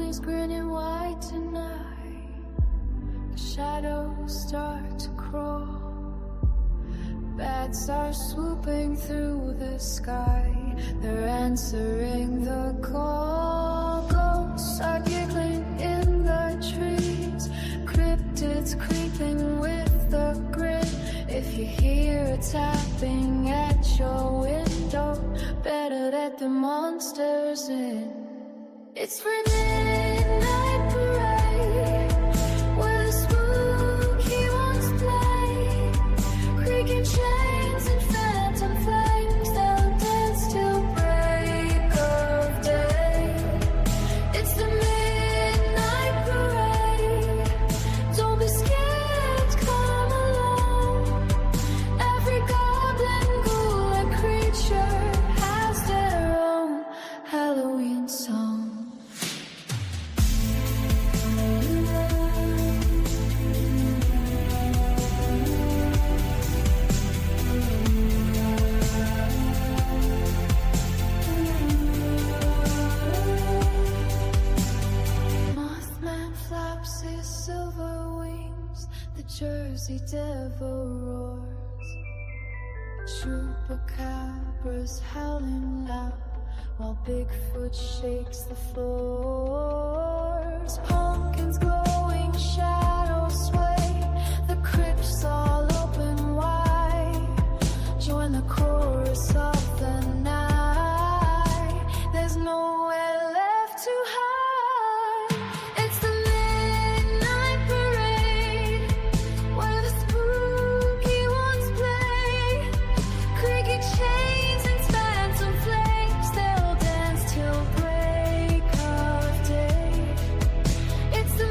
is grinning white tonight. The shadows start to crawl. Bats are swooping through the sky. They're answering the call. Ghosts are giggling in the trees. Cryptids creeping with the grin. If you hear a tapping at your window, better let the monsters in. It's for midnight parade, where the spooky ones play. Creaking chains and phantom flames, they'll dance till break of day. It's the midnight parade. Don't be scared, come along. Every goblin, ghoul and creature has their own Halloween song. Mothman flaps his silver wings. The Jersey Devil roars. Chupacabras howling loud, while Bigfoot shakes the floors. Pumpkins glowing, shadows sway. The crypts all open wide. Join the chorus of the night. There's nowhere left to hide. It's the midnight parade, where the spooky ones play. Creaking chains and phantom flames, they'll dance till break of day. It's the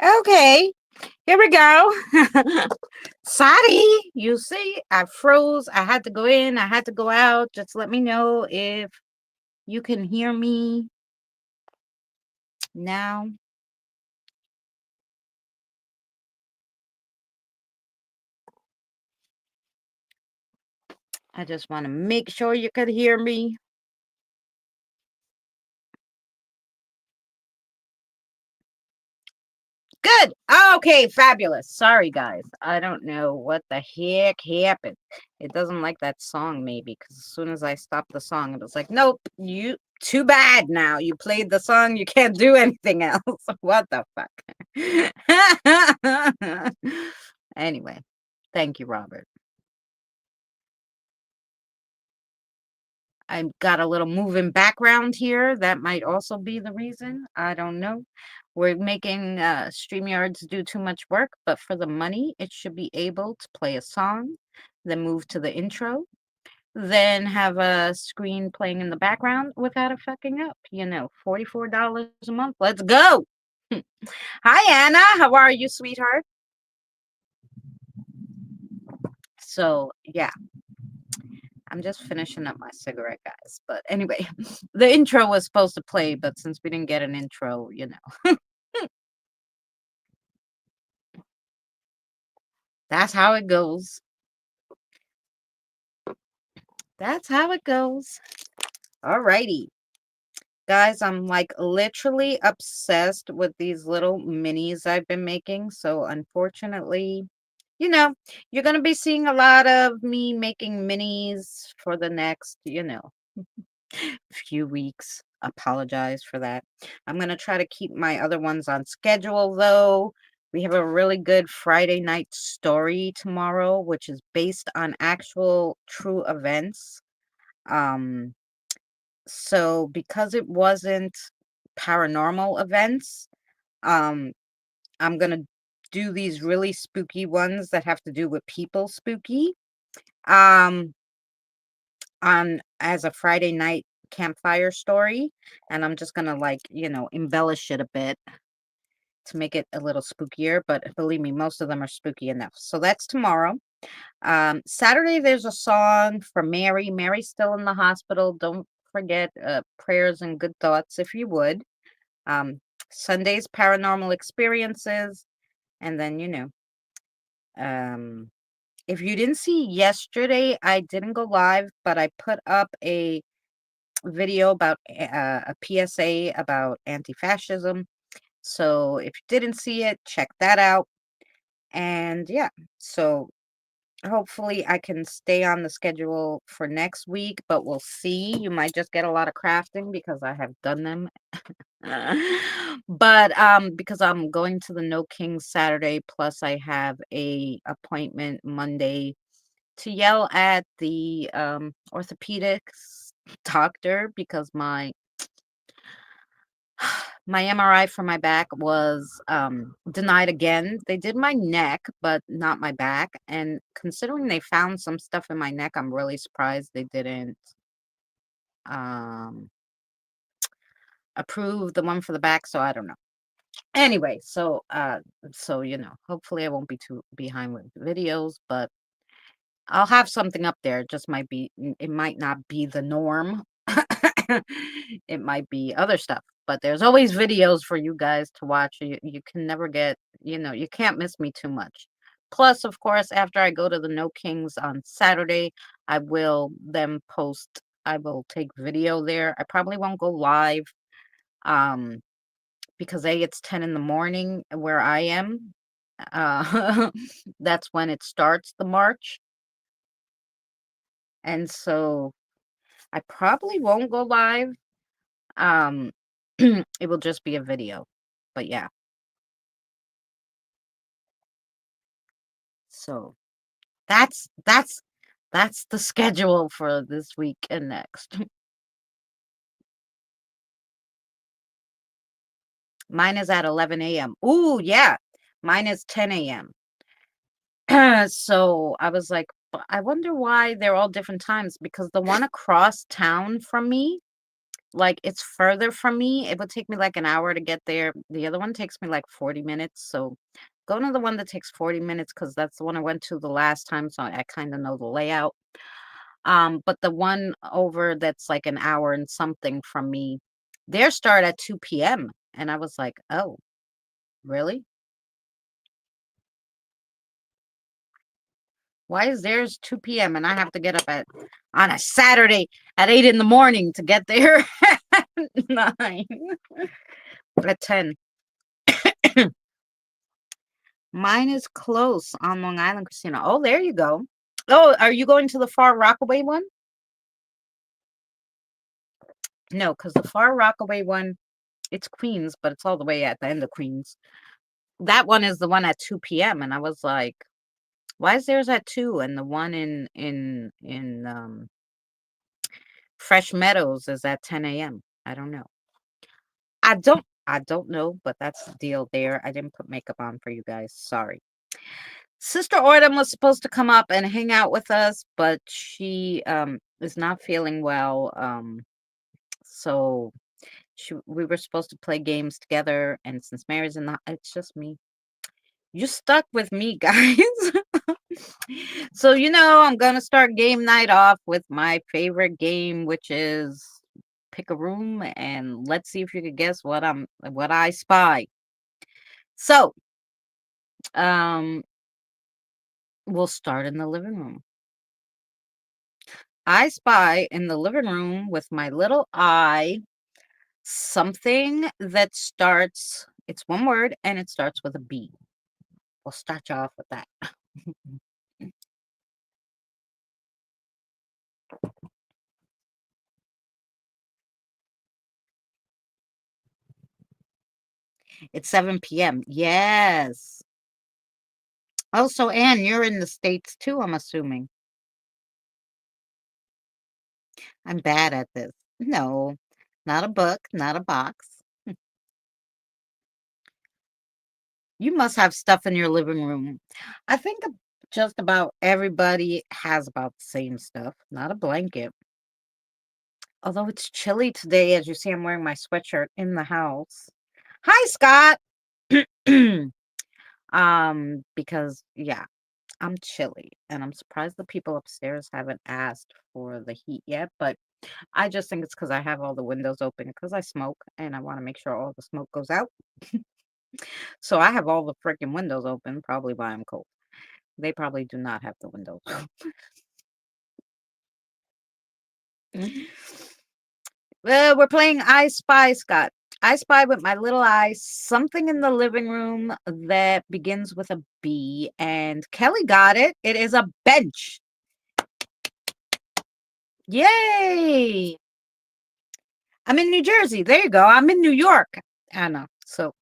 Okay, here we go. Sorry, you see, I froze. I had to go in, I had to go out. Just let me know if you can hear me now. I just want to make sure you could hear me. Good. Okay, fabulous. Sorry, guys. I don't know what the heck happened. It doesn't like that song, maybe, because as soon as I stopped the song, it was like, nope, you, too bad now. You played the song, you can't do anything else. What the fuck? Anyway, thank you, Robert. I've got a little moving background here. That might also be the reason. I don't know. We're making StreamYards do too much work, but for the money, it should be able to play a song, then move to the intro, then have a screen playing in the background without it fucking up. You know, $44 a month. Let's go. Hi, Anna. How are you, sweetheart? So, yeah, I'm just finishing up my cigarette, guys. But anyway, the intro was supposed to play, but since we didn't get an intro, you know, that's how it goes. That's how it goes. Alrighty. Guys, I'm like literally obsessed with these little minis I've been making. So unfortunately, you know, you're going to be seeing a lot of me making minis for the next, you know, few weeks. Apologize for that. I'm going to try to keep my other ones on schedule though. We have a really good Friday night story tomorrow, which is based on actual true events. Um, so because it wasn't paranormal events, um, I'm gonna do these really spooky ones that have to do with people spooky. Um, on as a Friday night campfire story, and I'm just gonna like, you know, embellish it a bit to make it a little spookier, but believe me, most of them are spooky enough. So that's tomorrow. Saturday, there's a song for Mary. Mary's still in the hospital. Don't forget prayers and good thoughts if you would. Um, Sunday's paranormal experiences. And then, you know, um, if you didn't see yesterday, I didn't go live, but I put up a video about a PSA about anti fascism. So if you didn't see it, check that out. And yeah, so hopefully I can stay on the schedule for next week, but we'll see. You might just get a lot of crafting because I have done them. But because I'm going to the No Kings Saturday, plus I have a appointment Monday to yell at the orthopedics doctor because my MRI for my back was denied again. They did my neck, but not my back. And considering they found some stuff in my neck, I'm really surprised they didn't um, approve the one for the back. So I don't know. Anyway, so you know, hopefully I won't be too behind with videos, but I'll have something up there. It just might be, it might not be the norm. It might be other stuff, but there's always videos for you guys to watch. You can never get, you know, you can't miss me too much. Plus, of course, after I go to the No Kings on Saturday, I will then post, I will take video there. I probably won't go live um because A, it's 10 in the morning where I am. That's when it starts, the march. And so I probably won't go live. Um, it will just be a video. But yeah, so that's the schedule for this week and next. Mine is at 11 a.m. Ooh, yeah. Mine is 10 a.m. So I was like, I wonder why they're all different times because the one across town from me like it's further from me. It would take me like an hour to get there. The other one takes me like 40 minutes. So go to the one that takes 40 minutes because that's the one I went to the last time. So I kind of know the layout. But the one over that's like an hour and something from me, their start at 2 p.m. And I was like, oh, really? Why is theirs 2 p.m. and I have to get up at on a Saturday at 8 in the morning to get there at 9 at 10? Mine is close on Long Island, Christina. Oh, there you go. Oh, are you going to the Far Rockaway one? No, because the Far Rockaway one, it's Queens, but it's all the way at the end of Queens. That one is the one at 2 p.m. And I was like, why is theirs at 2 and the one in Fresh Meadows is at 10 a.m.? I don't know. I don't know, but that's the deal there. I didn't put makeup on for you guys. Sorry. Sister Autumn was supposed to come up and hang out with us, but she is not feeling well. So we were supposed to play games together, and since Mary's in the, it's just me. You stuck with me, guys. So I'm gonna start game night off with my favorite game, which is pick a room, and let's see if you could guess what I spy. So, um, we'll start in the living room. I spy in the living room with my little eye something that starts, it's one word and it starts with a B. We'll start you off with that. It's 7 p.m. Yes. Oh, so Anne, you're in the States too, I'm assuming. I'm bad at this. No, not a book, not a box. You must have stuff in your living room. I think just about everybody has about the same stuff, not a blanket. Although it's chilly today, as you see, I'm wearing my sweatshirt in the house. Hi, Scott. Because yeah, I'm chilly, and I'm surprised the people upstairs haven't asked for the heat yet, but I just think it's because I have all the windows open because I smoke and I want to make sure all the smoke goes out. So I have all the freaking windows open, probably why I'm cold. They probably do not have the windows. We're playing I Spy, Scott. I spy with my little eye something in the living room that begins with a B, and Kelly got it. It is a bench. Yay! I'm in New Jersey. There you go. I'm in New York, Anna. So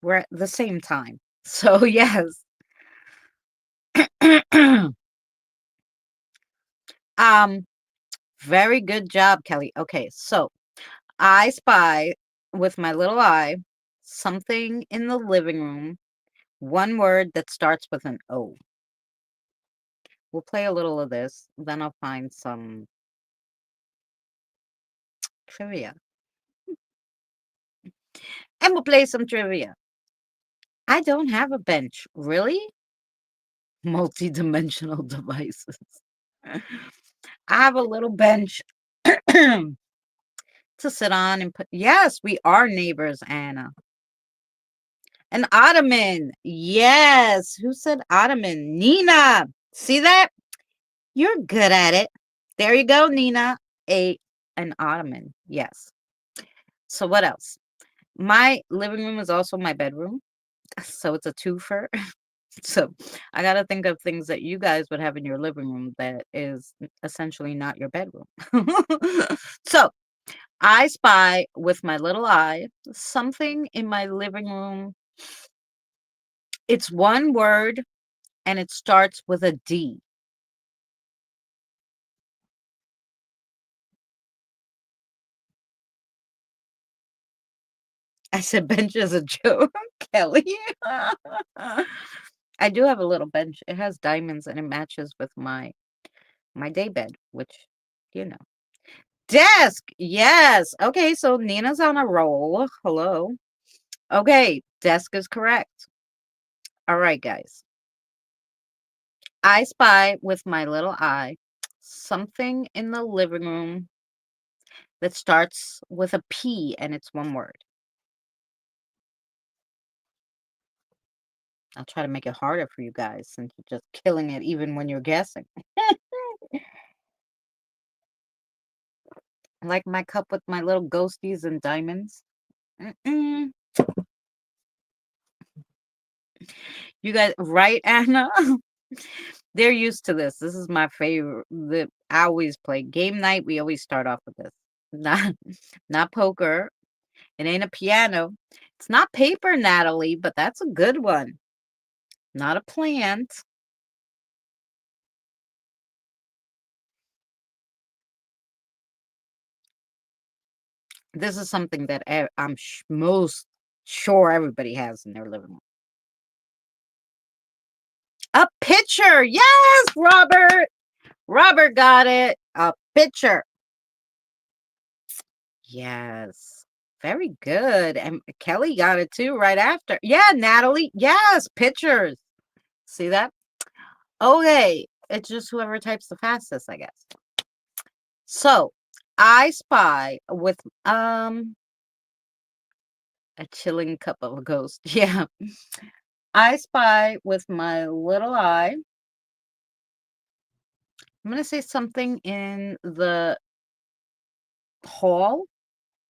we're at the same time. So yes. um, very good job, Kelly. Okay, so I spy with my little eye something in the living room, one word that starts with an O. We'll play a little of this, then I'll find some trivia. And we'll play some trivia. I don't have a bench. Really? Multi-dimensional devices. I have a little bench to sit on and put. Yes, we are neighbors, Anna. An ottoman. Yes. Who said ottoman? Nina. See that? You're good at it. There you go, Nina. An ottoman. Yes. So what else? My living room is also my bedroom. So it's a twofer. So I got to think of things that you guys would have in your living room that is essentially not your bedroom. So I spy with my little eye something in my living room. It's one word and it starts with a D. I said bench as a joke, Kelly. I do have a little bench. It has diamonds and it matches with my day bed, which you know. Desk. Yes. Okay, so Nina's on a roll. Hello. Okay, desk is correct. All right, guys. I spy with my little eye something in the living room that starts with a P and it's one word. I'll try to make it harder for you guys since you're just killing it even when you're guessing. Like my cup with my little ghosties and diamonds. Mm-mm. You guys, right, Anna? They're used to this. This is my favorite. I always play game night. We always start off with this. Not, not poker. It ain't a piano. It's not paper, Natalie, but that's a good one. Not a plant. This is something that I'm most sure everybody has in their living room. A pitcher. Yes, Robert. Robert got it. A pitcher. Yes. Very good. And Kelly got it too right after. Yeah, Natalie. Yes, pitchers. See that? Okay. It's just whoever types the fastest, I guess. So I spy with a chilling cup of a ghost. Yeah. I spy with my little eye. I'm gonna say something in the hall.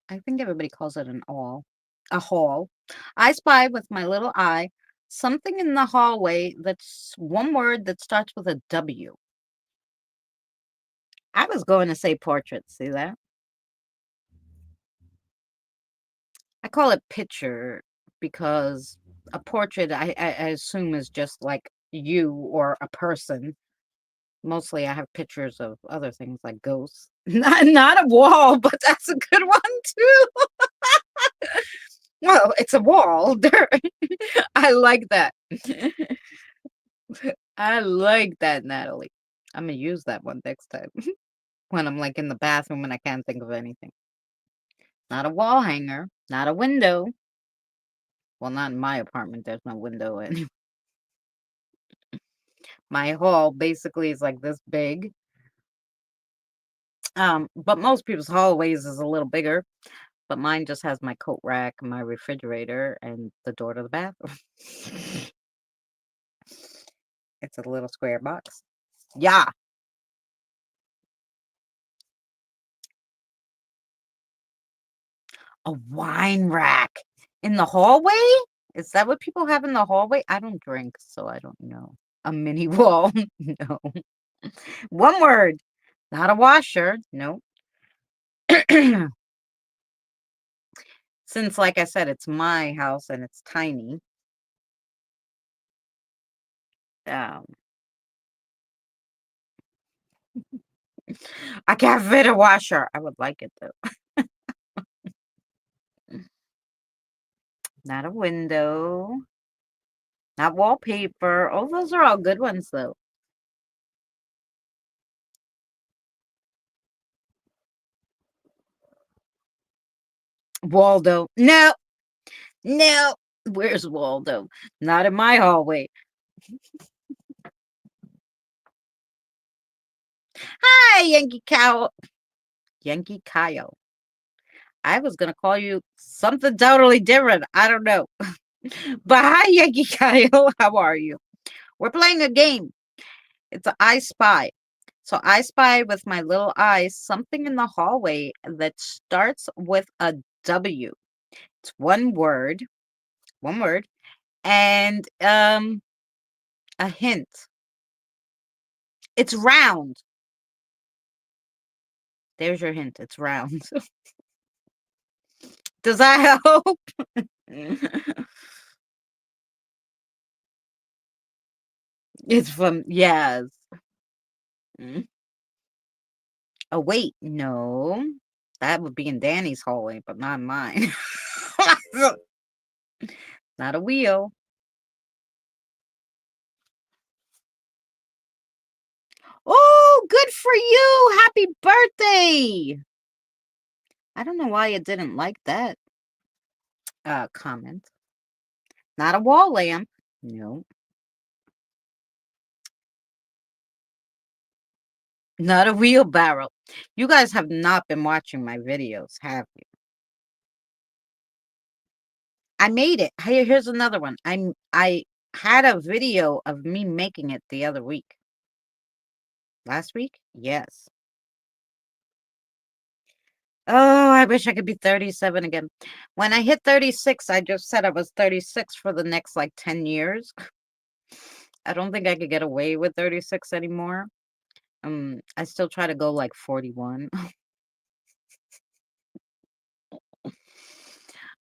I think everybody calls it an all. A hall. I spy with my little eye something in the hallway that's one word that starts with a W. I was going to say portrait. See that? I call it picture because a portrait, I assume, is just like you or a person. Mostly, I have pictures of other things like ghosts. Not a wall, but that's a good one too. Well, it's a wall. I like that. I like that, Natalie. I'm gonna use that one next time when I'm like in the bathroom and I can't think of anything. Not a wall hanger, not a window. Well, not in my apartment. There's no window in my hall. Basically, is like this big. But most people's hallways is a little bigger. But mine just has my coat rack, my refrigerator, and the door to the bathroom. It's a little square box. Yeah. A wine rack in the hallway? Is that what people have in the hallway? I don't drink, so I don't know. A mini wall? No. One word. Not a washer. No. Since, like I said, it's my house and it's tiny. Um, I can't fit a washer. I would like it though. Not a window. Not wallpaper. Oh, those are all good ones though. Waldo. No, no. Where's Waldo? Not in my hallway. Hi, Yankee Cow. Yankee Kyle. I was gonna call you something totally different. I don't know. But hi, Yankee Kyle. How are you? We're playing a game. It's a I Spy. So I spy with my little eyes something in the hallway that starts with a W. It's one word, and a hint. It's round. There's your hint. It's round. Does that help? It's from yes. Mm. Oh wait, no. That would be in Danny's hallway, but not in mine. Not a wheel. Oh, good for you. Happy birthday. I don't know why it didn't like that comment. Not a wall lamp. No. Not a wheelbarrow. You guys have not been watching my videos, have you? I made it. Here's another one. I had a video of me making it the other week. Last week? Yes. Oh, I wish I could be 37 again. When I hit 36, I just said I was 36 for the next like 10 years. I don't think I could get away with 36 anymore. I still try to go like 41.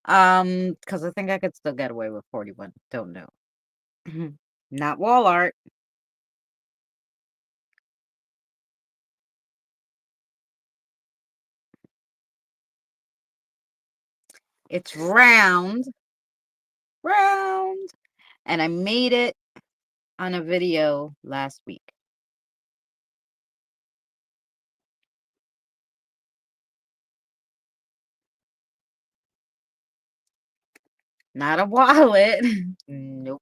Because I think I could still get away with 41. Don't know. Not wall art. It's round, round, and I made it on a video last week. Not a wallet. Nope.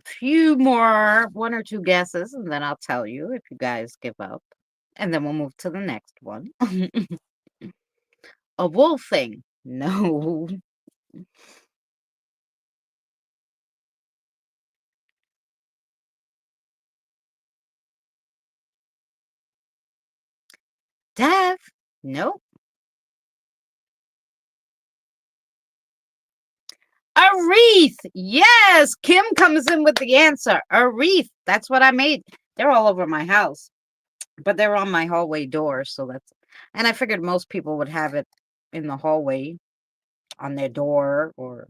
Few more, one or two guesses, and then I'll tell you if you guys give up. And then we'll move to the next one. A wool thing. No. Death. Nope. A wreath. Yes. Kim comes in with the answer. A wreath. That's what I made. They're all over my house, but they're on my hallway door. So that's, and I figured most people would have it in the hallway on their door or,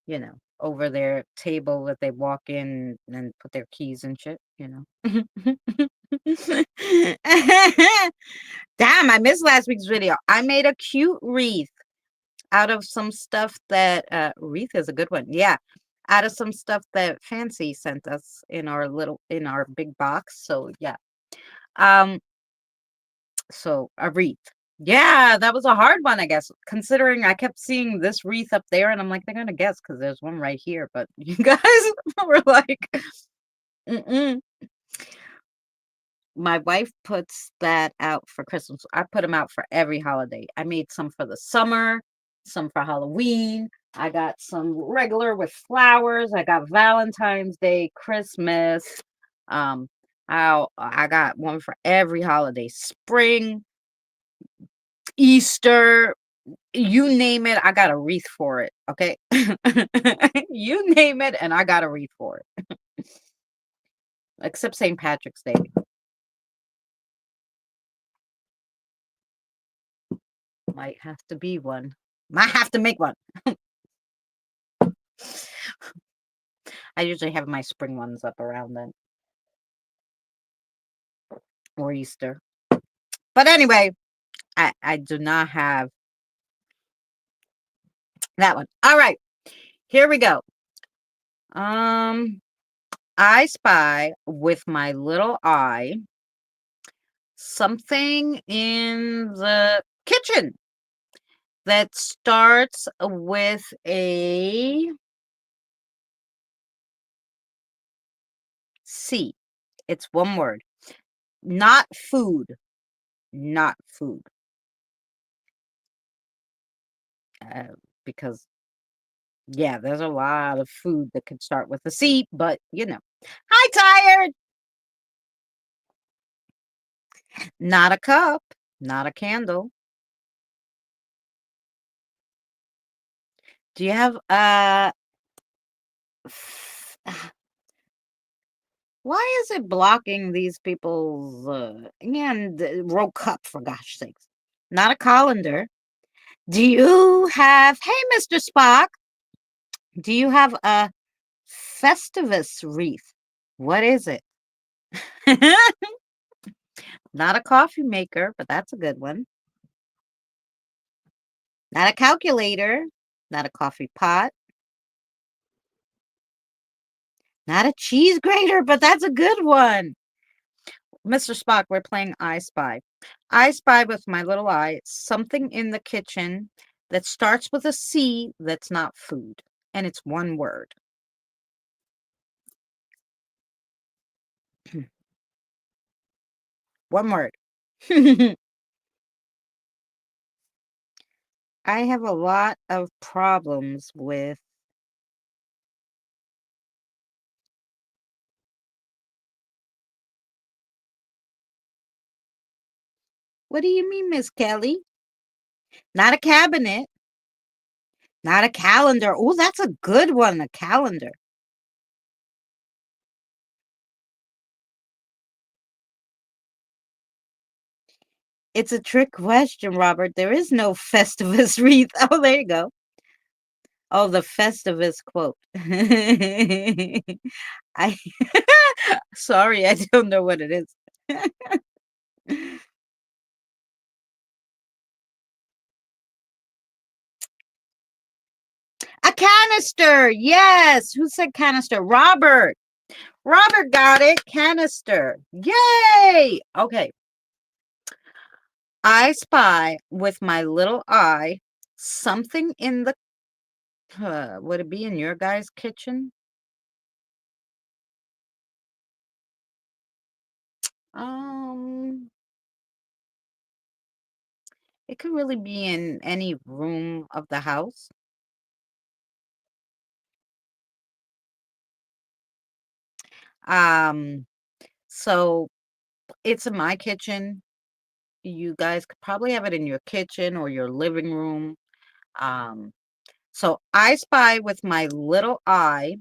you know, over their table that they walk in and put their keys and shit, you know. Damn, I missed last week's video. I made a cute wreath out of some stuff that wreath is a good one. Yeah. Out of some stuff that Fancy sent us in our big box. So yeah. So a wreath. Yeah, that was a hard one, I guess, considering I kept seeing this wreath up there, and I'm like, they're gonna guess because there's one right here. But you guys were like, mm-mm. My wife puts that out for Christmas. I put them out for every holiday. I made some for the summer, some for Halloween. I got some regular with flowers. I got Valentine's Day, Christmas. Um, I got one for every holiday, spring, Easter, you name it, I got a wreath for it. Okay. You name it, and I got a wreath for it. Except St. Patrick's Day. Might have to be one. Might have to make one. I usually have my spring ones up around then. Or Easter. But anyway, I do not have that one. All right. Here we go. I spy with my little eye something in the kitchen that starts with a C. It's one word. Not food. Not food. Because, yeah, there's a lot of food that could start with a C, but you know. Hi, Tired. Not a cup. Not a candle. Do you have why is it blocking these people's and row cup for gosh sakes? Not a colander. Do you have, hey, Mr. Spock, do you have a Festivus wreath? What is it? Not a coffee maker, but that's a good one. Not a calculator, not a coffee pot, not a cheese grater, but that's a good one. Mr. Spock, we're playing I Spy. I spy with my little eye something in the kitchen that starts with a C that's not food, and it's one word. One word. I have a lot of problems with. What do you mean, Miss Kelly? Not a cabinet, not a calendar. Oh, that's a good one, a calendar. It's a trick question, Robert. There is no Festivus wreath. Oh, there you go. Oh, the Festivus quote. I sorry, I don't know what it is. A canister. Yes. Who said canister? Robert. Robert got it. Canister. Yay. Okay. I spy with my little eye something in the would it be in your guys' kitchen? Um, it could really be in any room of the house. Um, so it's in my kitchen. You guys could probably have it in your kitchen or your living room. Um, so I spy with my little eye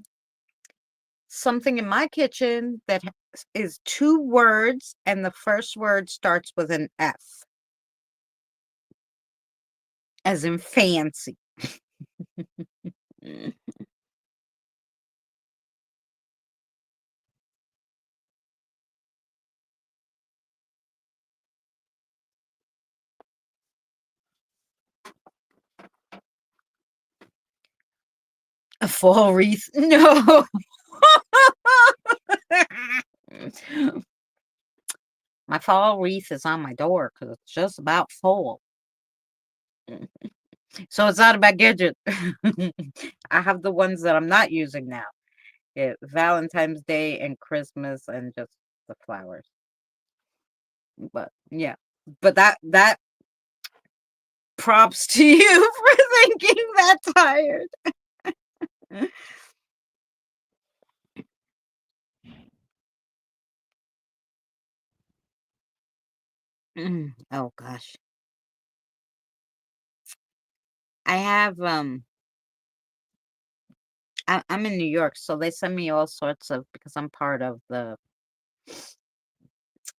something in my kitchen that is two words, and the first word starts with an F, as in fancy. A fall wreath? No. My fall wreath is on my door because it's just about full. So it's not about gadget. I have the ones that I'm not using now. Valentine's Day and Christmas and just the flowers. But yeah. But that props to you for thinking that tired. Oh gosh. I have I'm in New York, so they send me all sorts of because I'm part of the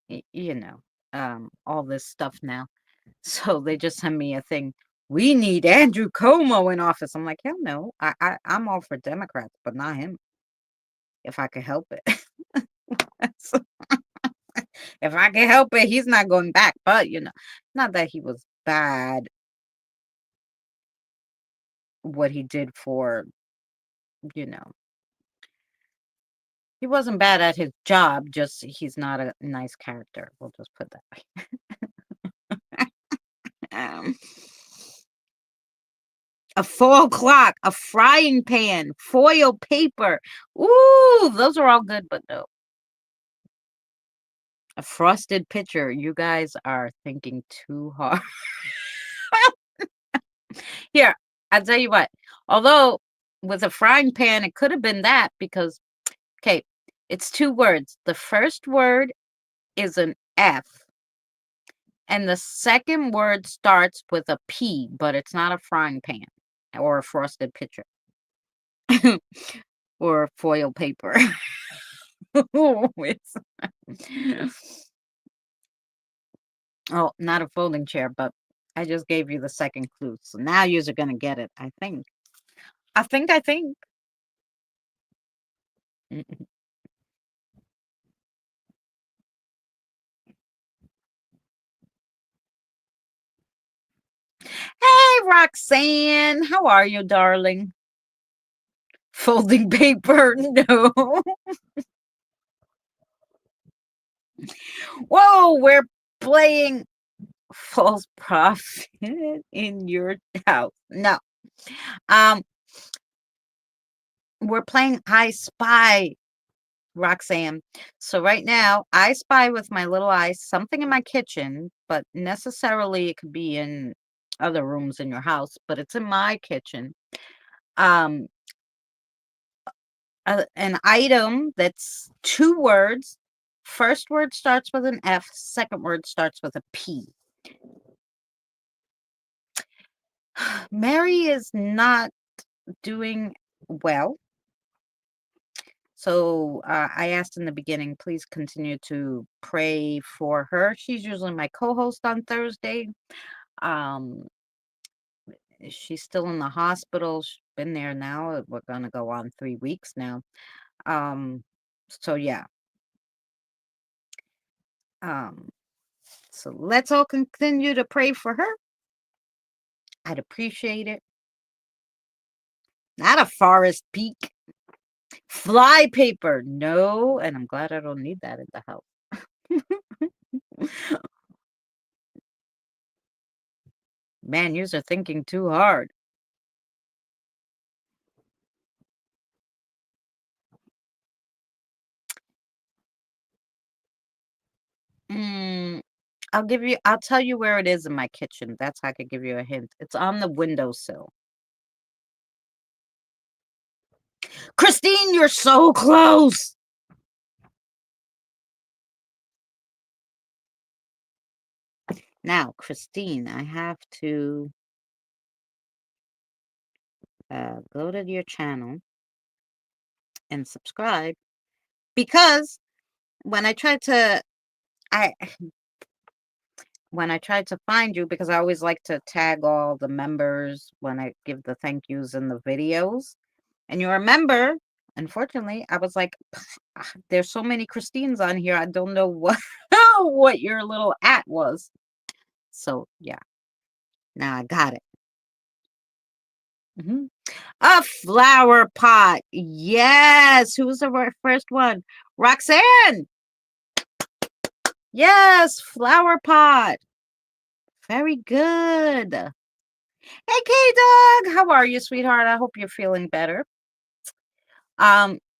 you know, all this stuff now. So they just send me a thing. We need Andrew Cuomo in office. I'm like, hell no. I'm all for Democrats, but not him. If I could help it. So, if I can help it, he's not going back. But not that he was bad what he did for, you know, he wasn't bad at his job, just he's not a nice character. We'll just put that way. Um, a foil clock, a frying pan, foil paper. Ooh, those are all good, but no. A frosted pitcher. You guys are thinking too hard. Here, I'll tell you what. Although with a frying pan, it could have been that because, okay, it's two words. The first word is an F, and the second word starts with a P, but it's not a frying pan or a frosted pitcher or foil paper. Oh, not a folding chair, but I just gave you the second clue. So now you're gonna get it, I think. I think. Mm. Hey, Roxanne. How are you, darling? Folding paper? No. Whoa, we're playing false prophet in your house. No. Um, we're playing I Spy, Roxanne. So right now, I spy with my little eyes something in my kitchen, but necessarily it could be in other rooms in your house, but it's in my kitchen. Um, an item that's 2 words. First word starts with an F, second word starts with a P. Mary is not doing well. So I asked in the beginning, please continue to pray for her. She's usually my co-host on Thursday. Um, she's still in the hospital. She's been there now. We're gonna go on 3 weeks now. Um, so yeah. Um, so let's all continue to pray for her. I'd appreciate it. Not a forest peak. Fly paper. No, and I'm glad I don't need that in the house. Man, yous are thinking too hard. Mm, I'll tell you where it is in my kitchen. That's how I could give you a hint. It's on the windowsill. Christine, you're so close. Now, Christine, I have to go to your channel and subscribe because when I tried to I when I tried to find you, because I always like to tag all the members when I give the thank yous in the videos. And you remember, unfortunately, I was like, there's so many Christines on here. I don't know what what your little at was. So yeah, now I got it. Mhm. A flower pot. Yes. Who was the first one? Roxanne. Yes, flower pot. Very good. Hey, K-Dog. How are you, sweetheart? I hope you're feeling better.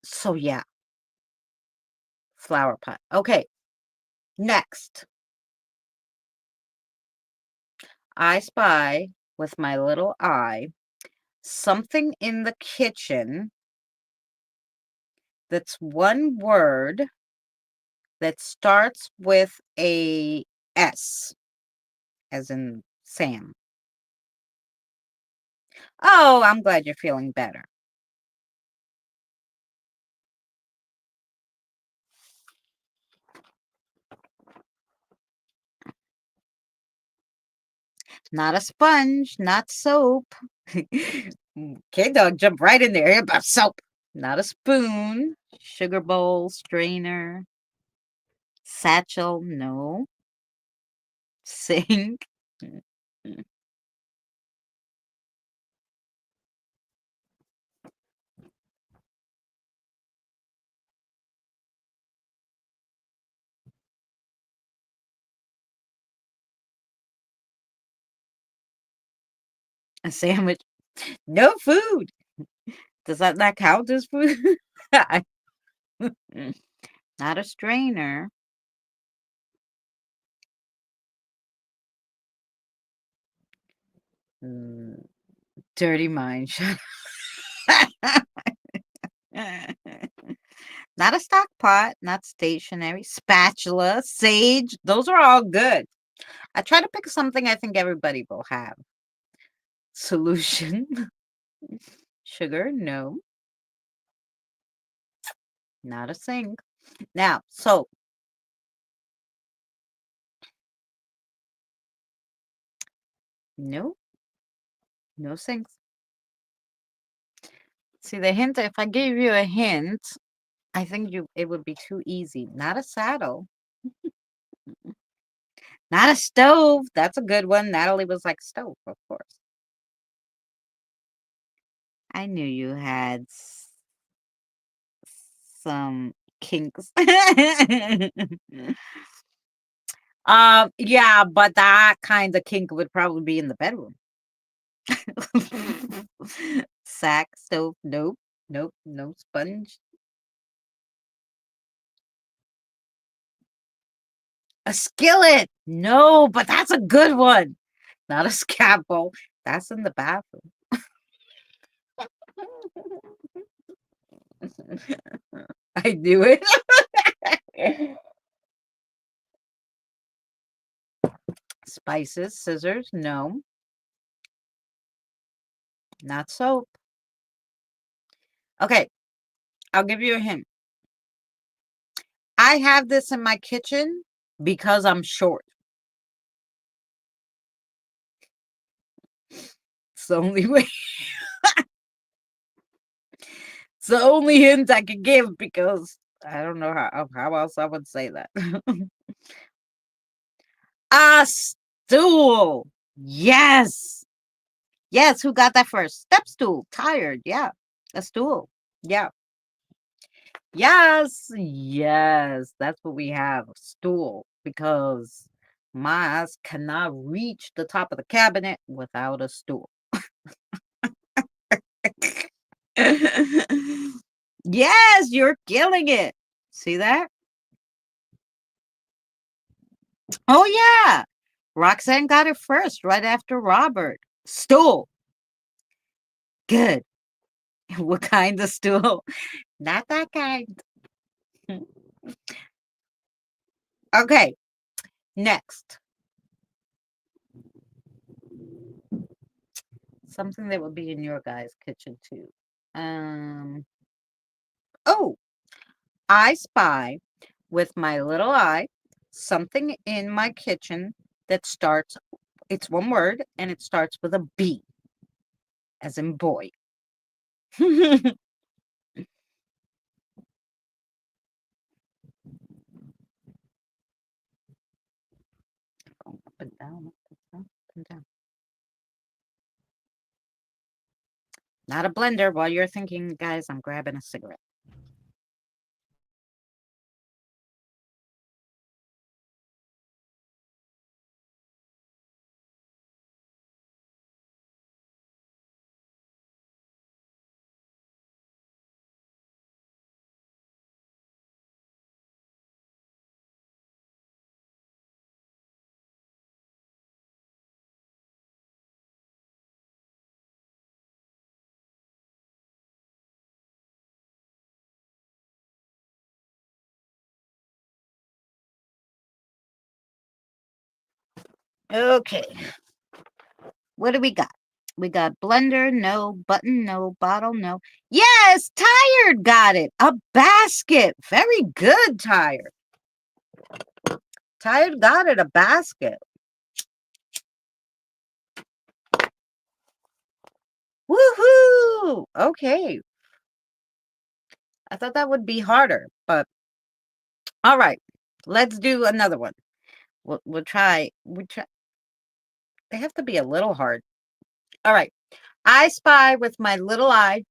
So yeah, flower pot. Okay, next. I spy with my little eye something in the kitchen that's one word that starts with a S, as in Sam. Oh, I'm glad you're feeling better. Not a sponge, not soap. K-Dog jumped right in there about soap. Not a spoon, sugar bowl, strainer, satchel, no. Sink. A sandwich. No food. Does that not count as food? Not a strainer. Mm, dirty mind. Shut up. Not a stock pot, not stationary. Spatula, sage. Those are all good. I try to pick something I think everybody will have. Solution. Sugar, no. Not a sink. Now, soap. No, no sinks. See, the hint, if I gave you a hint, I think it would be too easy. Not a saddle. Not a stove. That's a good one. Natalie was like, stove, of course. I knew you had some kinks. Yeah, but that kind of kink would probably be in the bedroom. Sack, stove, nope, nope, no sponge. A skillet, no, but that's a good one. Not a scalpel. That's in the bathroom. I knew it. Spices, scissors, no, not soap. Okay, I'll give you a hint. I have this in my kitchen because I'm short. It's the only way. It's the only hint I can give because I don't know how else I would say that. A stool. Yes. Yes, who got that first? Step stool. Tired. Yeah. A stool. Yeah. Yes. Yes. That's what we have. A stool. Because my ass cannot reach the top of the cabinet without a stool. Yes, you're killing it. See that? Oh, yeah. Roxanne got it first, right after Robert. Stool. Good. What kind of stool? Not that kind. Okay, next. Something that would be in your guys' kitchen too. Um, oh, I spy with my little eye something in my kitchen that starts, it's one word, and it starts with a B, as in boy. Going up and down, up and down, up and down. Not a blender. While you're thinking, guys, I'm grabbing a cigarette. Okay, what do we got? We got blender, no. Button, no. Bottle, no. Yes, Tired got it. A basket. Very good, Tired. Tired got it. A basket. Woohoo! Okay. I thought that would be harder, but all right. Let's do another one. We'll try. We try. They have to be a little hard. All right. I spy with my little eye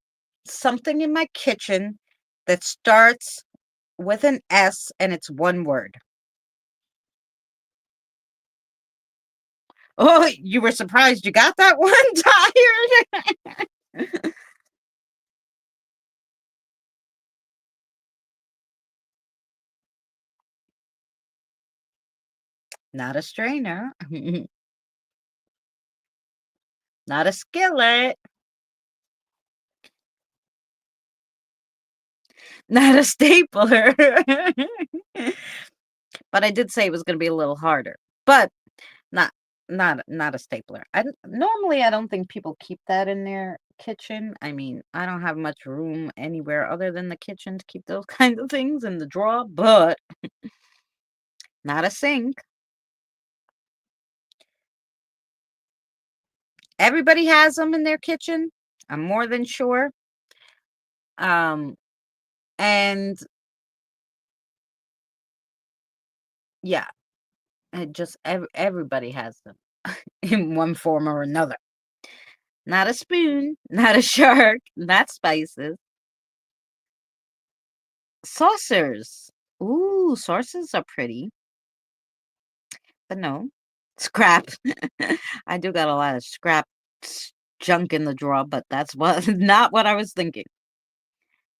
something in my kitchen that starts with an S and it's one word. Oh, you were surprised you got that one, Tired? Not a strainer. Not a skillet. Not a stapler. But I did say it was going to be a little harder. But not not a stapler. Normally I don't think people keep that in their kitchen. I mean, I don't have much room anywhere other than the kitchen to keep those kinds of things in the drawer, but not a sink. Everybody has them in their kitchen. I'm more than sure. Um and yeah, it just everybody has them in one form or another. Not a spoon, not a shark, not spices. Saucers. Ooh, saucers are pretty, but no. Scrap. I do got a lot of scrap junk in the drawer, but that's what not what I was thinking.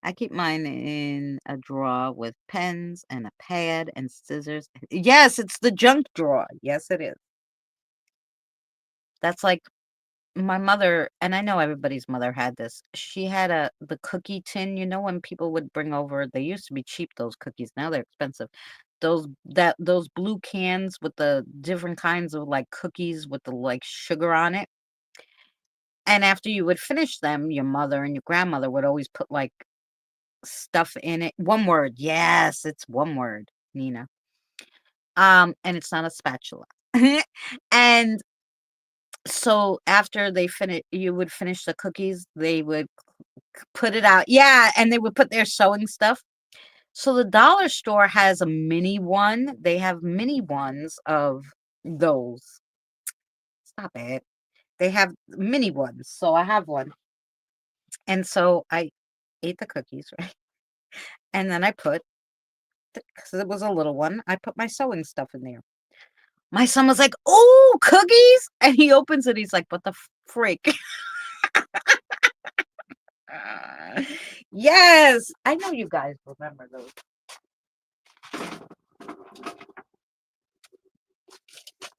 I keep mine in a drawer with pens and a pad and scissors. Yes, it's the junk drawer. Yes, it is. That's like my mother, and I know everybody's mother had this. She had the cookie tin, when people would bring over, they used to be cheap, those cookies. Now they're expensive. Those blue cans with the different kinds of like cookies with the like sugar on it. And after you would finish them, your mother and your grandmother would always put like stuff in it. One word. Yes, it's one word, Nina. And it's not a spatula. And so after you would finish the cookies, they would put it out. Yeah, and they would put their sewing stuff. So the dollar store has a mini one. They have mini ones of those. Stop it. They have mini ones. So I have one. And so I ate the cookies, right? And then I put, because it was a little one, I put my sewing stuff in there. My son was like, "Oh, cookies!" And he opens it. He's like, "What the freak?" Yes, I know you guys remember those.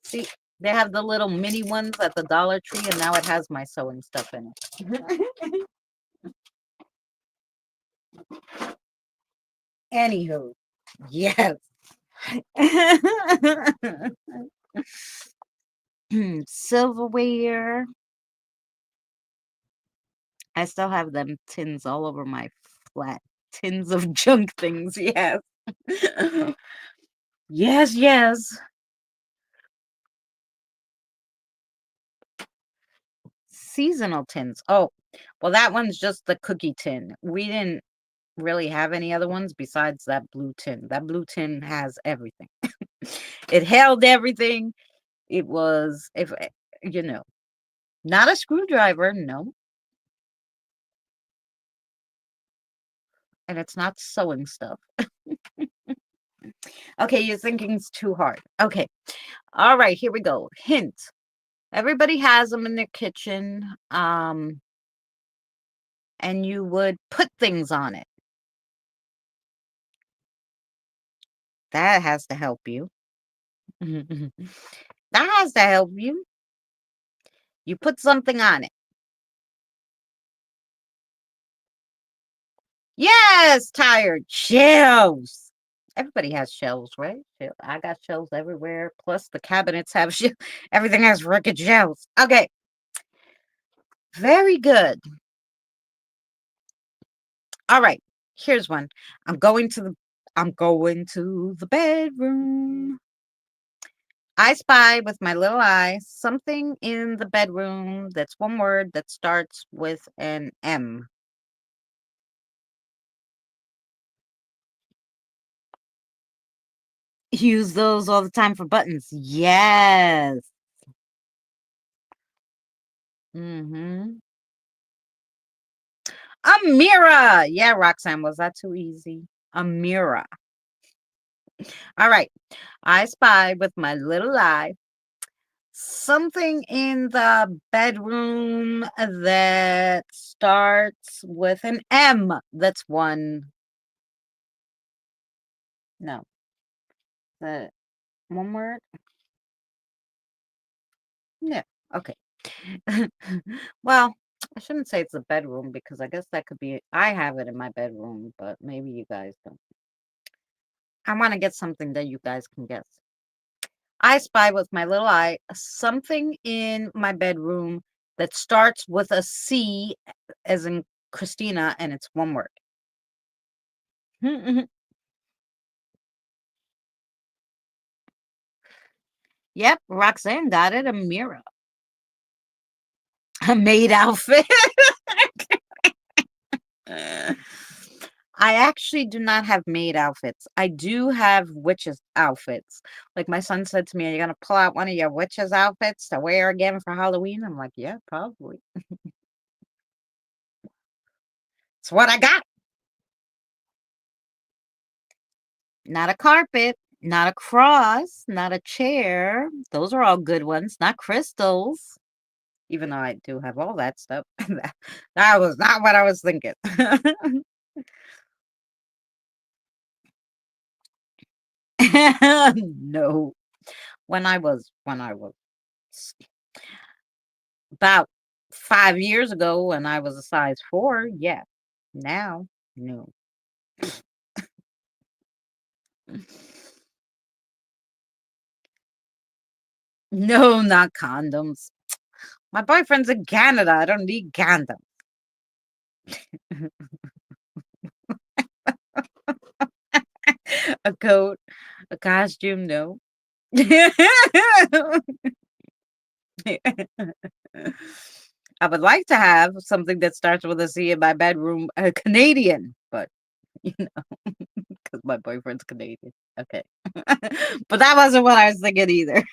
See, they have the little mini ones at the Dollar Tree, and now it has my sewing stuff in it. Anywho, yes. Silverware. I still have them tins all over my flat. Tins of junk things, yes. Yes, yes. Seasonal tins. Oh, well, that one's just the cookie tin. We didn't really have any other ones besides that blue tin. That blue tin has everything. It held everything. It was, if not a screwdriver, no. And it's not sewing stuff. Okay, you're thinking it's too hard. Okay. All right, here we go. Hint. Everybody has them in their kitchen. And you would put things on it. That has to help you. That has to help you. You put something on it. Yes, tired. Shelves. Everybody has shelves, right? I got shelves everywhere. Plus, the cabinets have shelves. Everything has freaking shelves. Okay. Very good. All right. Here's one. I'm going to the bedroom. I spy with my little eye something in the bedroom that's one word that starts with an M. Use those all the time for buttons. Yes. Mm-hmm. A mirror. Yeah, Roxanne, was that too easy? A mirror. All right. I spy with my little eye something in the bedroom that starts with an M. That's one. No. The one word? Yeah. Okay. Well, I shouldn't say it's a bedroom because I guess that could be, I have it in my bedroom, but maybe you guys don't. I want to get something that you guys can guess. I spy with my little eye something in my bedroom that starts with a C as in Christina, and it's one word. Yep, Roxanne got it. A mirror. A maid outfit. I actually do not have maid outfits. I do have witches outfits. Like my son said to me, "Are you gonna pull out one of your witches outfits to wear again for Halloween?" I'm like, "Yeah, probably. It's what I got." Not a carpet, not a cross, not a chair. Those are all good ones. Not crystals. Even though I do have all that stuff. That was not what I was thinking. No. When I was s- about 5 years ago when I was a size 4, yeah. Now, no. No, not condoms. My boyfriend's in Canada. I don't need condoms. A coat, a costume, no. I would like to have something that starts with a C in my bedroom, a Canadian, but you know, because my boyfriend's Canadian. Okay. But that wasn't what I was thinking either.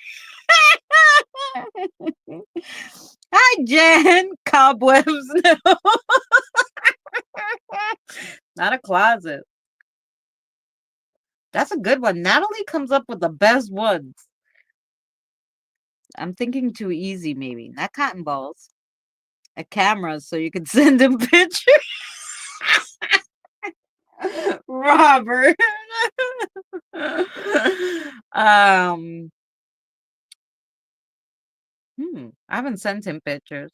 Hi, Jen. Cobwebs. No. Not a closet. That's a good one. Natalie comes up with the best ones. I'm thinking too easy, maybe. Not cotton balls. A camera so you can send him pictures. Robert. um, I haven't sent him pictures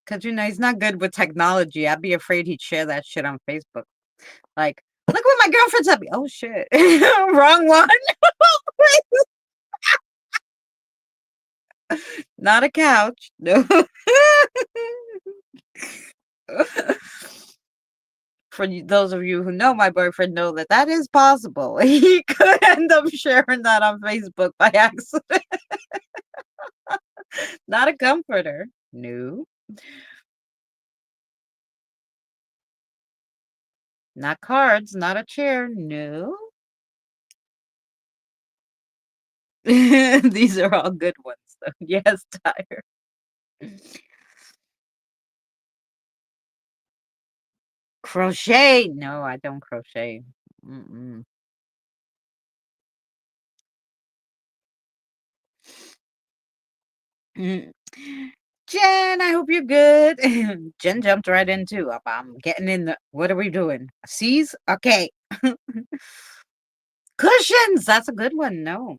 because he's not good with technology. I'd be afraid he'd share that shit on Facebook. Like, look what my girlfriend sent me. Oh shit, wrong one. Not a couch. No. For those of you who know my boyfriend, know that that is possible. He could end up sharing that on Facebook by accident. Not a comforter. No. Not cards. Not a chair. No. These are all good ones, though. Yes, tire. Crochet. No, I don't crochet. Mm-mm. Mm. Jen, I hope you're good. Jen jumped right in too. I'm getting in the. What are we doing? C's? Okay. Cushions. That's a good one. No.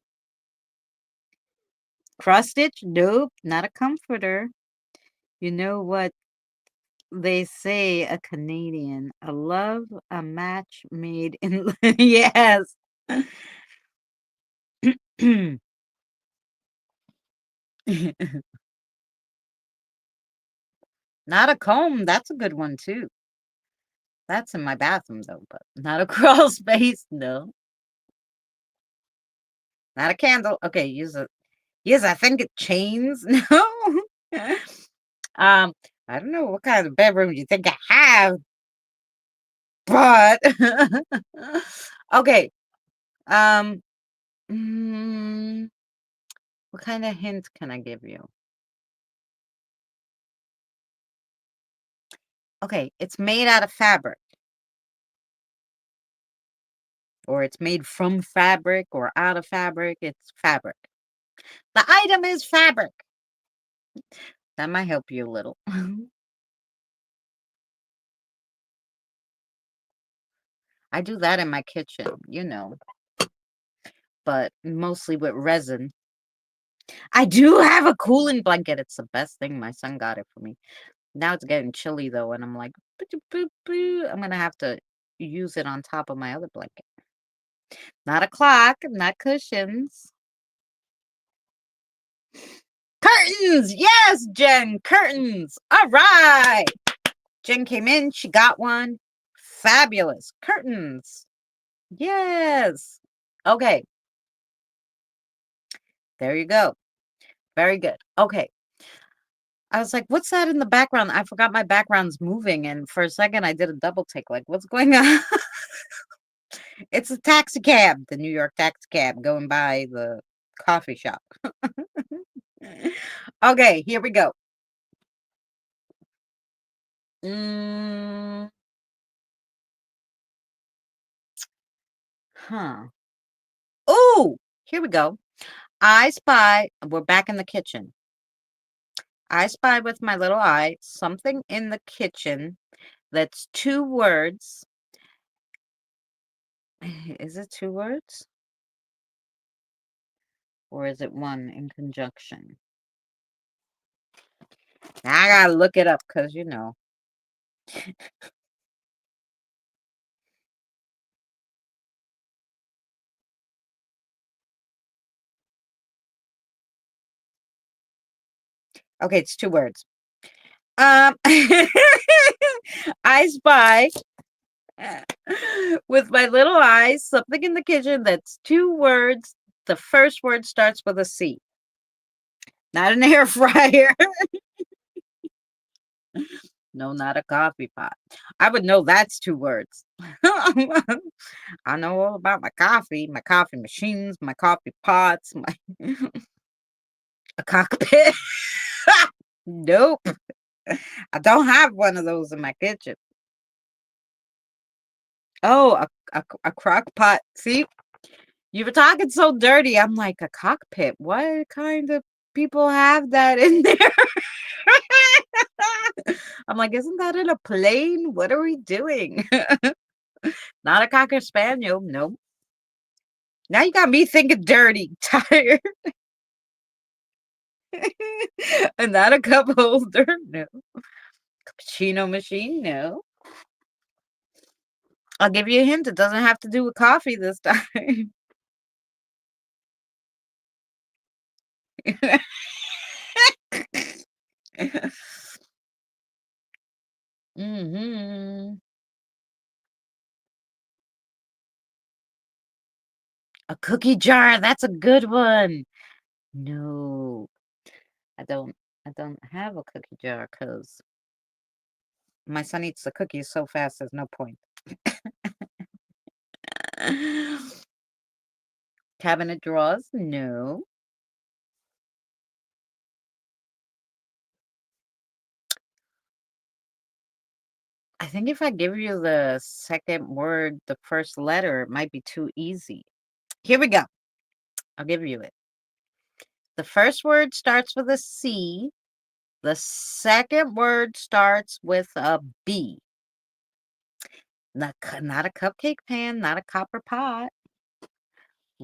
Cross stitch? Nope. Not a comforter. You know what they say, a Canadian. A love, a match made in. Yes. Not a comb. That's a good one too. That's in my bathroom though, but not a crawl space. No. Not a candle. Okay, use a yes, I think it chains. No. um, I don't know what kind of bedroom you think I have, but okay. Um, mm, what kind of hint can I give you? Okay, it's made out of fabric, or it's made from fabric, or out of fabric. It's fabric. The item is fabric. That might help you a little. I do that in my kitchen, but mostly with resin. I do have a cooling blanket. It's the best thing. My son got it for me. Now it's getting chilly though, and I'm like, "Boo, boo, boo." I'm gonna have to use it on top of my other blanket. Not a clock, not cushions. Curtains! Yes, Jen, curtains. All right. Jen came in, she got one. Fabulous. Curtains. Yes. Okay, there you go. Very good. Okay. I was like, "What's that in the background?" I forgot my background's moving, and for a second, I did a double take, like, "What's going on?" It's a taxi cab, the New York taxi cab going by the coffee shop. Okay, here we go. Mm, huh. Oh, here we go. I spy we're back in the kitchen. I spy with my little eye something in the kitchen that's 2 words. Is it 2 words? Or is it 1 in conjunction? Now I gotta look it up because you know. Okay, it's 2 words. I spy with my little eyes something in the kitchen that's 2 words. The first word starts with a C. Not an air fryer. No, not a coffee pot. I would know that's 2 words. I know all about my coffee machines, my coffee pots, my a cockpit. Nope. I don't have one of those in my kitchen. Oh, a crock pot. See, you were talking so dirty. I'm like, a cockpit. What kind of people have that in there? I'm like, isn't that in a plane? What are we doing? Not a cocker spaniel. Nope. Now you got me thinking dirty, tired. And not a cup holder. No. Cappuccino machine. No. I'll give you a hint. It doesn't have to do with coffee this time. Hmm. A cookie jar. That's a good one. No, I don't. I don't have a cookie jar because my son eats the cookies so fast. There's no point. Cabinet drawers. No. I think if I give you the second word, the first letter, it might be too easy. Here we go. I'll give you it. The first word starts with a C. The second word starts with a B. Not a cupcake pan, not a copper pot.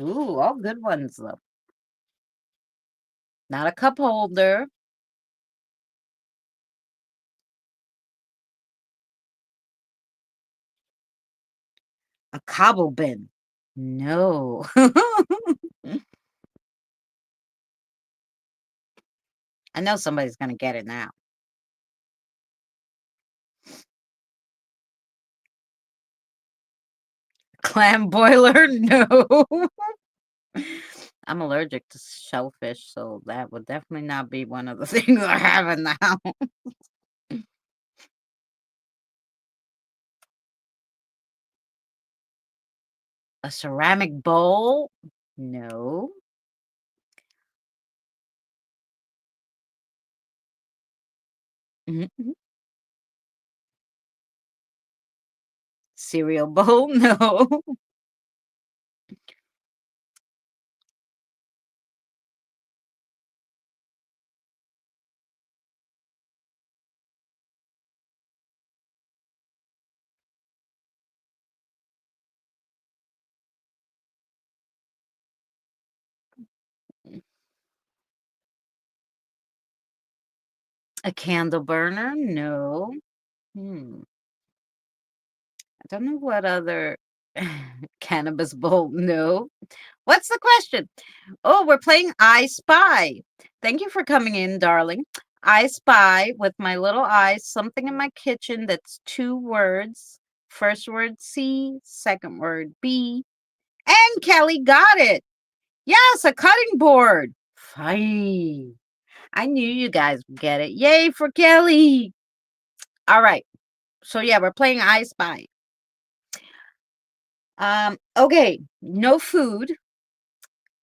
Ooh, all good ones though. Not a cup holder. A cobble bin. No. I know somebody's gonna get it now. Clam boiler? No. I'm allergic to shellfish, so that would definitely not be one of the things I have in the house. A ceramic bowl? No. Mhm. Cereal bowl? No. A candle burner? No. Hmm. I don't know what other cannabis bowl. No. What's the question? Oh, we're playing I Spy. Thank you for coming in, darling. I spy with my little eyes something in my kitchen that's 2 words. First word C, second word B. And Kelly got it. Yes, a cutting board. Fine. I knew you guys would get it. Yay for Kelly. All right. So yeah, we're playing I Spy. Okay, no food.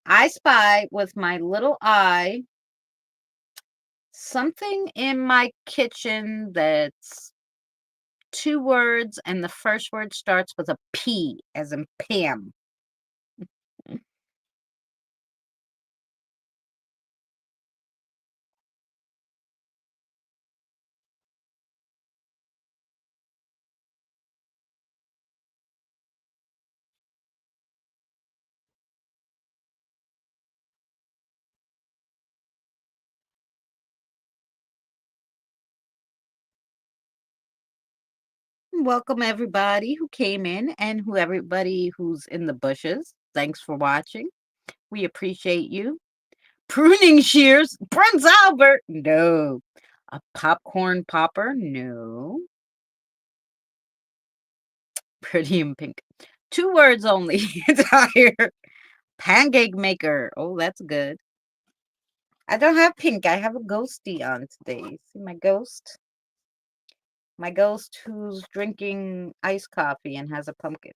I spy with my little eye something in my kitchen that's 2 words, and the first word starts with a P, as in Pam. Welcome everybody who came in and who everybody who's in the bushes. Thanks for watching. We appreciate you. Pruning shears, Prince Albert. No. A popcorn popper. No. Pretty in pink. 2 words only. Tired. Pancake maker. Oh, that's good. I don't have pink. I have a ghosty on today. See my ghost? My ghost who's drinking iced coffee and has a pumpkin.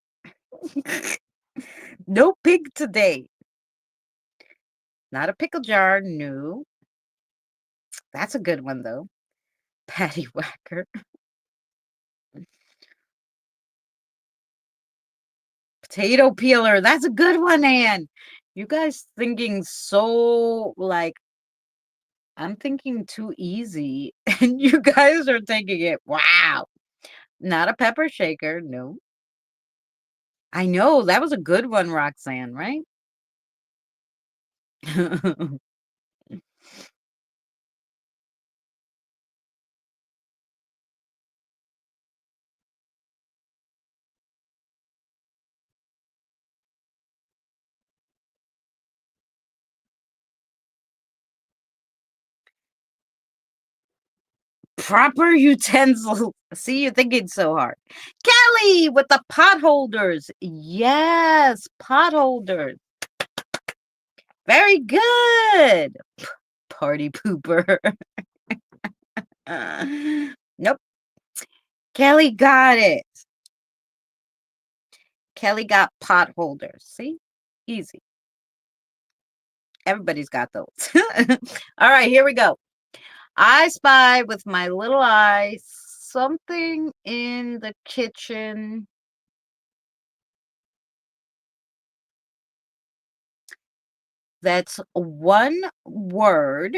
No pig today. Not a pickle jar. No. That's a good one, though. Patty whacker. Potato peeler. That's a good one, Ann. You guys thinking so, like, I'm thinking too easy, and you guys are taking it. Wow. Not a pepper shaker. No. I know. That was a good one, Roxanne, right? Proper utensils. See, you're thinking so hard. Kelly with the pot holders. Yes, pot holders. Very good. Party pooper. Nope. Kelly got it. Kelly got pot holders. See? Easy. Everybody's got those. All right, here we go. I spy with my little eye something in the kitchen that's one word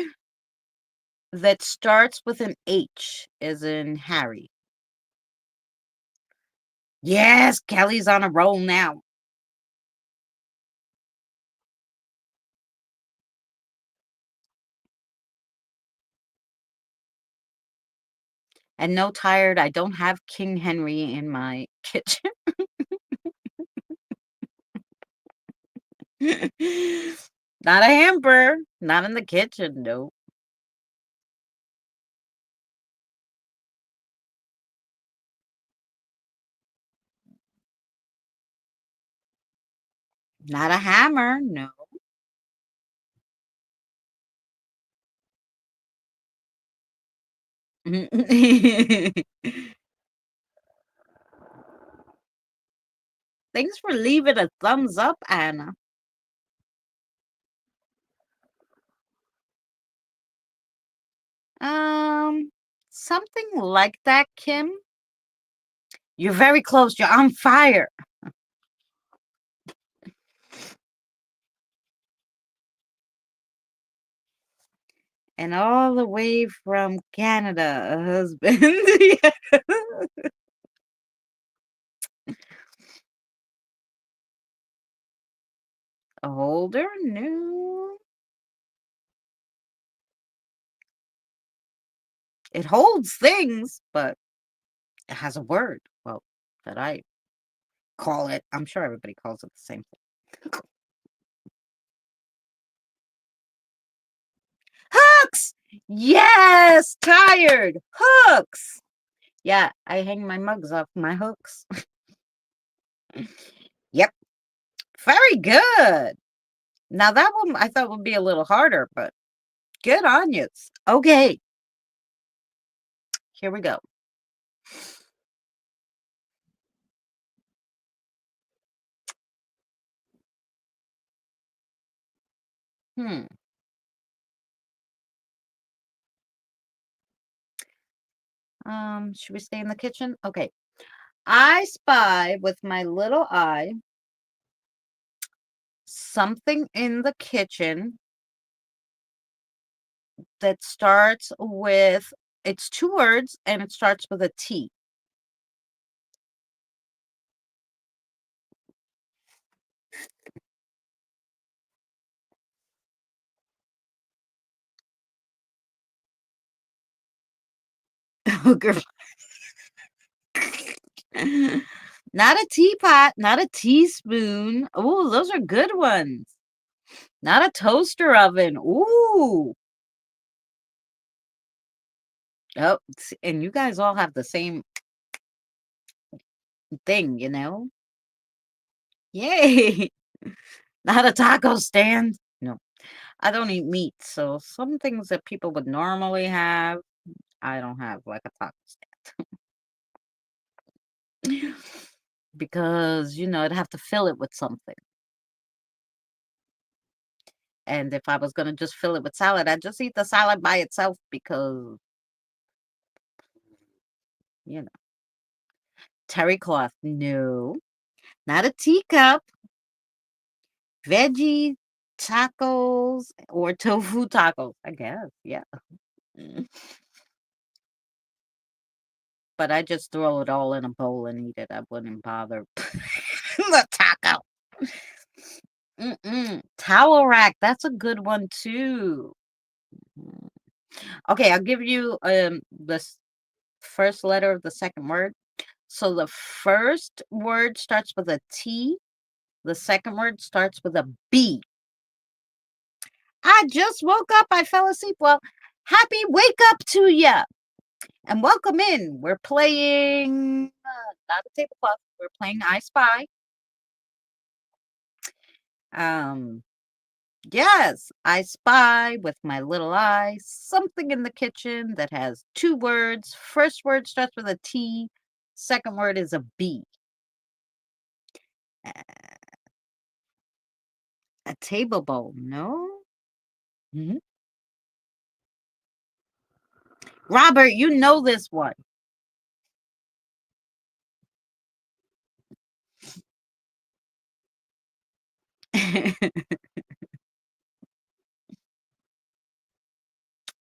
that starts with an H, as in Harry. Yes, Kelly's on a roll now. And no, tired, I don't have King Henry in my kitchen. Not a hamper. Not in the kitchen, no. Not a hammer, no. Thanks for leaving a thumbs up, Anna. Something like that, Kim. You're very close. You're on fire. And all the way from Canada, a husband. A holder? No. It holds things, but it has a word. Well, that I call it. I'm sure everybody calls it the same thing. Hooks! Yes! Tired! Hooks! Yeah, I hang my mugs off my hooks. Yep. Very good. Now that one I thought would be a little harder, but Good on you. Okay, here we go. Hmm. Should we stay in the kitchen? Okay. I spy with my little eye something in the kitchen that starts with, it's two words and it starts with a T. Oh, girl. Not a teapot, not a teaspoon. Oh, those are good ones. Not a toaster oven. Ooh. Oh, and you guys all have the same thing, you know? Yay. Not a taco stand. No, I don't eat meat, so some things that people would normally have, I don't have, like a taco stand. Because, I'd have to fill it with something. And if I was gonna just fill it with salad, I'd just eat the salad by itself because, you know, terry cloth. No, not a teacup. Veggie tacos or tofu tacos, I guess. Yeah. Mm. But I just throw it all in a bowl and eat it. I wouldn't bother. The taco. Towel rack. That's a good one too. Mm. Okay, I'll give you first letter of the second word. So the first word starts with a T. The second word starts with a B. I just woke up. I fell asleep. Well, happy wake up to ya. And welcome in. We're playing not a tablecloth. We're playing I Spy. Um, yes, I spy with my little eye something in the kitchen that has two words. First word starts with a T. Second word is a B. A table bowl. No. Mhm. Robert, you know this one.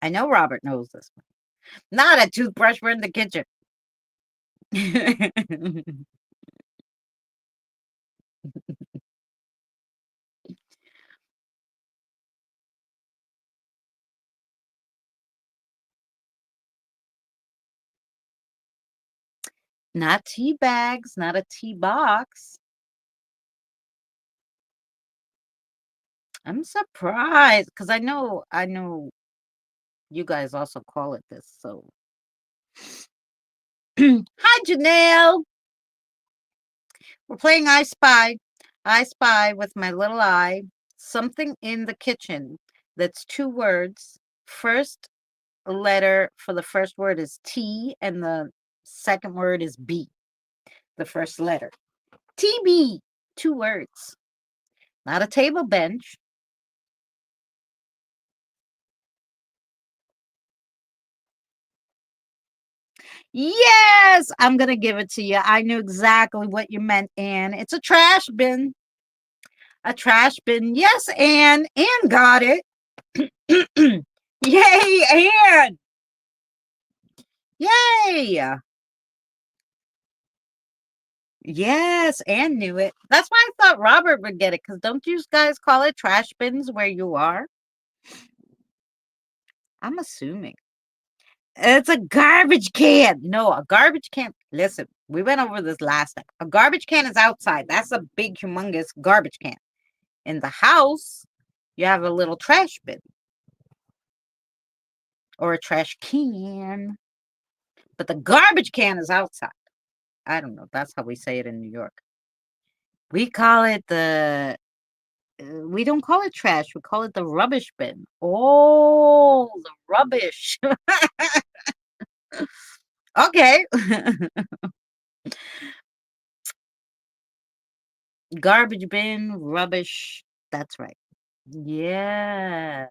I know Robert knows this one. Not a toothbrush. We're in the kitchen. Not tea bags, not a tea box. I'm surprised because I know you guys also call it this. So, hi, Janelle. We're playing I Spy. I spy with my little eye something in the kitchen that's two words. First letter for the first word is T, and the second word is B. The first letter. TB. Two words. Not a table bench. Yes, I'm gonna give it to you. I knew exactly what you meant, Anne. It's a trash bin. A trash bin. Yes, Anne. Anne got it. Yay, Anne. Yay. Yes, Anne knew it. That's why I thought Robert would get it, because don't you guys call it trash bins where you are? I'm assuming. It's a garbage can. No, a garbage can. Listen, we went over this last time. A garbage can is outside. That's a big, humongous garbage can. In the house, you have a little trash bin or a trash can, but the garbage can is outside. I don't know. That's how we say it in New York. We call it the We don't call it trash. We call it the rubbish bin. Oh, the rubbish. Okay. Garbage bin, rubbish. That's right. Yes.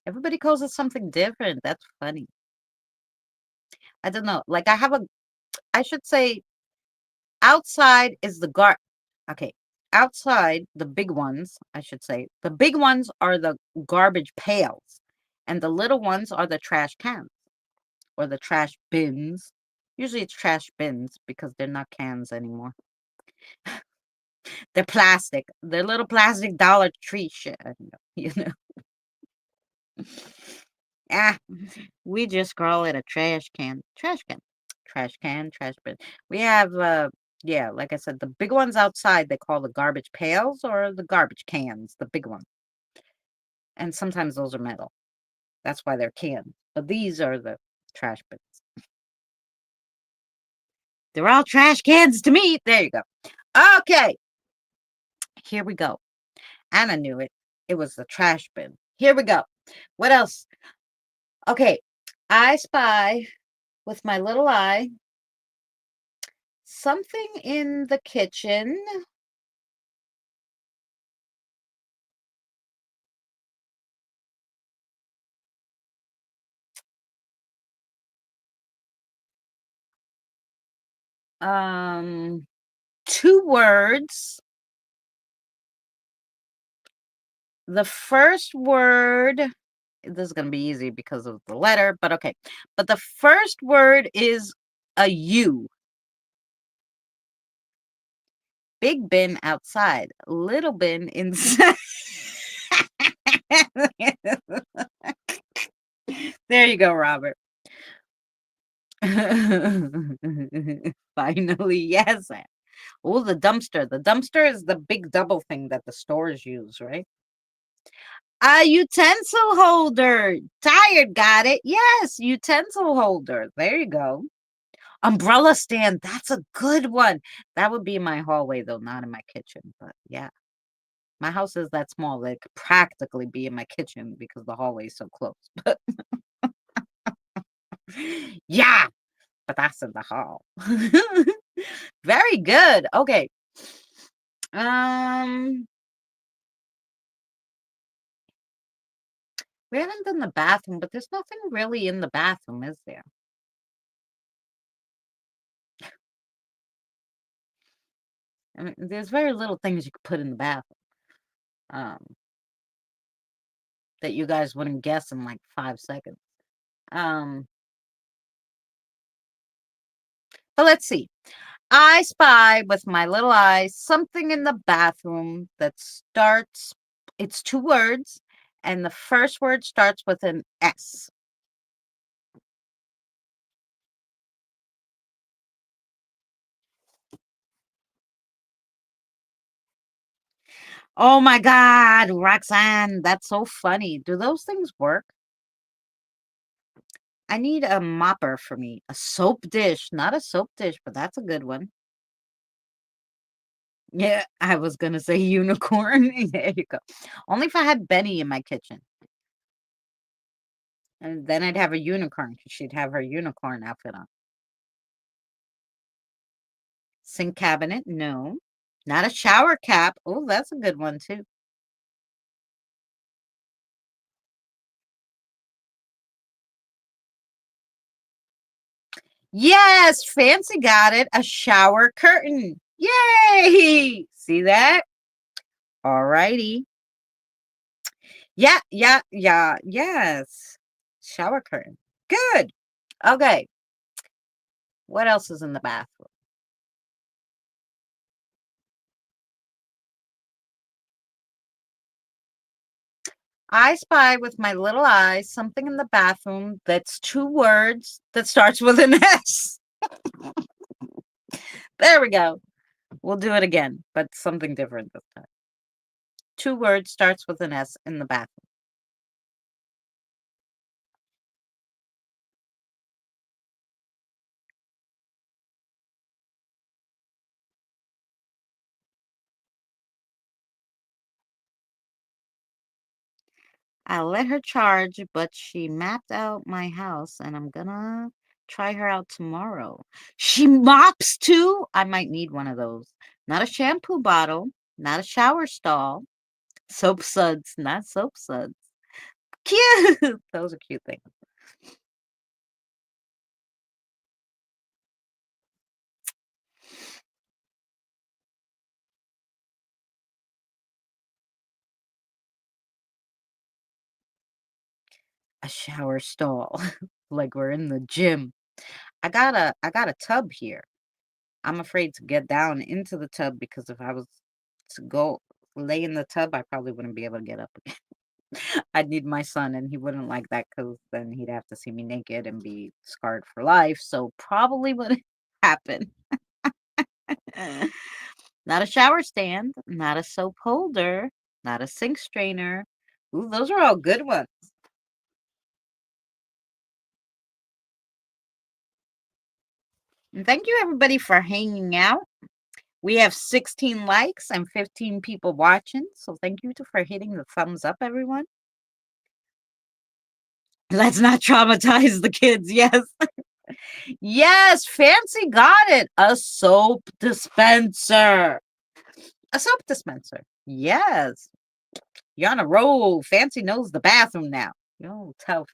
Everybody calls it something different. That's funny. I don't know. Like I should say outside is okay. Outside, the big ones, I should say. The big ones are the garbage pails, and the little ones are the trash cans or the trash bins. Usually it's trash bins because they're not cans anymore. They're plastic. They're little plastic Dollar Tree shit, you know. Ah, we just call it a trash can. Trash can. Trash can, trash bin. We have yeah, like I said, the big ones outside they call the garbage pails or the garbage cans, the big ones. And sometimes those are metal. That's why they're cans. But these are the trash bins. They're all trash cans to me. There you go. Okay, here we go. Anna knew it. It was the trash bin. Here we go. What else? Okay, I spy with my little eye something in the kitchen. Um, two words. The first word, this is going to be easy because of the letter, but okay. But the first word is a U. Big bin outside, little bin inside. There you go, Robert. Finally, yes. Oh, the dumpster. The dumpster is the big double thing that the stores use, right? A utensil holder. Tired, got it. Yes, utensil holder. There you go. Umbrella stand. That's a good one. That would be in my hallway, though, not in my kitchen. But yeah, my house is that small that it could practically be in my kitchen because the hallway is so close. But yeah, but that's in the hall. Very good. Okay. Um, we haven't done the bathroom, but there's nothing really in the bathroom, is there? I mean, there's very little things you could put in the bathroom um, that you guys wouldn't guess in like 5 seconds. Um, but let's see. I spy with my little eye something in the bathroom that starts, it's two words, and the first word starts with an S. Oh my God, Roxanne, that's so funny. Do those things work? I need a mopper for me, a soap dish, not a soap dish, but that's a good one. Yeah, I was gonna say unicorn. There you go. Only if I had Benny in my kitchen. And then I'd have a unicorn because she'd have her unicorn outfit on. Sink cabinet? No. Not a shower cap. Oh, that's a good one too. Yes, Fancy got it. A shower curtain. Yay! See that? All righty. Yeah, yeah, yeah, yes. Shower curtain. Good. Okay. What else is in the bathroom? I spy with my little eyes something in the bathroom that's two words that starts with an S. There we go. We'll do it again, but something different this time. Two words starts with an S in the bathroom. I let her charge, but she mapped out my house and I'm gonna try her out tomorrow. She mops too? I might need one of those. Not a shampoo bottle, not a shower stall. Soap suds, not soap suds. Cute. Those are cute things. A shower stall. Like we're in the gym. I got a tub here. I'm afraid to get down into the tub because if I was to go lay in the tub, I probably wouldn't be able to get up again. I'd need my son, and he wouldn't like that because then he'd have to see me naked and be scarred for life. So probably wouldn't happen. Not a shower stand, not a soap holder, not a sink strainer. Ooh, those are all good ones. And thank you everybody for hanging out. We have 16 likes and 15 people watching. So thank you for hitting the thumbs up, everyone. Let's not traumatize the kids. Yes. Yes, Fancy got it. A soap dispenser. A soap dispenser. Yes. You're on a roll. Fancy knows the bathroom now. You don't tell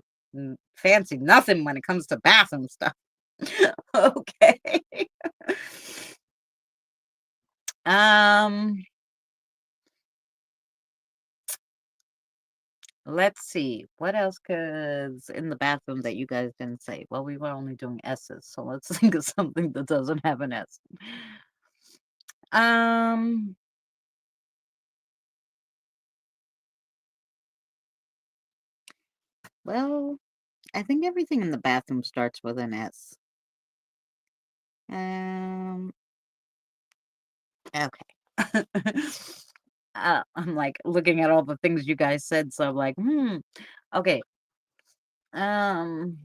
Fancy nothing when it comes to bathroom stuff. Okay. Um, let's see. What else is in the bathroom that you guys didn't say? Well, we were only doing S's, so let's think of something that doesn't have an S. Um, well, I think everything in the bathroom starts with an S. Um, okay. I'm like looking at all the things you guys said, so I'm like, okay. Um,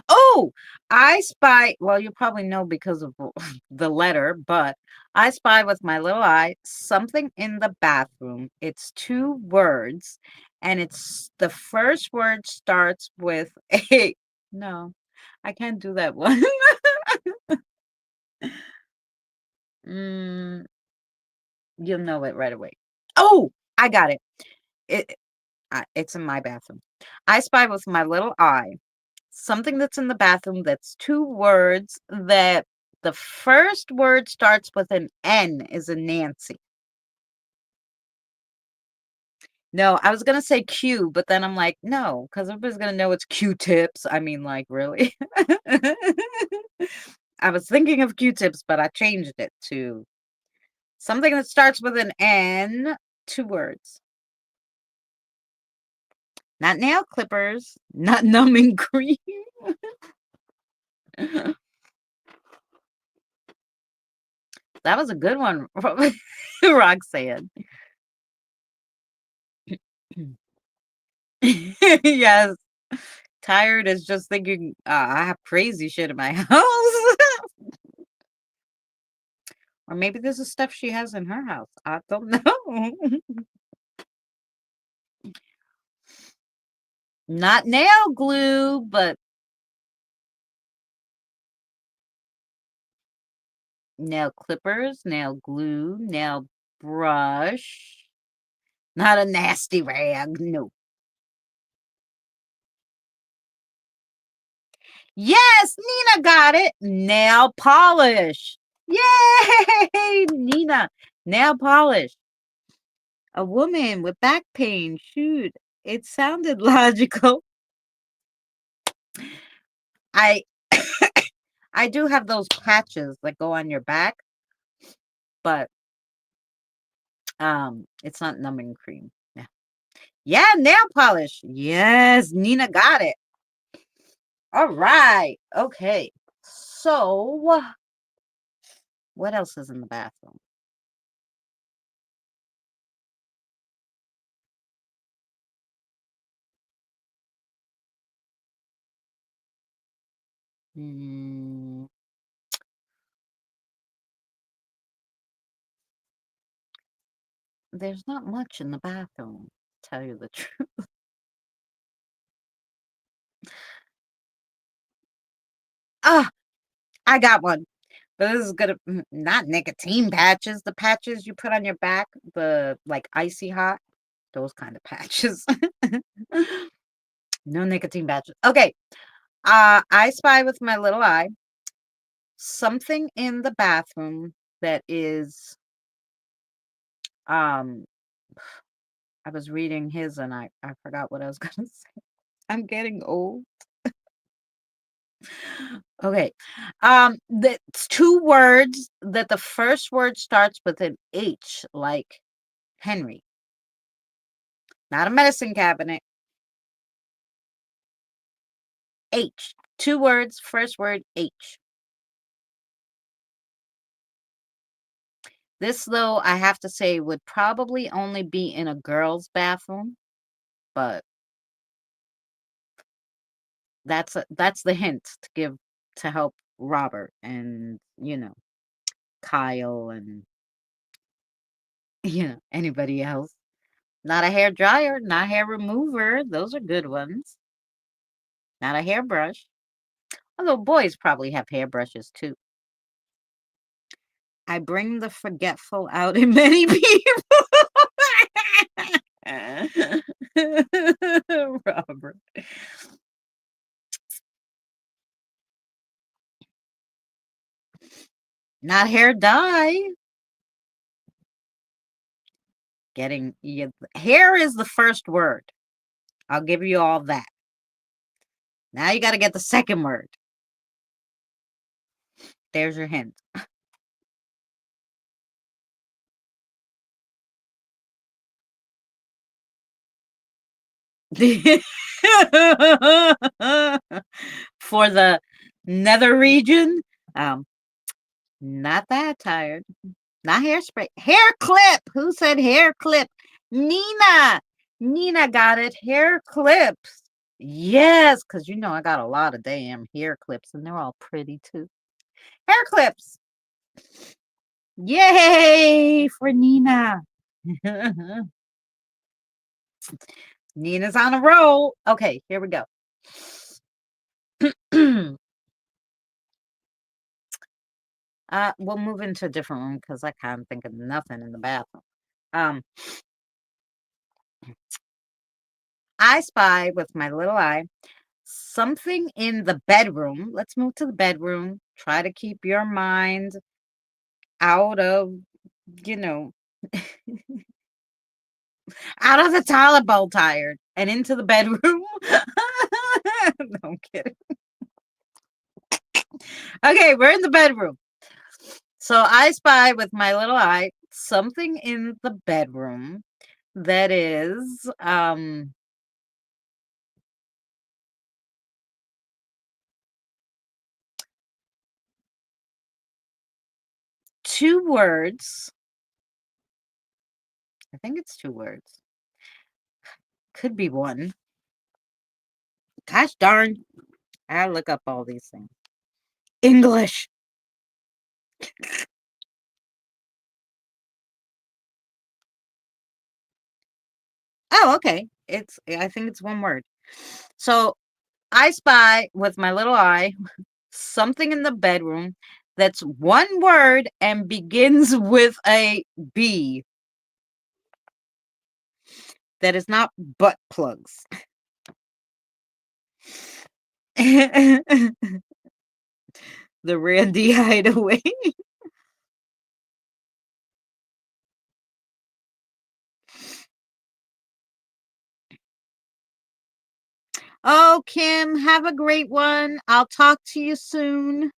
oh, I spy. Well, you probably know because of the letter, but I spy with my little eye something in the bathroom. It's two words, and it's the first word starts with a. No, I can't do that one. mm, you'll know it right away. Oh, I got it. It it's in my bathroom. I spy with my little eye something that's in the bathroom that's two words that the first word starts with an N is a Nancy. No, I was gonna say Q, but then I'm like, no, because everybody's gonna know it's Q-tips. I mean, like, really? I was thinking of Q-tips, but I changed it to something that starts with an N, two words. Not nail clippers, not numbing cream. That was a good one, Roxanne. Yes. Tired is just thinking, I have crazy shit in my house. Or maybe this is stuff she has in her house. I don't know. Not nail glue, but nail clippers, nail glue, nail brush. Not a nasty rag. No. Yes, Nina got it. Nail polish. Yay, Nina. Nail polish. A woman with back pain. Shoot, it sounded logical. I I do have those patches that go on your back, but it's not numbing cream. Yeah. Yeah, nail polish. Yes, Nina got it. All right. Okay. So, what else is in the bathroom? Mm, there's not much in the bathroom, to tell you the truth. Ah, I got one. But this is gonna not nicotine patches, the patches you put on your back, the like icy hot, those kind of patches. No nicotine patches. Okay. I spy with my little eye something in the bathroom that is um I was reading his and I forgot what I was gonna say. I'm getting old. Okay. That's two words that the first word starts with an H, like Henry. Not a medicine cabinet. H. Two words, first word H. This, though, I have to say, would probably only be in a girl's bathroom, but that's the hint to give to help Robert and Kyle and anybody else. Not a hair dryer, not hair remover. Those are good ones. Not a hairbrush. Although boys probably have hairbrushes too. I bring the forgetful out in many people. Robert. Not hair dye. Hair is the first word. I'll give you all that. Now you got to get the second word. There's your hint. For the nether region, um, not that tired. Not hairspray. Hair clip. Who said hair clip? Nina. Nina got it. Hair clips. Yes, because I got a lot of damn hair clips and they're all pretty too. Hair clips. Yay for Nina. Nina's on a roll. Okay, here we go. We'll move into a different room because I can't think of nothing in the bathroom. Um, I spy with my little eye something in the bedroom. Let's move to the bedroom. Try to keep your mind out of, you know, out of the toilet bowl tired and into the bedroom. No, I'm kidding. Okay, we're in the bedroom. So I spy with my little eye something in the bedroom that is two words. I think it's two words. Could be one. Gosh darn. I look up all these things. English. Oh, okay. I think it's one word. So I spy with my little eye something in the bedroom that's one word and begins with a B that is not butt plugs. The Randy Hideaway. Oh, Kim, have a great one. I'll talk to you soon.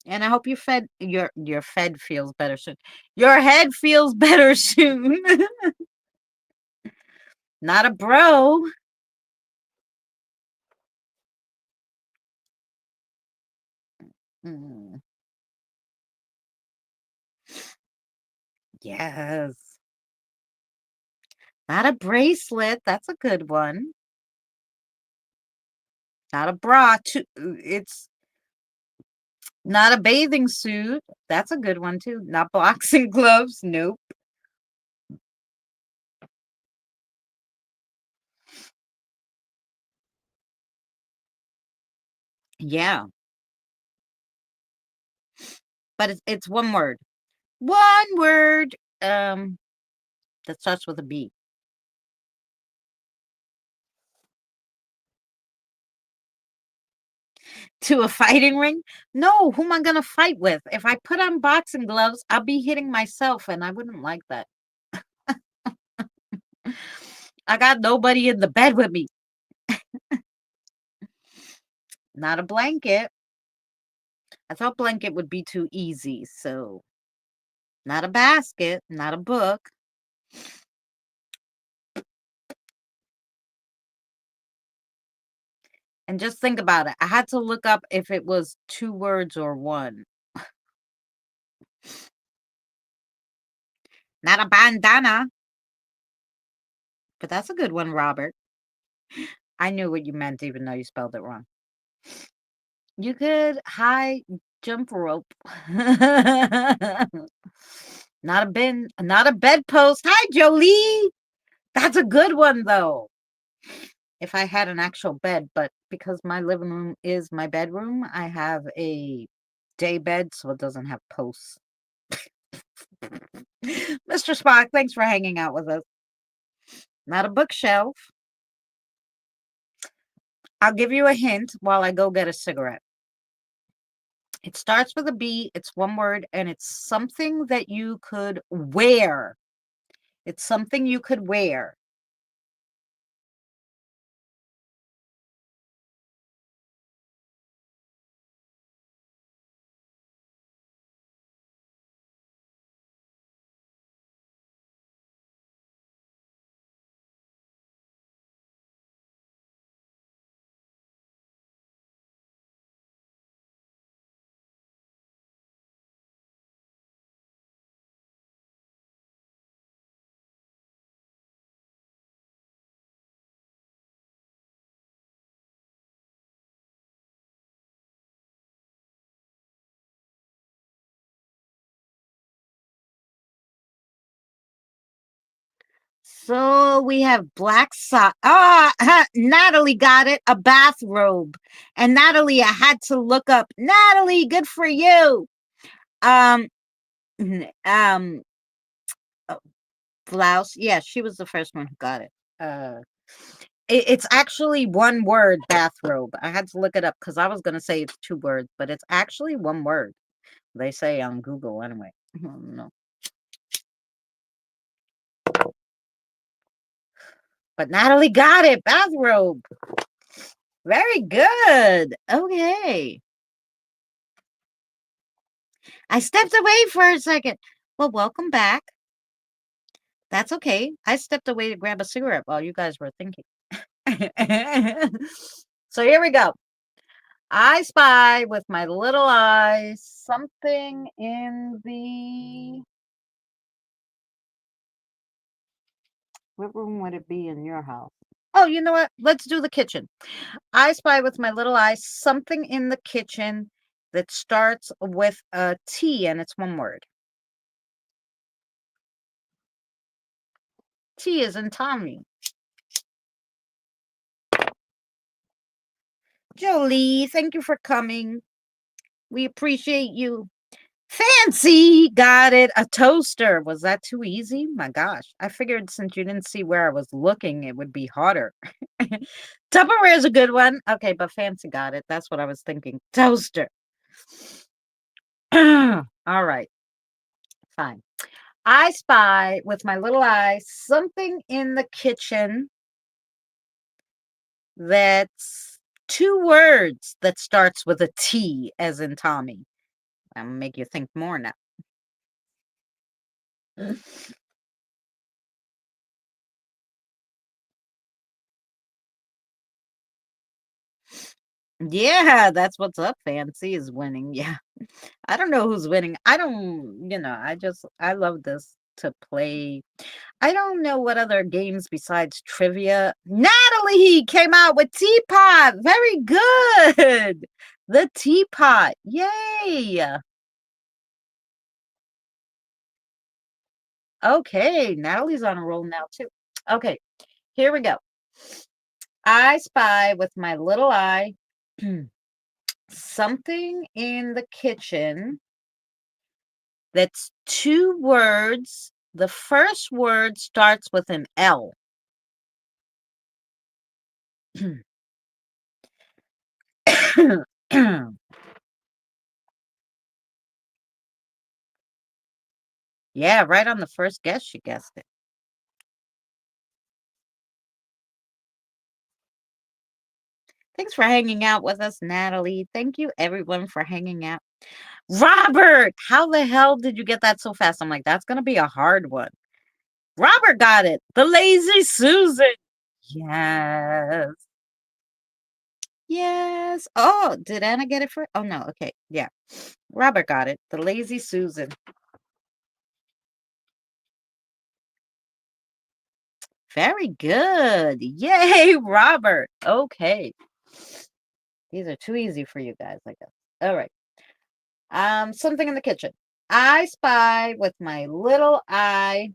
And I hope your fed feels better soon. Your head feels better soon. Not a bro. Mm, yes. Not a bracelet. That's a good one. Not a bra. It's not a bathing suit. That's a good one too. Not boxing gloves. Nope. Yeah, but it's one word. One word. That starts with a B. To a fighting ring? No, who am I gonna fight with? If I put on boxing gloves, I'll be hitting myself, and I wouldn't like that. I got nobody in the bed with me. Not a blanket. I thought blanket would be too easy, so not a basket, not a book. And just think about it. I had to look up if it was two words or one. Not a bandana, but that's a good one, Robert. I knew what you meant, even though you spelled it wrong. You could high jump rope. Not a bedpost. Hi, Jolie. That's a good one, though. If I had an actual bed, but because my living room is my bedroom, I have a day bed, so it doesn't have posts. Mr. Spock, thanks for hanging out with us. Not a bookshelf. I'll give you a hint while I go get a cigarette. It starts with a B, it's one word, and it's something that you could wear. It's something you could wear. So we have black sock. Natalie got it. A bathrobe. And Natalie, I had to look up. Natalie, good for you. Um, um, oh, blouse. Yeah, she was the first one who got it. It's actually one word, bathrobe. I had to look it up because I was gonna say it's two words, but it's actually one word. They say on Google anyway. No. But Natalie got it. Bathrobe. Very good. Okay. I stepped away for a second. Well, welcome back. That's okay. I stepped away to grab a cigarette while you guys were thinking. So here we go. I spy with my little eyes something in the. What room would it be in your house? Oh, you know what? Let's do the kitchen. I spy with my little eyes something in the kitchen that starts with a T and it's one word. T is in Tommy. Jolie, thank you for coming. We appreciate you. Fancy, got it. A toaster. Was that too easy? My gosh. I figured since you didn't see where I was looking, it would be harder. Tupperware is a good one. Okay, but fancy got it. That's what I was thinking. Toaster. All right. Fine. I spy with my little eye something in the kitchen that's two words that starts with a T, as in Tommy. I'll make you think more now. Yeah, that's what's up. Fancy is winning. Yeah. I don't know who's winning. I don't, I love this. to play. I don't know what other games besides trivia. Natalie came out with Teapot. Very good. The Teapot. Yay. Okay, Natalie's on a roll now too. Okay, here we go. I spy with my little eye something in the kitchen that's two words. The first word starts with an L. Yeah, right on the first guess, she guessed it. Thanks for hanging out with us, Natalie. Thank you, everyone, for hanging out. Robert, how the hell did you get that so fast? I'm like, that's going to be a hard one. Robert got it. The Lazy Susan. Yes. Yes. Oh, did Anna get it for? Oh, no. Okay. Yeah. Robert got it. The Lazy Susan. Very good. Yay, Robert. Okay. These are too easy for you guys, I guess. All right. Something in the kitchen. I spy with my little eye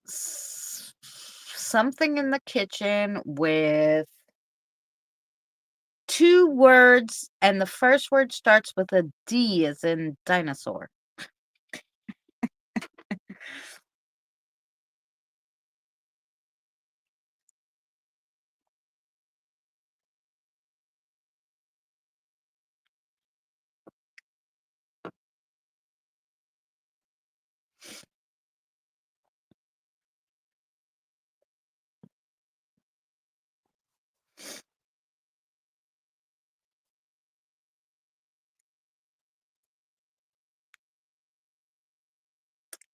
something in the kitchen with two words, and the first word starts with a D as in dinosaur.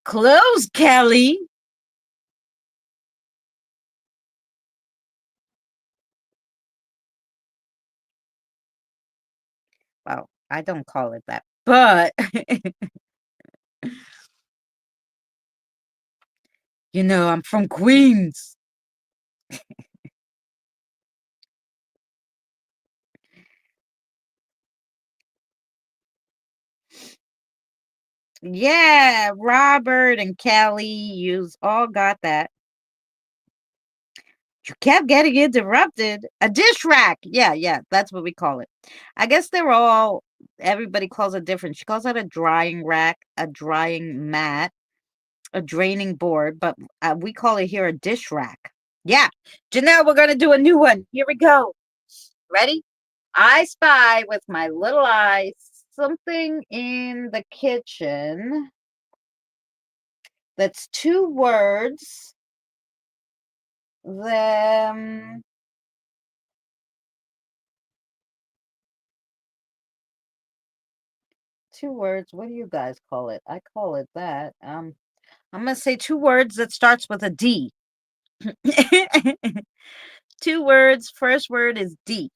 Close, Kelly. Well, I don't call it that, but I'm from Queens. Yeah, Robert and Kelly, you all got that. You kept getting interrupted. A dish rack. Yeah, yeah, that's what we call it. I guess everybody calls it different. She calls it a drying rack, a drying mat, a draining board, but we call it here a dish rack. Yeah. Janelle, we're going to do a new one. Here we go. Ready? I spy with my little eye something in the kitchen that's two words. Them two words. What do you guys call it? I call it that. I'm gonna say two words that starts with a D. Two words. First word is D.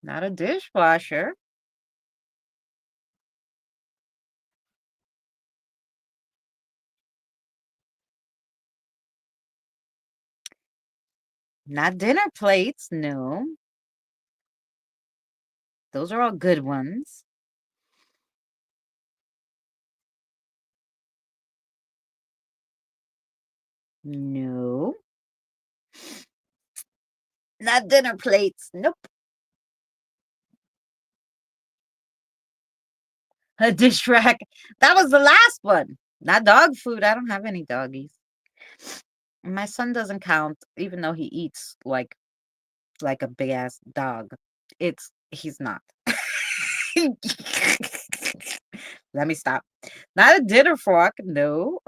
Not a dishwasher. Not dinner plates. No. Those are all good ones. No. Not dinner plates. Nope. A dish rack. That was the last one. Not dog food. I don't have any doggies. My son doesn't count, even though he eats like a big ass dog. He's not. Let me stop. Not a dinner fork. No.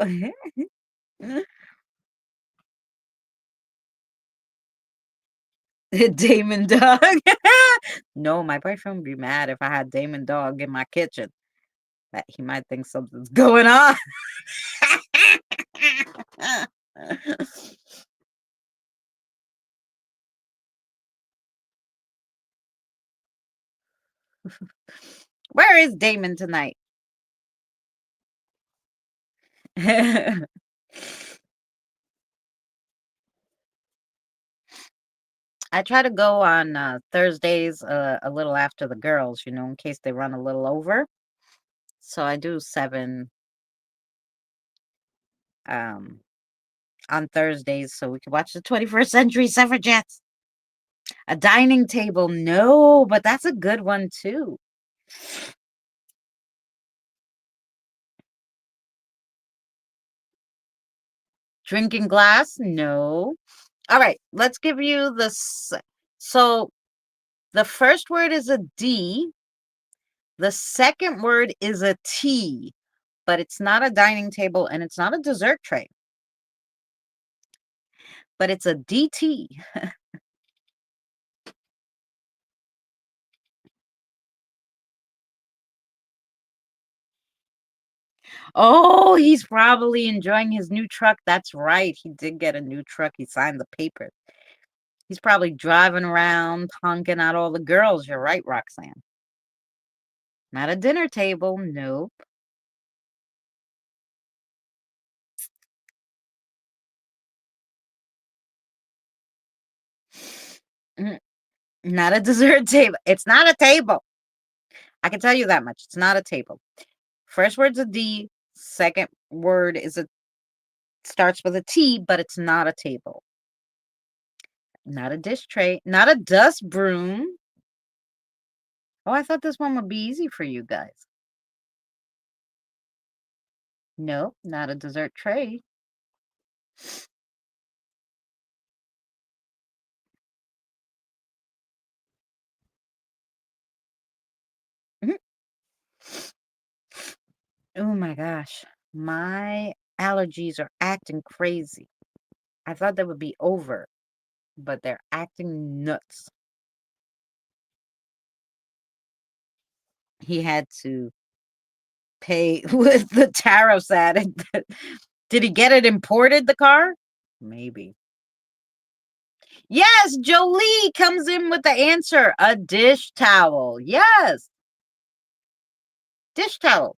Damon dog. No, my boyfriend would be mad if I had Damon dog in my kitchen. That he might think something's going on. Where is Damon tonight? I try to go on Thursdays a little after the girls, in case they run a little over. So I do 7 um, on Thursdays so we can watch the 21st Century Suffragettes. A dining table, no, but that's a good one too. Drinking glass, no. All right, let's give you this. So the first word is a D. The second word is a T, but it's not a dining table and it's not a dessert tray. But it's a DT. Oh, he's probably enjoying his new truck. That's right. He did get a new truck. He signed the paper. He's probably driving around, honking at all the girls. You're right, Roxanne. Not a dinner table. Nope. Mm, Not a dessert table. It's not a table. I can tell you that much. It's not a table. First word's a D. Second word starts with a T, but it's not a table. Not a dish tray. Not a dust broom. Oh, I thought this one would be easy for you guys. Nope, not a dessert tray. Mhm. Oh my gosh. My allergies are acting crazy. I thought they would be over, but they're acting nuts. He had to pay with the tariffs added. Did he get it imported, the car? Maybe. Yes, Jolie comes in with the answer. A dish towel. Yes. Dish towel.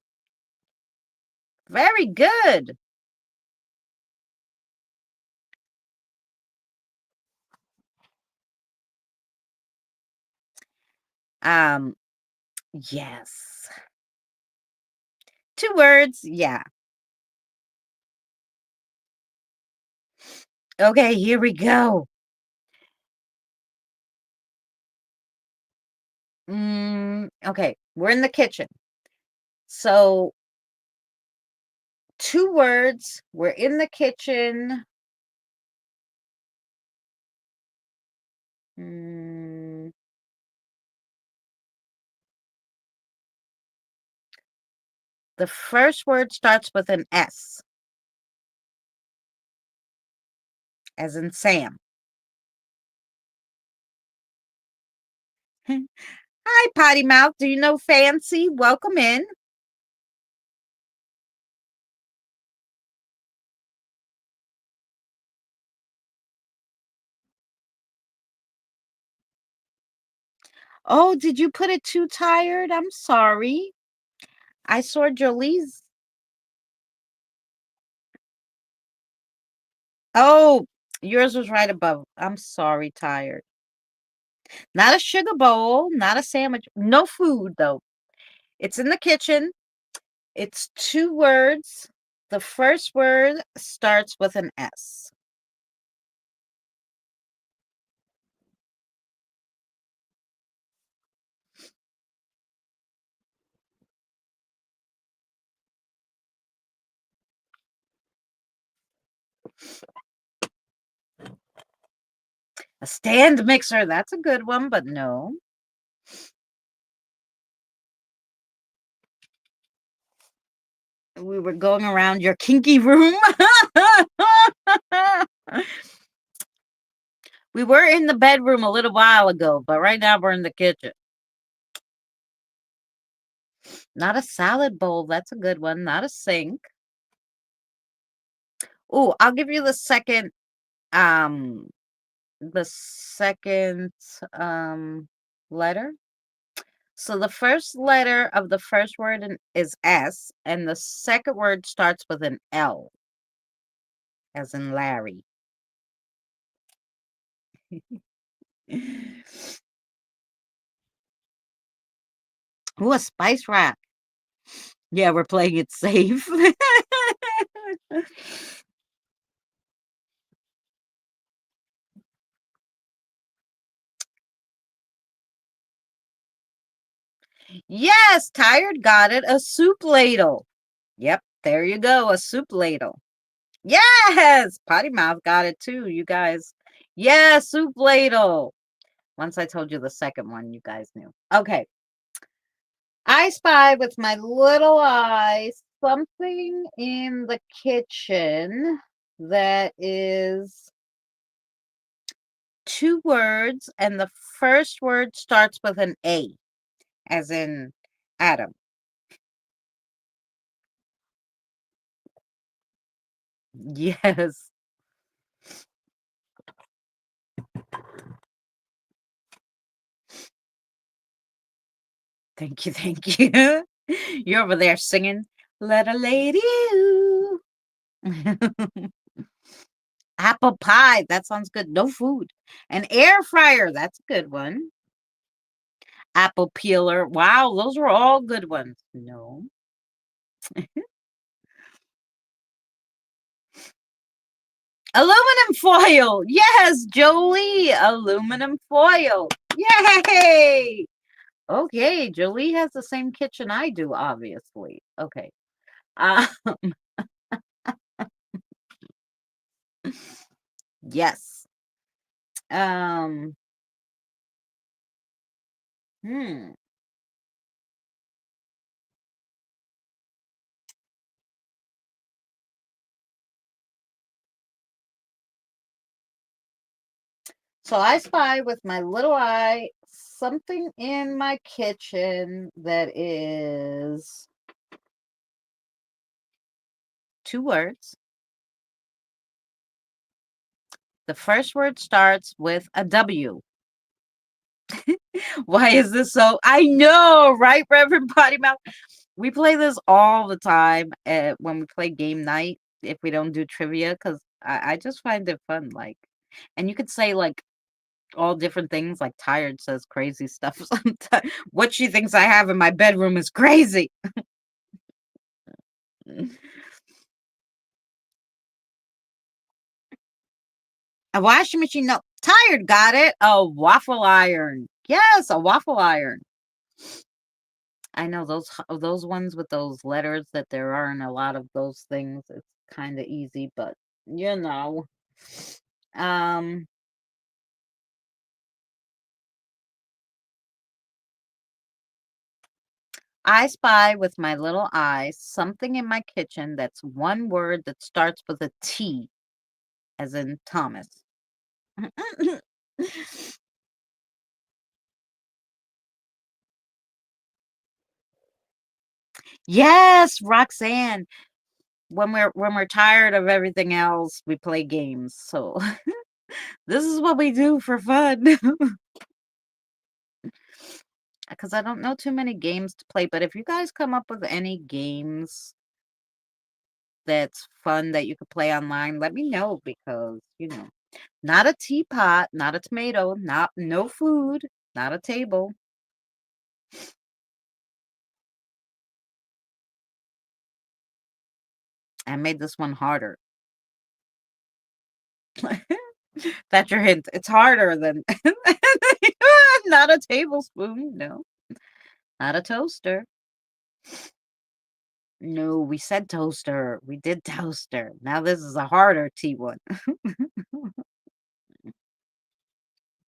Very good. Um, yes. 2 words. Yeah. Okay, here we go. Okay, we're in the kitchen. So 2 words. We're in the kitchen. Mm, the first word starts with an S, as in Sam. Hi, Potty Mouth. Do you know Fancy? Welcome in. Oh, did you put it too tired? I'm sorry. I saw Jolie's. Oh, yours was right above. I'm sorry, tired. Not a sugar bowl, not a sandwich. No food, though. It's in the kitchen. It's 2 words. The first word starts with an S. A stand mixer. That's a good one, but no. We were going around your kinky room. We were in the bedroom a little while ago, but right now we're in the kitchen. Not a salad bowl. That's a good one. Not a sink. Oh, I'll give you um, the second, letter. So the first letter of the first word is S, and the second word starts with an L, as in Larry. Ooh, a spice rack. Yeah, we're playing it safe. Yes, Tired got it. A soup ladle. Yep, there you go. A soup ladle. Yes, Potty Mouth got it too, you guys. Yeah, soup ladle. Once I told you the second one, you guys knew. Okay. I spy with my little eyes something in the kitchen that is two words, and the first word starts with an A, as in Adam. Yes. Thank you. Thank you. You're over there singing, Let a Lady Ooh. Apple pie. That sounds good. No food. An air fryer. That's a good one. Apple peeler. Wow, those were all good ones. No. Aluminum foil. Yes, Jolie. Aluminum foil. Yay. Okay, Jolie has the same kitchen I do, obviously. Okay. Uh, yes. Um, hmm. So I spy with my little eye something in my kitchen that is two words. The first word starts with a W. Why is this so? I know, right, Reverend Potty Mouth? We play this all the time when we play game night, if we don't do trivia, because I just find it fun. Like, and you could say, like, all different things. Like, Tired says crazy stuff sometimes. What she thinks I have in my bedroom is crazy. A washing machine. No, Tired got it. A waffle iron. Yes, a waffle iron. I know those ones with those letters that there aren't a lot of those things. It's kind of easy, but you know. Um, I spy with my little eyes something in my kitchen that's one word that starts with a T, as in Thomas. Yes, Roxanne. When we're tired of everything else, we play games. So this is what we do for fun. Because I don't know too many games to play, but if you guys come up with any games that's fun that you could play online, let me know because, not a teapot, not a tomato, not no food, not a table. I made this one harder. That's your hint. It's harder than not a tablespoon. No, not a toaster. No, we said toaster. We did toaster. Now this is a harder T one.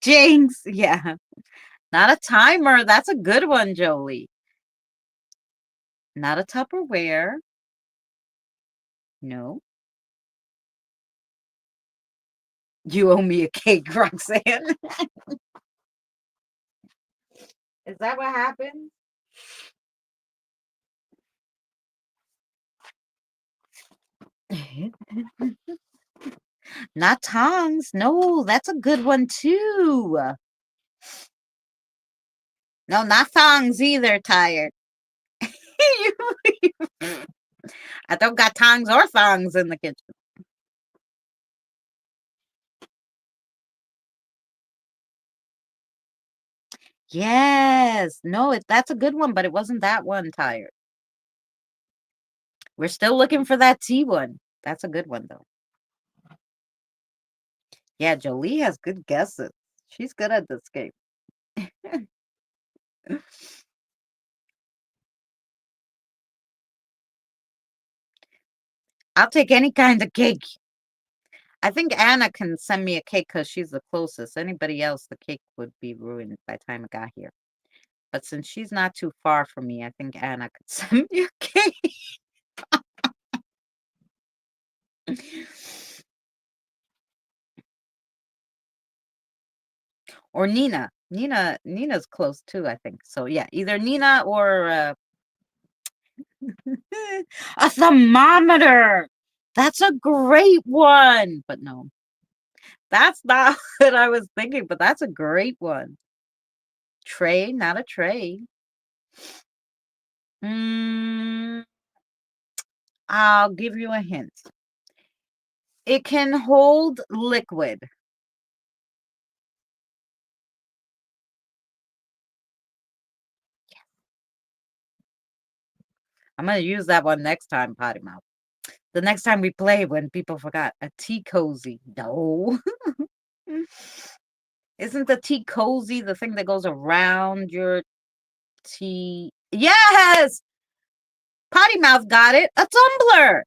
Jinx. Yeah. Not a timer. That's a good one, Jolie. Not a Tupperware. No. You owe me a cake, Roxanne. Is that what happened? Not tongs. No, that's a good one too. No, not thongs either, Tired. I don't got tongs or thongs in the kitchen. Yes. No, that's a good one, but it wasn't that one, Tired. We're still looking for that T one. That's a good one, though. Yeah, Jolie has good guesses. She's good at this game. I'll take any kind of cake. I think Anna can send me a cake because she's the closest. Anybody else, the cake would be ruined by the time it got here. But since she's not too far from me, I think Anna could send me a cake. Or Nina. Nina's close too, I think. So yeah, either Nina or a thermometer. That's a great one. But no, that's not what I was thinking, but that's a great one. Tray, not a tray. I'll give you a hint. It can hold liquid. I'm going to use that one next time, Potty Mouth. The next time we play when people forgot. A tea cozy. No. Isn't the tea cozy the thing that goes around your tea? Yes! Potty Mouth got it. A tumbler.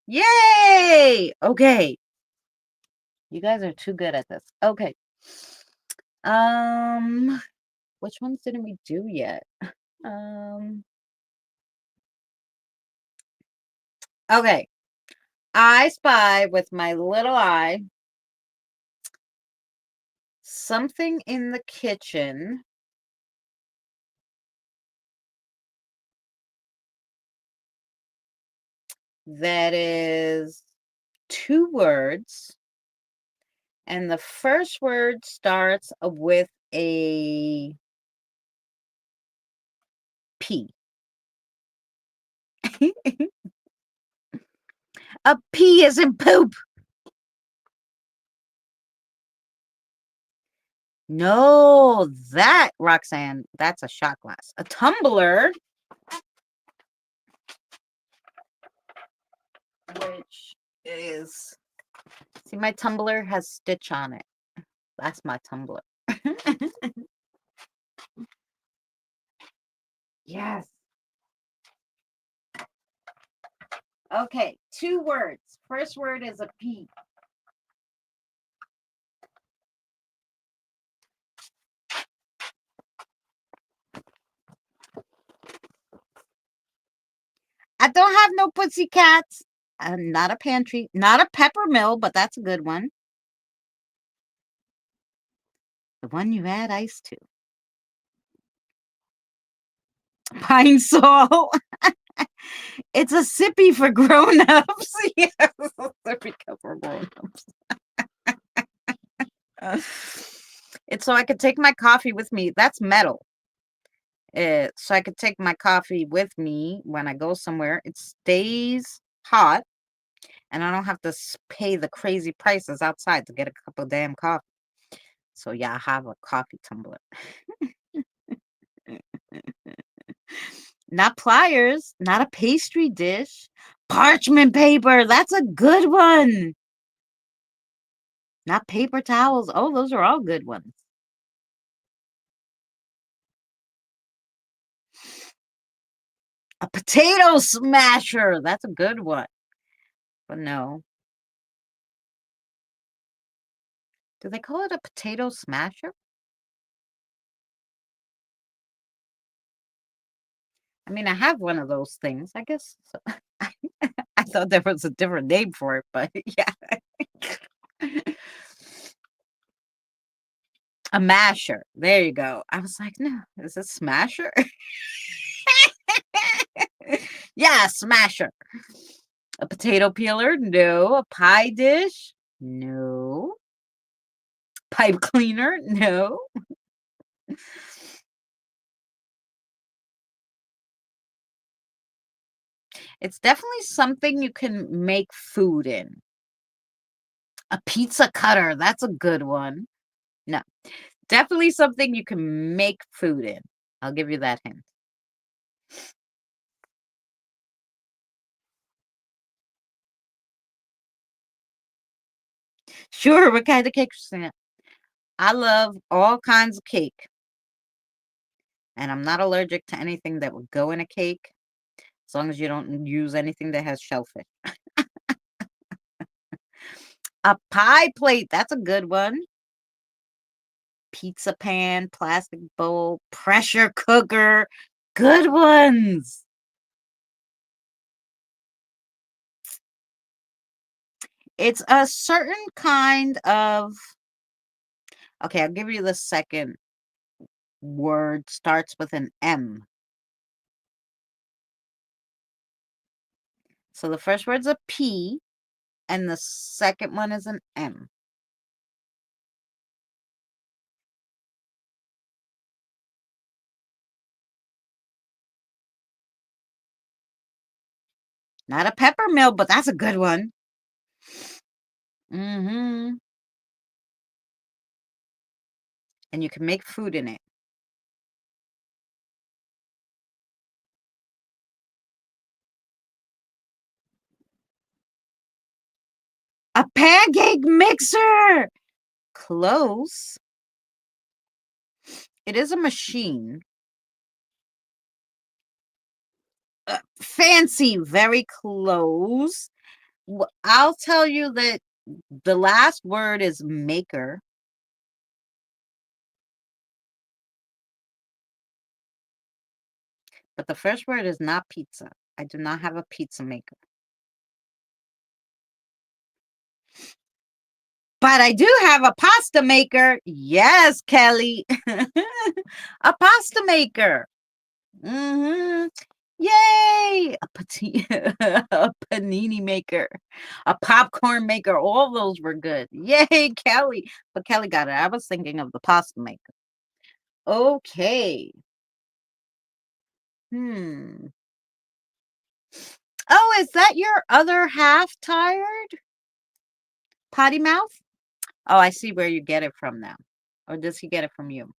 Yay! Okay. You guys are too good at this. Okay. Which ones didn't we do yet? Okay. I spy with my little eye something in the kitchen that is 2 words, and the first word starts with a P. A P is in poop. No, that, Roxanne, that's a shot glass. A tumbler, which is, see, my tumbler has Stitch on it. That's my tumbler. Yes. Okay, 2 words. First word is a P. I don't have no pussycats. Not a pantry. Not a pepper mill, but that's a good one. The one you add ice to. Pine Sol. It's a sippy for grown-ups. Yes, a sippy cup for grown-ups. It's so I could take my coffee with me. That's metal. So I could take my coffee with me when I go somewhere. It stays hot, and I don't have to pay the crazy prices outside to get a cup of damn coffee. So yeah, I have a coffee tumbler. Not pliers, not a pastry dish. Parchment paper, that's a good one. Not paper towels. Oh, those are all good ones. A potato smasher, that's a good one. But no. Do they call it a potato smasher? I mean, I have one of those things, I guess. So, I thought there was a different name for it, but yeah. A masher. There you go. I was like, no, is it smasher? Yeah, smasher. A potato peeler? No. A pie dish? No. Pipe cleaner? No. It's definitely something you can make food in. A pizza cutter, that's a good one. No, definitely something you can make food in. I'll give you that hint. Sure, what kind of cake, Christina? I love all kinds of cake, and I'm not allergic to anything that would go in a cake, as long as you don't use anything that has shellfish. A pie plate, that's a good one. Pizza pan, plastic bowl, pressure cooker, good ones. It's a certain kind of okay, I'll give you the second word, starts with an M. So the first word's a P, and the second one is an M. Not a pepper mill, but that's a good one. Mm-hmm. And you can make food in it. A pancake mixer! Close. It is a machine. Fancy, very close. I'll tell you that the last word is maker. But the first word is not pizza. I do not have a pizza maker. But I do have a pasta maker. Yes, Kelly. A pasta maker. Mm-hmm. Yay! A panini maker. A popcorn maker. All those were good. Yay, Kelly. But Kelly got it. I was thinking of the pasta maker. Okay. Hmm. Oh, is that your other half tired? Potty mouth? Oh, I see where you get it from now. Or does he get it from you?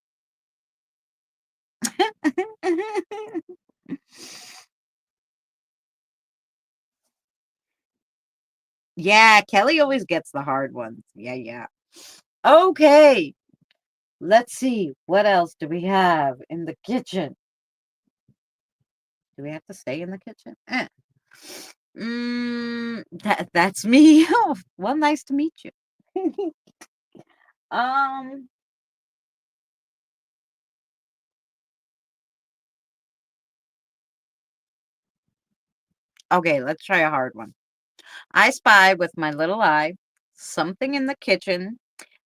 Yeah, Kelly always gets the hard ones. Yeah, yeah. Okay. Let's see. What else do we have in the kitchen? Do we have to stay in the kitchen? That's me. Oh, well, nice to meet you. um, okay, let's try a hard one. I spy with my little eye something in the kitchen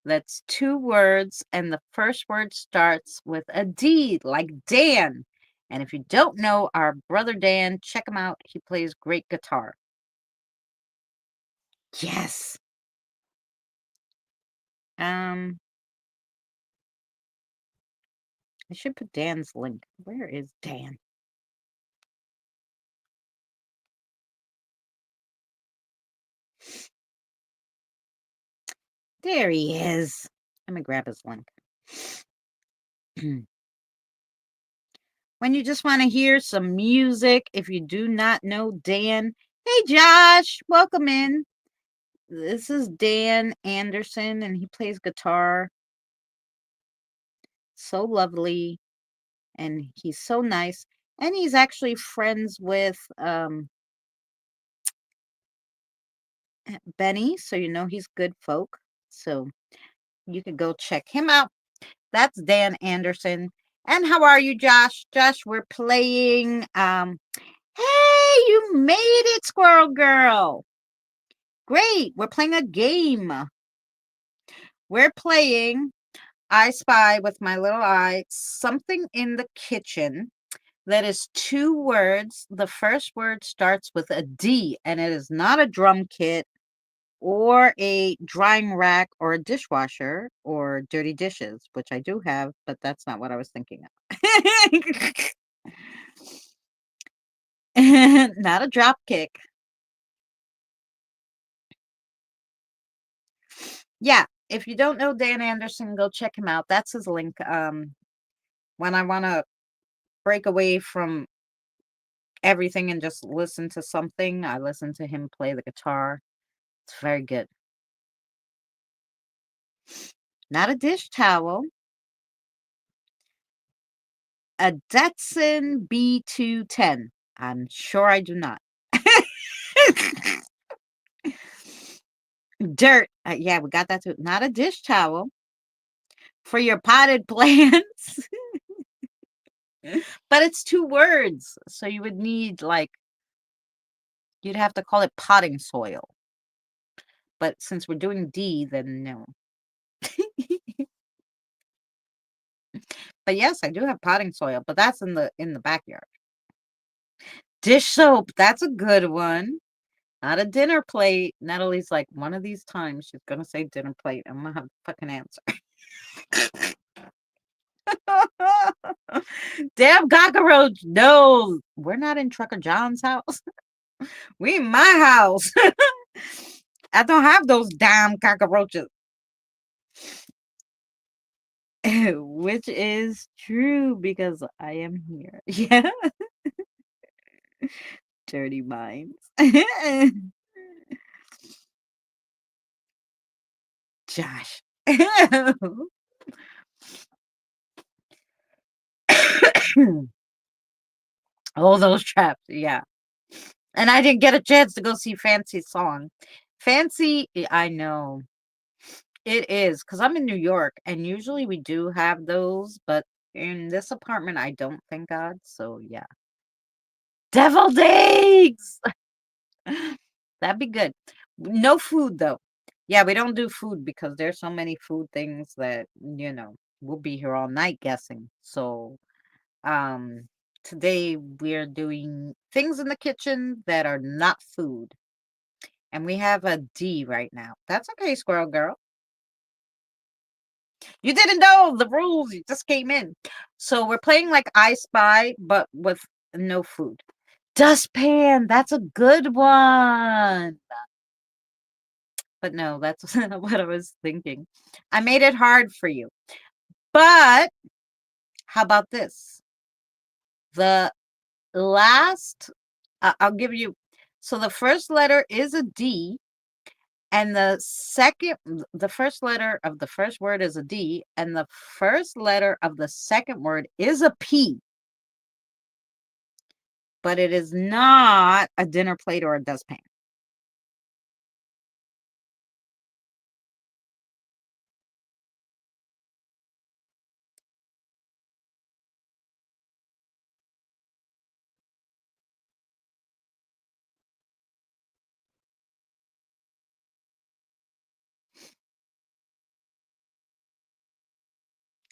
that's two words, and the first word starts with a D, like Dan. And if you don't know our brother Dan, check him out. He plays great guitar. Yes. Um, I should put Dan's link. Where is Dan? There he is. Let me grab his link. When you just want to hear some music, if you do not know Dan, hey Josh, welcome in. This is Dan Anderson, and he plays guitar. So lovely, and he's so nice. And he's actually friends with Benny, so you know he's good folk. So you can go check him out. That's Dan Anderson. And how are you, Josh? Josh, we're playing hey, you made it, Squirrel Girl. Great. We're playing a game. We're playing I Spy with My Little Eye, something in the kitchen that is 2 words. The first word starts with a D, and it is not a drum kit or a drying rack or a dishwasher or dirty dishes, which I do have, but that's not what I was thinking of. Not a drop kick. Yeah, if you don't know Dan Anderson, go check him out. That's his link. When I want to break away from everything and just listen to something, I listen to him play the guitar. It's very good. Not a dish towel. A Datsun B210. I'm sure I do not. Dirt. Yeah, we got that too. Not a dish towel for your potted plants. But it's 2 words. So you would need like you'd have to call it potting soil. But since we're doing D, then no. But yes, I do have potting soil, but that's in the backyard. Dish soap, that's a good one. Not a dinner plate. Natalie's like, one of these times she's gonna say dinner plate. I'm gonna have to fucking answer. Damn cockroach. No, we're not in Trucker John's house. We in my house. I don't have those damn cockroaches. Which is true because I am here. Yeah. Dirty minds. Josh. All those traps. Yeah. And I didn't get a chance to go see Fancy Song. Fancy, I know. It is because I'm in New York and usually we do have those, but in this apartment, I don't, thank God. So, yeah. Deviled eggs! That'd be good. No food, though. Yeah, we don't do food because there's so many food things that, we'll be here all night guessing. So, um, today we're doing things in the kitchen that are not food. And we have a D right now. That's okay, Squirrel Girl. You didn't know the rules. You just came in. So we're playing like I Spy, but with no food. Dustpan. That's a good one. But no, that's what I was thinking. I made it hard for you. But how about this? The last, I'll give you. So the first letter is a D. And the first letter of the first word is a D, and the first letter of the second word is a P. But it is not a dinner plate or a dustpan.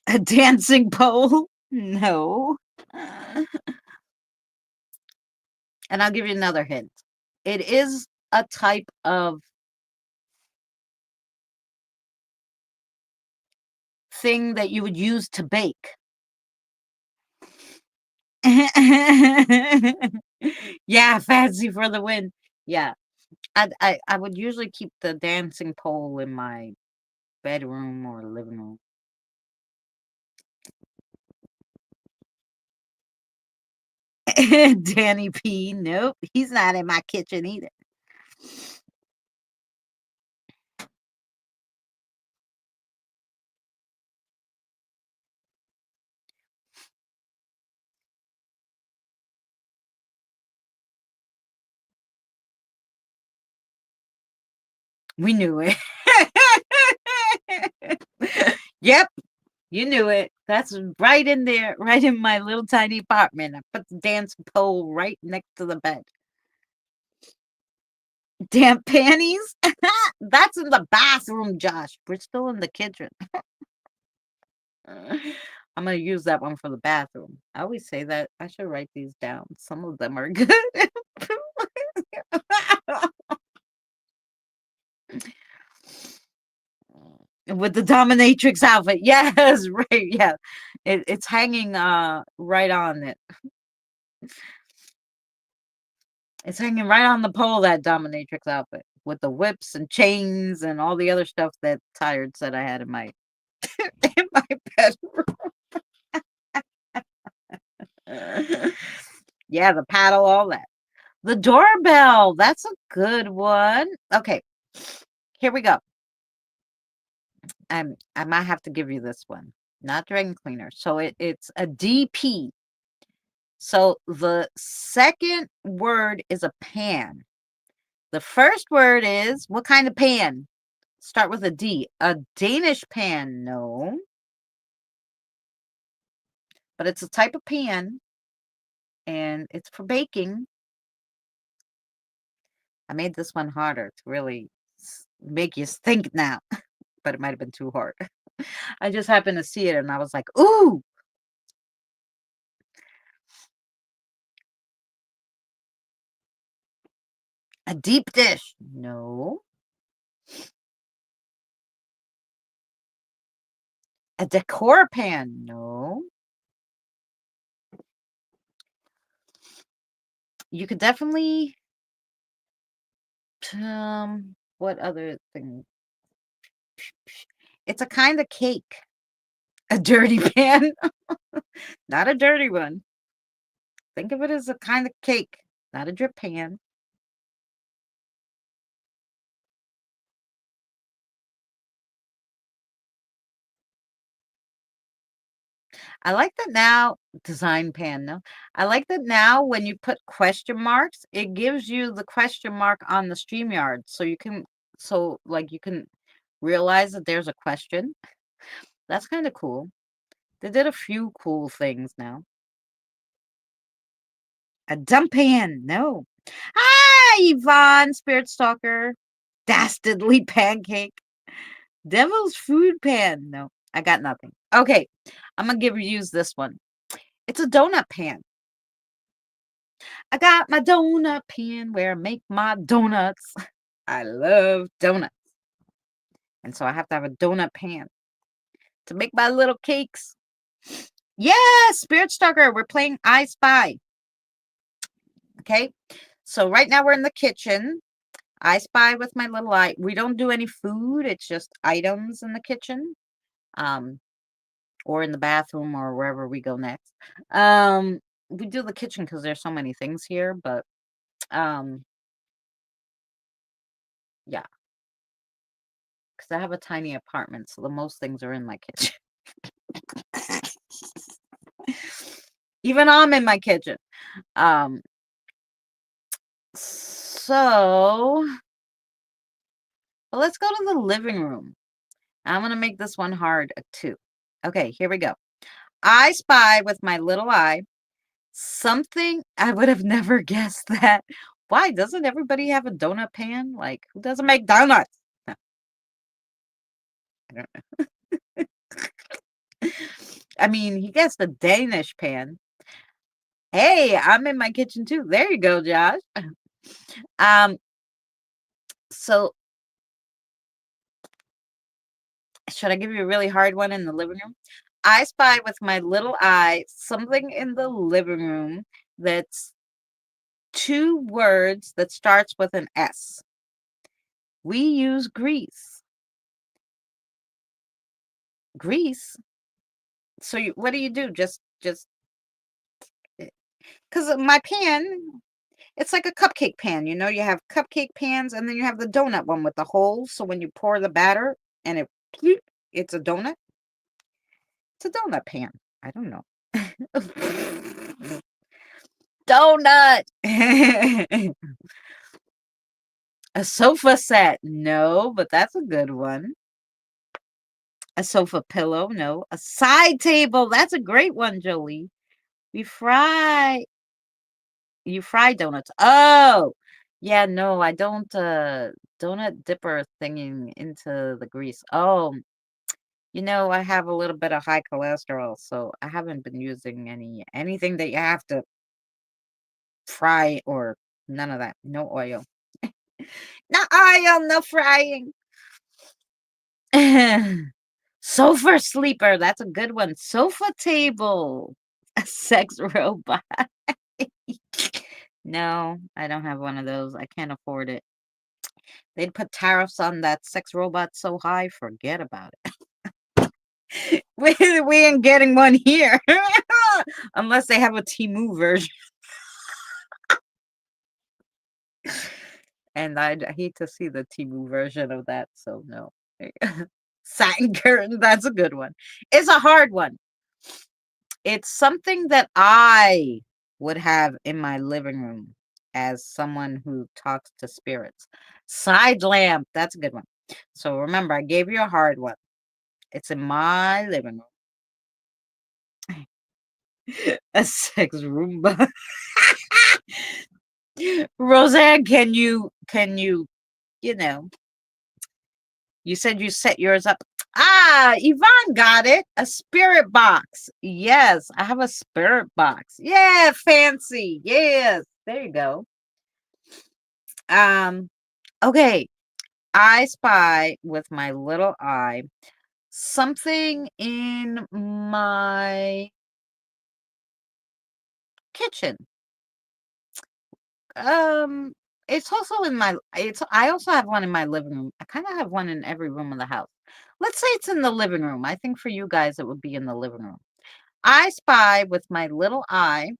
A dancing pole? No. And I'll give you another hint. It is a type of thing that you would use to bake. Yeah, fancy for the win. Yeah. I would usually keep the dancing pole in my bedroom or living room. Danny P. Nope, he's not in my kitchen either. We knew it. Yep, you knew it. That's right in there, right in my little tiny apartment. I put the dancing pole right next to the bed. Damp panties? That's in the bathroom, Josh. We're still in the kitchen. I'm gonna use that one for the bathroom. I always say that. I should write these down. Some of them are good. With the dominatrix outfit. Yes, right. Yeah. It's hanging right on it. It's hanging right on the pole, that dominatrix outfit, with the whips and chains and all the other stuff that Tired said I had in my in my bedroom. Yeah, the paddle, all that. The doorbell, that's a good one. Okay, here we go. I might have to give you this one. Not drain cleaner. So it's a DP. So the second word is a pan. The first word is what kind of pan? Start with a D. A Danish pan, no. But it's a type of pan, and it's for baking. I made this one harder to really make you think now, but it might have been too hard. I just happened to see it, and I was like, ooh. A deep dish, no. A decor pan, no. You could definitely, what other thing? It's a kind of cake. A dirty pan. Not a dirty one. Think of it as a kind of cake, not a drip pan. I like that now, design pan, no. I like that now when you put question marks, it gives you the question mark on the StreamYard. So like you can realize that there's a question. That's kind of cool. They did a few cool things now. A dump pan, no. Hi, Yvonne, Spirit Stalker. Dastardly pancake. Devil's food pan. No, I got nothing. Okay, I'm gonna use this one. It's a donut pan. I got my donut pan where I make my donuts. I love donuts. And so I have to have a donut pan to make my little cakes. Yes, Spirit Stalker, we're playing I Spy. Okay, so right now we're in the kitchen. I Spy with my little eye. We don't do any food, it's just items in the kitchen. Or in the bathroom or wherever we go next. We do the kitchen because there's so many things here, but yeah, because I have a tiny apartment, so the most things are in my kitchen. Even I'm in my kitchen. So well, let's go to the living room. I'm gonna make this one hard too. Okay, here we go. I spy with my little eye something I would have never guessed that. Why doesn't everybody have a donut pan? Like, who doesn't make donuts? No, I don't know. I mean, he gets the Danish pan. Hey, I'm in my kitchen too. There you go, Josh. Um, so should I give you a really hard one in the living room? I spy with my little eye something in the living room that's two words that starts with an S. We use grease. Grease? So what do you do? Just because my pan, it's like a cupcake pan. You know, you have cupcake pans and then you have the donut one with the holes. So when you pour the batter and it's a donut. It's a donut pan. I don't know. Donut. A sofa set. No, but that's a good one. A sofa pillow. No. A side table. That's a great one, Jolie. You fry donuts. Oh, yeah, no, I don't donut dipper thinging into the grease. Oh, You know, I have a little bit of high cholesterol, so I haven't been using anything that you have to fry or none of that. No oil. No oil, no frying. Sofa sleeper, that's a good one. Sofa table. A sex robot. No, I don't have one of those. I can't afford it. They'd put tariffs on that sex robot so high, forget about it. We ain't getting one here. Unless they have a Temu version. And I hate to see the Temu version of that, so no. Satin curtain, that's a good one. It's a hard one. It's something that I would have in my living room as someone who talks to spirits. Side lamp, that's a good one. So remember, I gave you a hard one. It's in my living room. A sex Roomba. Roseanne, you know, you said you set yours up. Ah, Yvonne got it. A spirit box. Yes, I have a spirit box. Yeah, fancy. Yes, there you go. Um, okay. I spy with my little eye something in my kitchen. Um, it's also in my I also have one in my living room. I kind of have one in every room of the house. Let's say it's in the living room. I think for you guys it would be in the living room. I spy with my little eye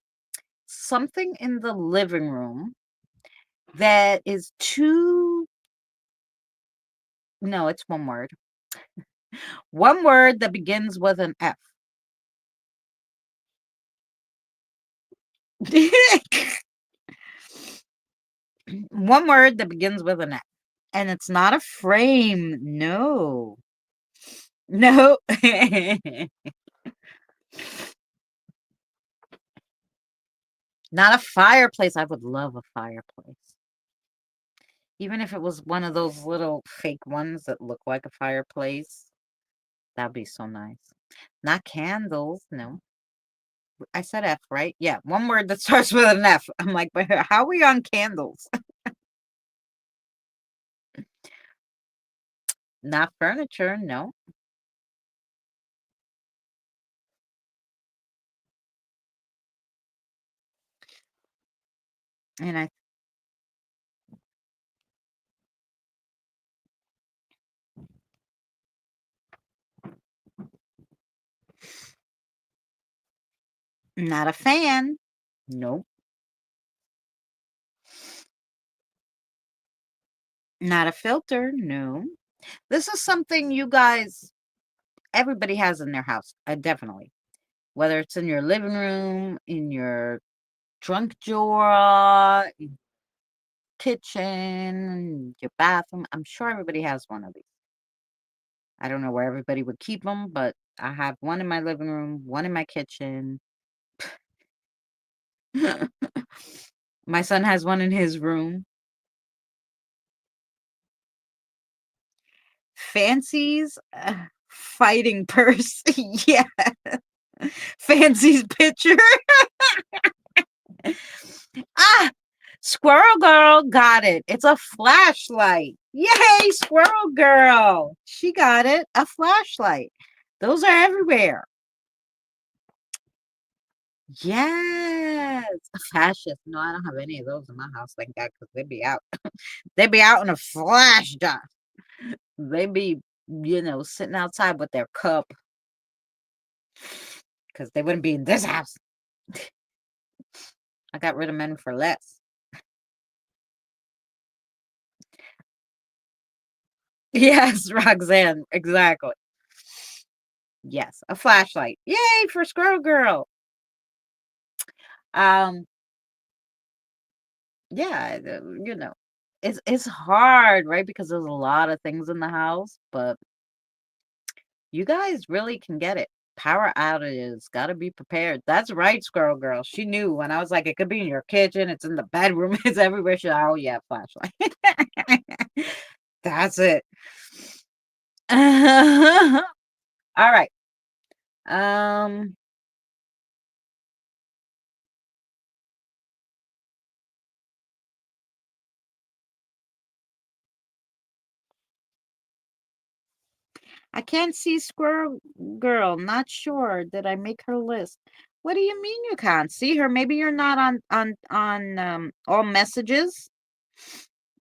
something in the living room that is too no, it's one word. One word that begins with an F. One word that begins with an F. And it's not a frame. No. No. Not a fireplace. I would love a fireplace. Even if it was one of those little fake ones that look like a fireplace. That'd be so nice. Not candles. No. I said F, right? Yeah. One word that starts with an F. I'm like, but how are we on candles? Not furniture. No. And I not a fan. Nope. Not a filter. No. This is something you guys, everybody has in their house. Definitely. Whether it's in your living room, in your trunk drawer, in kitchen, your bathroom. I'm sure everybody has one of these. I don't know where everybody would keep them, but I have one in my living room, one in my kitchen. My son has one in his room. Fancy's fighting purse. Yeah. Fancy's picture. Ah, Squirrel Girl got it. It's a flashlight. Yay, Squirrel Girl. She got it. A flashlight. Those are everywhere. Yes. A fascist. No, I don't have any of those in my house, thank God, because they'd be out. They'd be out in a flash, John. They'd be, sitting outside with their cup. Because they wouldn't be in this house. I got rid of men for less. Yes, Roxanne, exactly. Yes, a flashlight. Yay for Squirrel Girl. Um, yeah, it's hard, right? Because there's a lot of things in the house, but you guys really can get it. Power outages, gotta be prepared. That's right, Squirrel Girl. She knew when I was like, it could be in your kitchen, it's in the bedroom, it's everywhere. She, oh yeah, flashlight. That's it. All right. Um, I can't see Squirrel Girl. Not sure. Did I make her list? What do you mean you can't see her? Maybe you're not on all messages.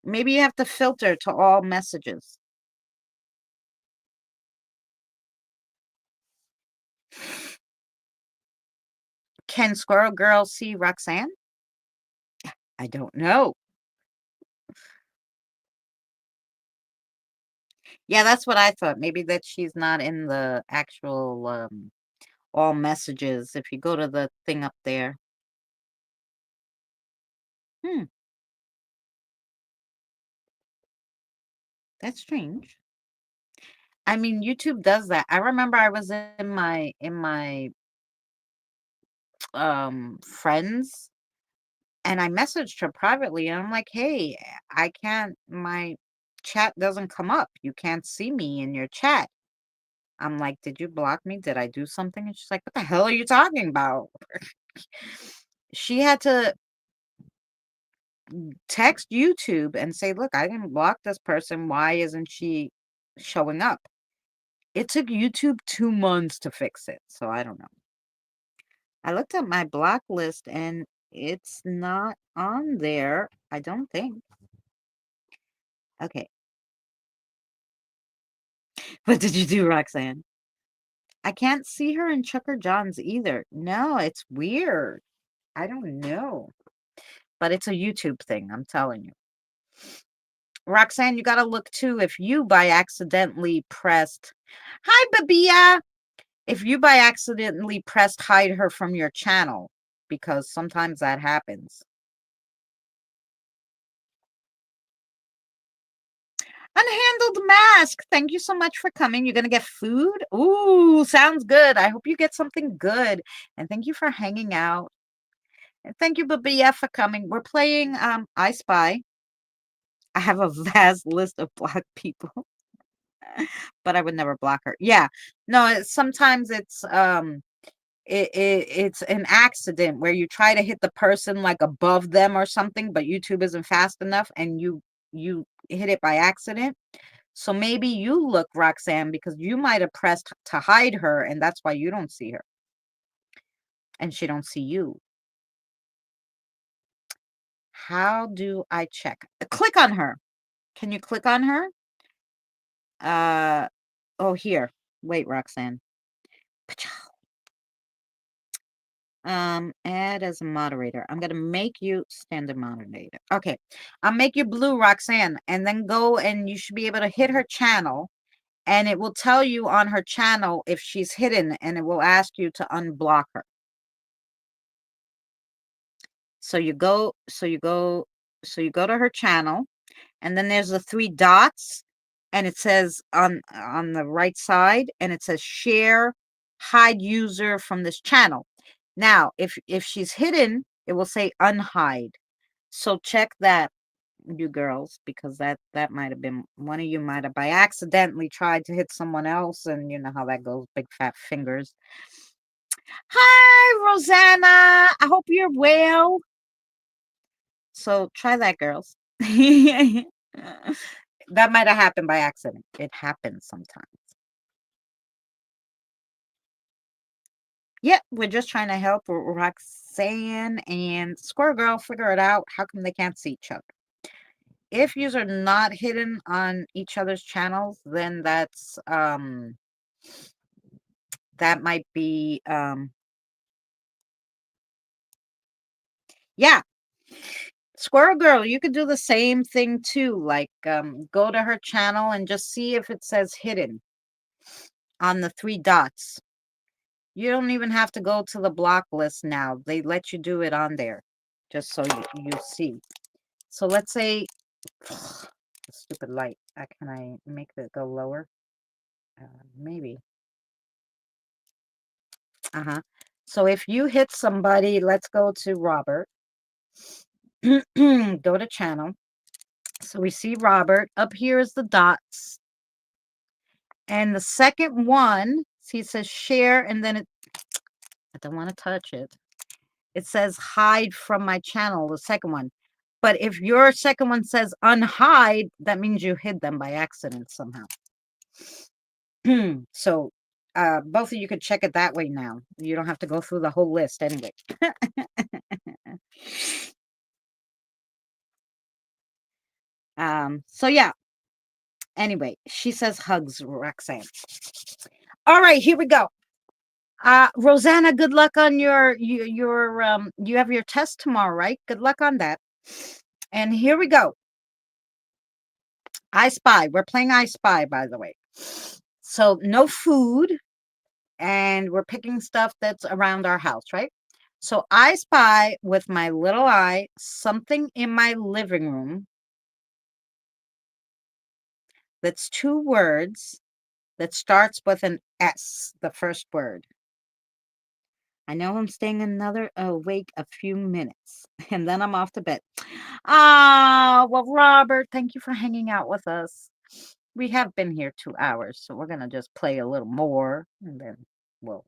Maybe you have to filter to all messages. Can Squirrel Girl see Roxanne? I don't know. Yeah, that's what I thought. Maybe that she's not in the actual all messages. If you go to the thing up there. Hmm, that's strange. I mean, YouTube does that. I remember I was in my friends and I messaged her privately and I'm like, "Hey, I can't my chat doesn't come up. You can't see me in your chat." I'm like, "Did you block me? Did I do something?" And she's like, "What the hell are you talking about?" She had to text YouTube and say, "Look, I didn't block this person. Why isn't she showing up?" It took YouTube 2 months to fix it, so I don't know. I looked at my block list and it's not on there, I don't think. Okay. What did you do, Roxanne? I can't see her in Chucker John's either. No, it's weird. I don't know. But it's a YouTube thing, I'm telling you. Roxanne, you gotta look too if you by accidentally pressed Hi, Babia! If you by accidentally pressed hide her from your channel, because sometimes that happens. Unhandled mask. Thank you so much for coming. You're gonna get food? Ooh, sounds good. I hope you get something good. And thank you for hanging out. And thank you, Babia, for coming. We're playing I Spy. I have a vast list of black people, but I would never block her. Yeah. No, sometimes it's an accident where you try to hit the person like above them or something, but YouTube isn't fast enough and you hit it by accident. So maybe you look, Roxanne, because you might have pressed to hide her, and that's why you don't see her, and she don't see you. How do I check? Click on her. Can you click on her? Uh, oh, here. Wait, Roxanne. Add as a moderator. I'm gonna make you standard moderator. Okay, I'll make you blue, Roxanne, and then go and you should be able to hit her channel, and it will tell you on her channel if she's hidden, and it will ask you to unblock her. So you go to her channel, and then there's the 3 dots, and it says on the right side, and it says share hide user from this channel. Now, if she's hidden, it will say unhide. So check that, you girls, because that might have been one of you might have by accidentally tried to hit someone else, and you know how that goes, big fat fingers. Hi, Rosanna. I hope you're well. So try that, girls. That might have happened by accident. It happens sometimes. Yeah, we're just trying to help Roxanne and Squirrel Girl figure it out. How come they can't see each other? If yous are not hidden on each other's channels, then that might be yeah. Squirrel Girl, you could do the same thing too. Like go to her channel and just see if it says hidden on the 3 dots. You don't even have to go to the block list now. They let you do it on there, just so you see. So let's say, the stupid light. Can I make it go lower? Maybe. Uh-huh. So if you hit somebody, let's go to Robert. Go to channel. So we see Robert. Up here is the dots. And the second one See, it says share, and then I don't want to touch it. It says hide from my channel, the second one. But if your second one says unhide, that means you hid them by accident somehow. So both of you could check it that way now. You don't have to go through the whole list anyway. So yeah. Anyway, she says hugs, Roxanne. All right, here we go. Rosanna, good luck on your you have your test tomorrow, right? Good luck on that. And here we go. I Spy. We're playing I Spy, by the way. So no food, and we're picking stuff that's around our house, right? So I spy with my little eye something in my living room that's 2 words that starts with an S, the first word. I know I'm staying awake a few minutes, and then I'm off to bed. Well, Robert, thank you for hanging out with us. We have been here 2 hours, so we're gonna just play a little more, and then we'll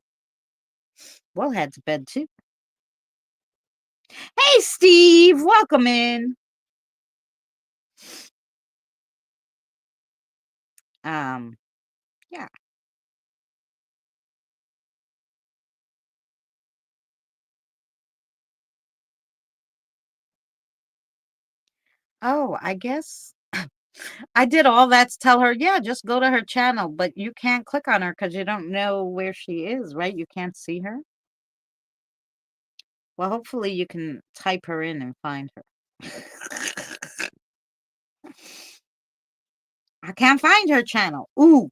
head to bed too. Hey, Steve, welcome in. Yeah. Oh, I guess I did all that to tell her, yeah, just go to her channel, but you can't click on her because you don't know where she is, right? You can't see her. Well, hopefully you can type her in and find her. I can't find her channel. Ooh,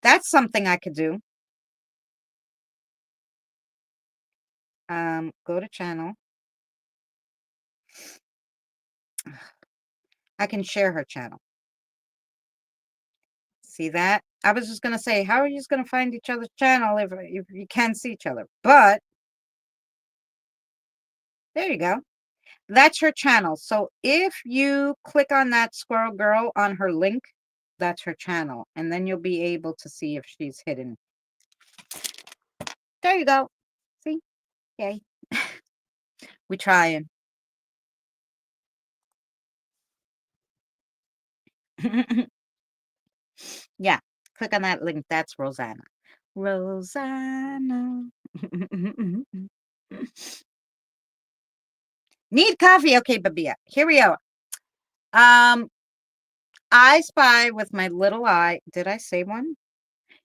that's something I could do. Go to channel. I can share her channel. See that? I was just gonna say, how are you just gonna find each other's channel if you can't see each other? But there you go. That's her channel. So if you click on that squirrel girl on her link, that's her channel. And then you'll be able to see if she's hidden. There you go. See? Yay. We trying. Yeah. Click on that link. That's Rosanna. Rosanna. Need coffee. Okay, Babia. Here we are. I spy with my little eye. Did I say one?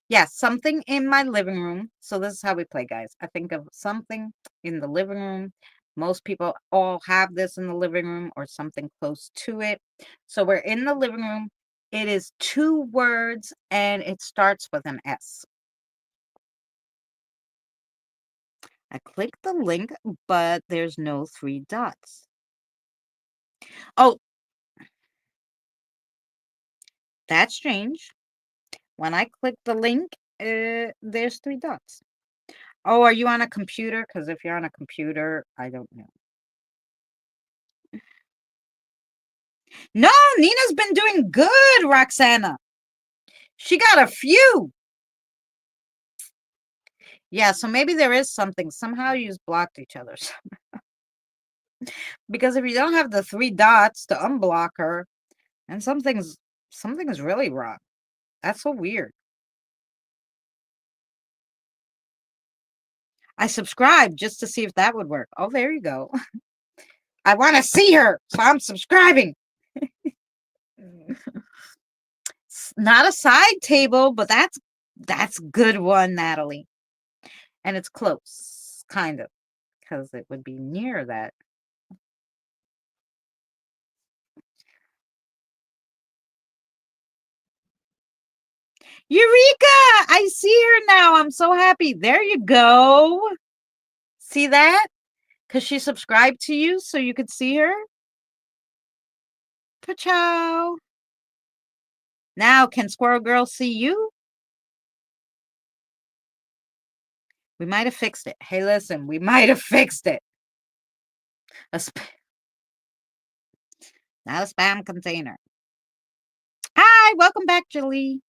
Yeah, something in my living room. So this is how we play, guys. I think of something in the living room. Most people all have this in the living room or something close to it. So we're in the living room. It is 2 words and it starts with an S. I click the link, but there's no 3 dots. Oh, that's strange. When I click the link, there's 3 dots. Oh, are you on a computer? Because if you're on a computer, I don't know. No, Nina's been doing good, Roxana. She got a few. Yeah, so maybe there is something. Somehow you've blocked each other. Because if you don't have the 3 dots to unblock her, then something's really wrong. That's so weird. I subscribed just to see if that would work. Oh, there you go. I want to see her, so I'm subscribing. It's not a side table, but that's good one, Natalie. And it's close, kind of, because it would be near that. Eureka! I see her now. I'm so happy. There you go. See that? Because she subscribed to you so you could see her. Pachow. Now, can Squirrel Girl see you? We might have fixed it. Hey, listen, we might have fixed it. Not a spam container. Hi, welcome back, Julie.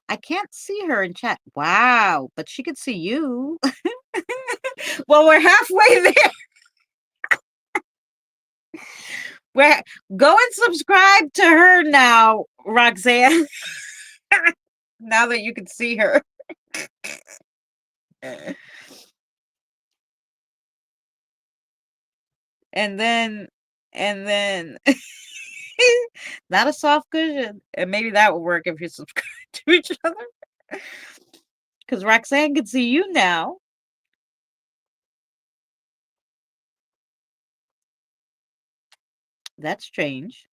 I can't see her in chat. Wow, but she could see you. Well, we're halfway there. We're Go and subscribe to her now, Roxanne. Now that you can see her. And then not a soft cushion. And maybe that will work if you subscribe to each other. Because Roxanne can see you now. That's strange.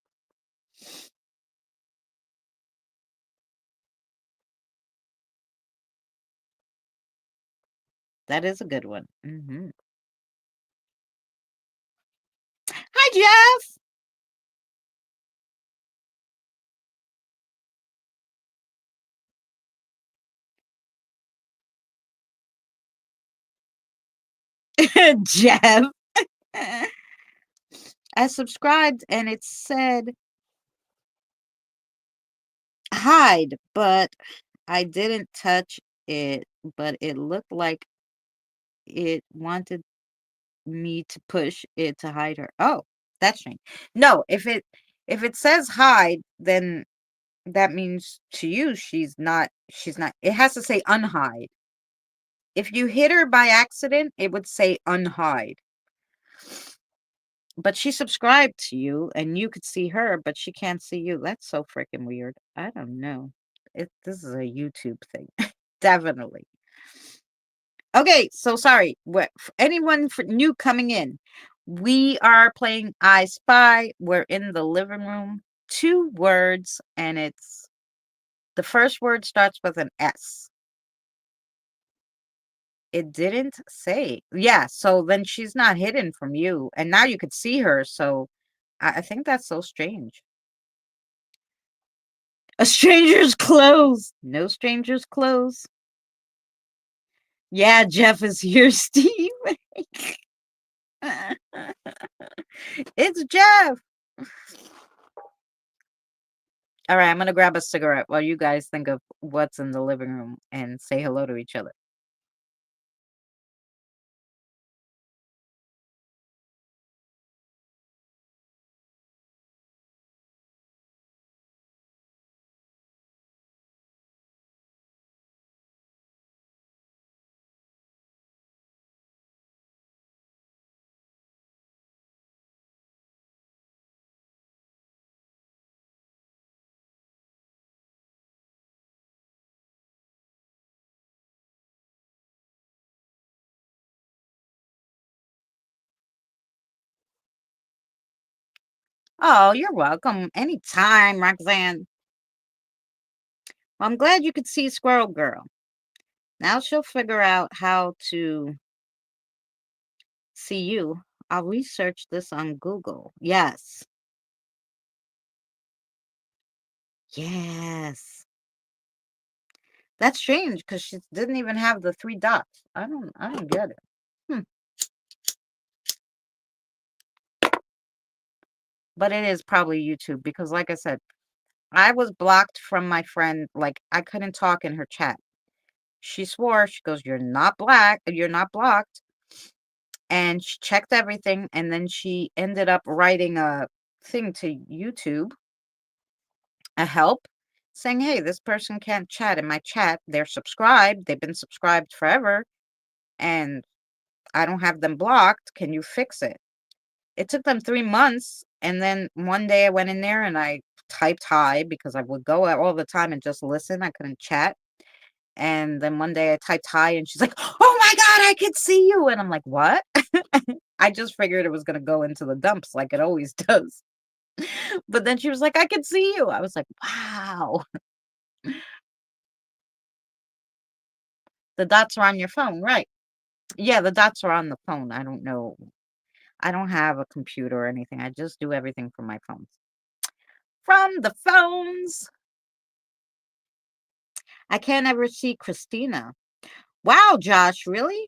That is a good one. Hi, Jeff. Jeff. I subscribed and it said hide, but I didn't touch it, but it looked like it wanted me to push it to hide her. Oh, that's strange. No, if it says hide, then that means to you she's not it has to say unhide. If you hit her by accident, it would say unhide. But she subscribed to you and you could see her, but she can't see you. That's so freaking weird. I don't know. This is a YouTube thing. Definitely. Okay, so sorry. Anyone new coming in? We are playing I Spy. We're in the living room. 2 words, and it's the first word starts with an S. It didn't say. Yeah, so then she's not hidden from you, and now you could see her. So I think that's so strange. A stranger's clothes. No stranger's clothes. Yeah, Jeff is here, Steve. It's Jeff. All right, I'm gonna grab a cigarette while you guys think of what's in the living room and say hello to each other. Oh, you're welcome. Anytime, Roxanne. Well, I'm glad you could see Squirrel Girl. Now she'll figure out how to see you. I'll research this on Google. Yes. Yes. That's strange because she didn't even have the 3 dots. I don't get it. Hmm. But it is probably YouTube because like I said, I was blocked from my friend. Like I couldn't talk in her chat. She swore, she goes, you're not blocked. And she checked everything and then she ended up writing a thing to YouTube, a help, saying, "Hey, this person can't chat in my chat. They're subscribed. They've been subscribed forever and I don't have them blocked. Can you fix it?" It took them 3 months, and then one day I went in there and I typed hi because I would go out all the time and just listen. I couldn't chat. And then one day I typed hi and she's like, "Oh my God, I could see you." And I'm like, "What?" I just figured it was going to go into the dumps like it always does. But then she was like, "I could see you." I was like, wow. The dots are on your phone, right? Yeah, the dots are on the phone. I don't know. I don't have a computer or anything. I just do everything from my phones. From the phones. I can't ever see Christina. Wow, Josh, really?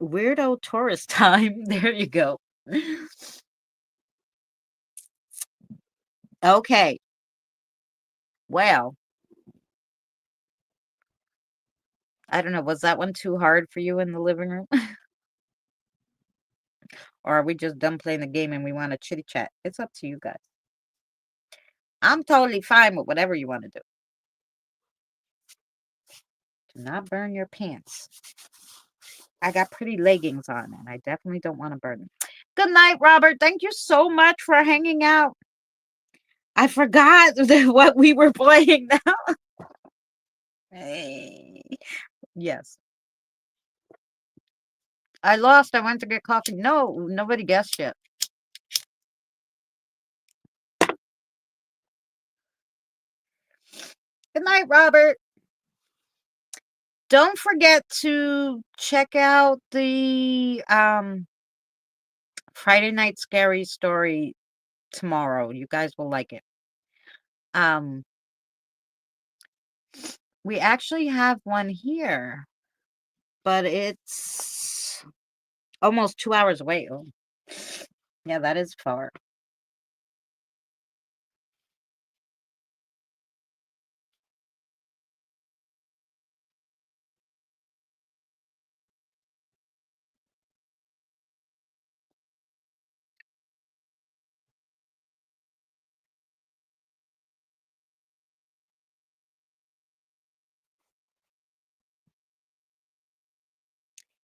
Weirdo tourist time. There you go. Okay. Well, I don't know. Was that one too hard for you in the living room? Or are we just done playing the game and we want to chitty chat? It's up to you guys. I'm totally fine with whatever you want to do. Do not burn your pants. I got pretty leggings on and I definitely don't want to burn them. Good night, Robert. Thank you so much for hanging out. I forgot what we were playing now. Hey. Yes. I lost. I went to get coffee. No, nobody guessed yet. Good night, Robert. Don't forget to check out the Friday Night Scary Story tomorrow. You guys will like it. Um, we actually have one here, but it's almost 2 hours away. Oh, yeah, that is far.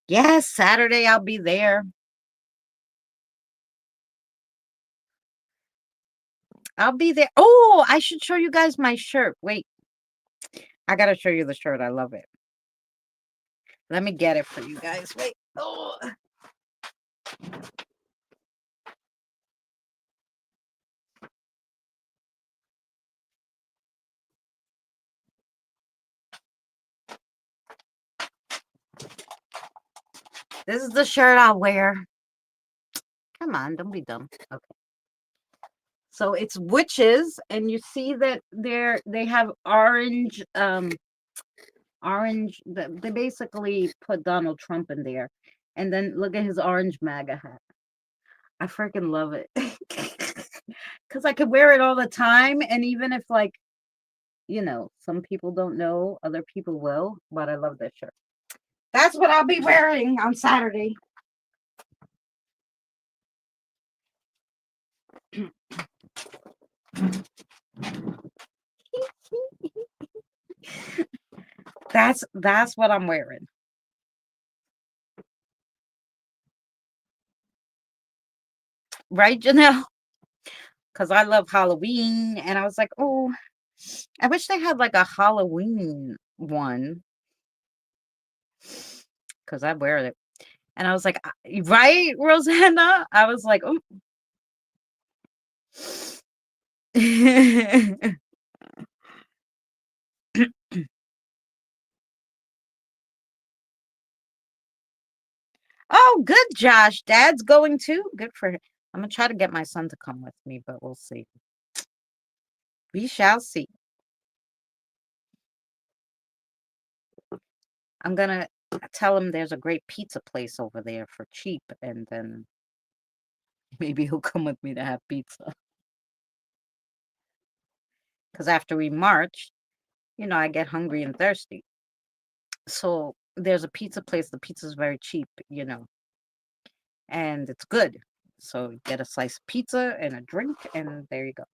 Yes, Saturday I'll be there. I'll be there. Oh, I should show you guys my shirt. Wait, I gotta show you the shirt. I love it. Let me get it for you guys. Wait. Oh. This is the shirt I'll wear. Come on, don't be dumb. Okay. So it's witches, and you see that they have orange, they basically put Donald Trump in there. And then look at his orange MAGA hat. I freaking love it. Because I could wear it all the time, and even if like, some people don't know, other people will, but I love this shirt. That's what I'll be wearing on Saturday. That's what I'm wearing. Right, Janelle? Because I love Halloween, and I was like, oh, I wish they had like a Halloween one. Because I wear it. And I was like, right, Rosanna? I was like, oh. Oh, good, Josh. Dad's going too. Good for him. I'm gonna try to get my son to come with me, but we'll see. We shall see. I'm gonna tell him there's a great pizza place over there for cheap, and then maybe he'll come with me to have pizza. Because after we march, I get hungry and thirsty. So there's a pizza place. The pizza's very cheap, and it's good. So you get a slice of pizza and a drink, and there you go.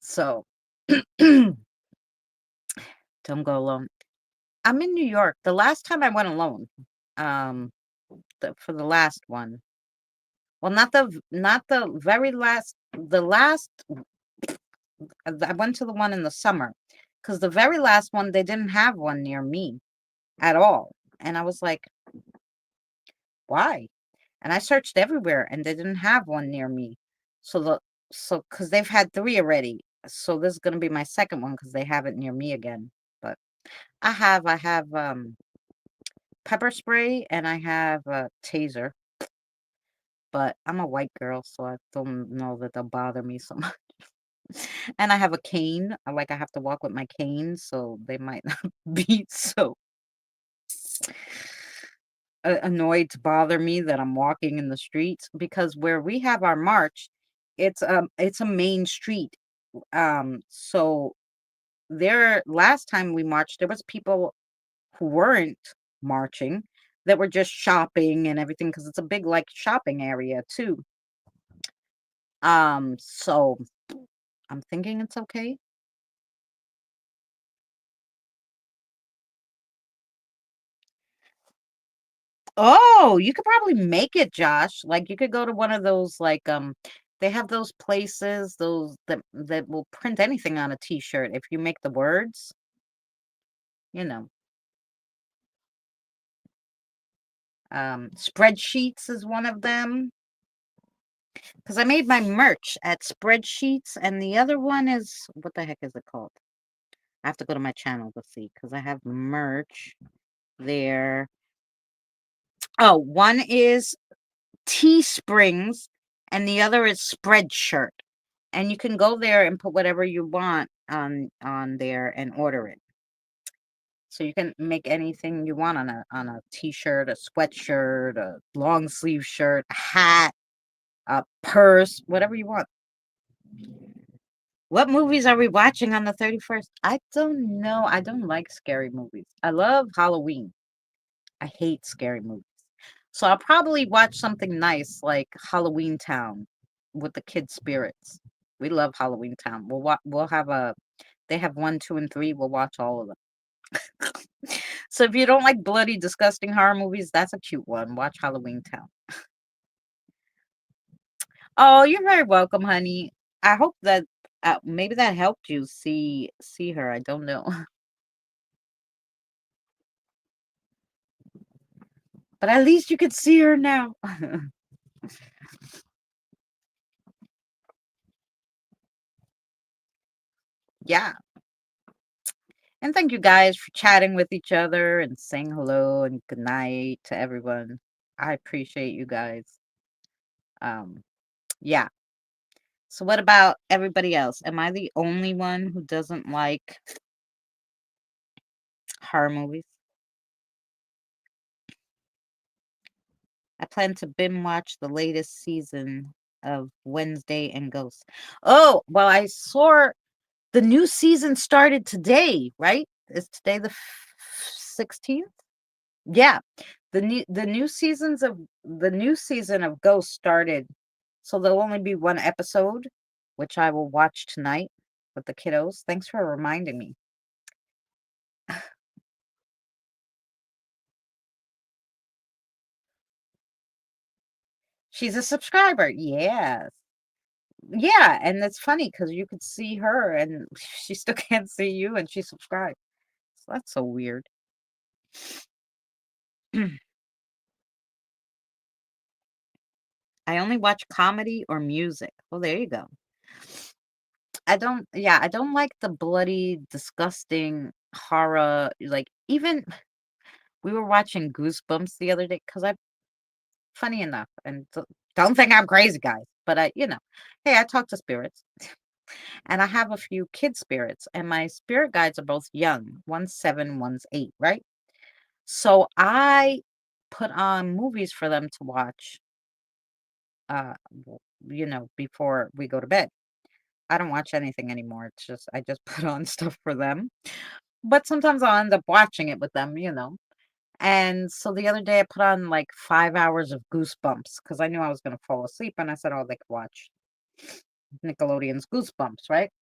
So don't go alone. I'm in New York. The last time I went alone, um, for the last one. Well, not the very last. The last I went to the one in the summer, because the very last one they didn't have one near me at all, and I was like, why? And I searched everywhere, and they didn't have one near me. Because they've had 3 already, so this is gonna be my second one because they have it near me again. But I have pepper spray and I have a taser. But I'm a white girl, so I don't know that they'll bother me so much. And I have a cane. I have to walk with my cane, so they might not be so. annoyed to bother me that I'm walking in the streets because where we have our march, it's a main street. So there last time we marched, there was people who weren't marching that were just shopping and everything because it's a big like shopping area too. So I'm thinking it's okay. Oh, you could probably make it, Josh. Like you could go to one of those like they have those places, those that will print anything on a t-shirt if you make the words, you know. Spreadsheets is one of them because I made my merch at Spreadsheets, and the other one is what the heck is it called? I have to go to my channel to see because I have merch there. Oh, one is Teesprings and the other is Spreadshirt. And you can go there and put whatever you want on there and order it. So you can make anything you want on a t-shirt, a sweatshirt, a long sleeve shirt, a hat, a purse, whatever you want. What movies are we watching on the 31st? I don't know. I don't like scary movies. I love Halloween. I hate scary movies. So I'll probably watch something nice like Halloween Town with the kid spirits. We love Halloween Town. We'll have a they have 1, 2, and 3. We'll watch all of them. So if you don't like bloody, disgusting horror movies, that's a cute one. Watch Halloween Town. Oh, you're very welcome, honey. I hope that maybe that helped you see her. I don't know. But at least you could see her now. Yeah. And thank you guys for chatting with each other and saying hello and good night to everyone. I appreciate you guys. Um, yeah. So what about everybody else? Am I the only one who doesn't like horror movies? I plan to binge watch the latest season of Wednesday and Ghost. Oh, well, I saw the new season started today, right? Is today the 16th? Yeah. The new season of Ghost started. So there'll only be one episode, which I will watch tonight with the kiddos. Thanks for reminding me. She's a subscriber. Yes. Yeah, and it's funny because you could see her and she still can't see you and she subscribed. So that's so weird. I only watch comedy or music. Well, there you go. I don't like the bloody, disgusting horror. Like, even we were watching Goosebumps the other day because funny enough, and don't think I'm crazy, guys, but hey, I talk to spirits and I have a few kid spirits, and my spirit guides are both young. One's 7, one's 8, right? So I put on movies for them to watch, uh, before we go to bed. I don't watch anything anymore. It's just I just put on stuff for them. But sometimes I'll end up watching it with them. And so the other day I put on like 5 hours of Goosebumps because I knew I was gonna fall asleep, and I said, "Oh, they could watch Nickelodeon's Goosebumps," right?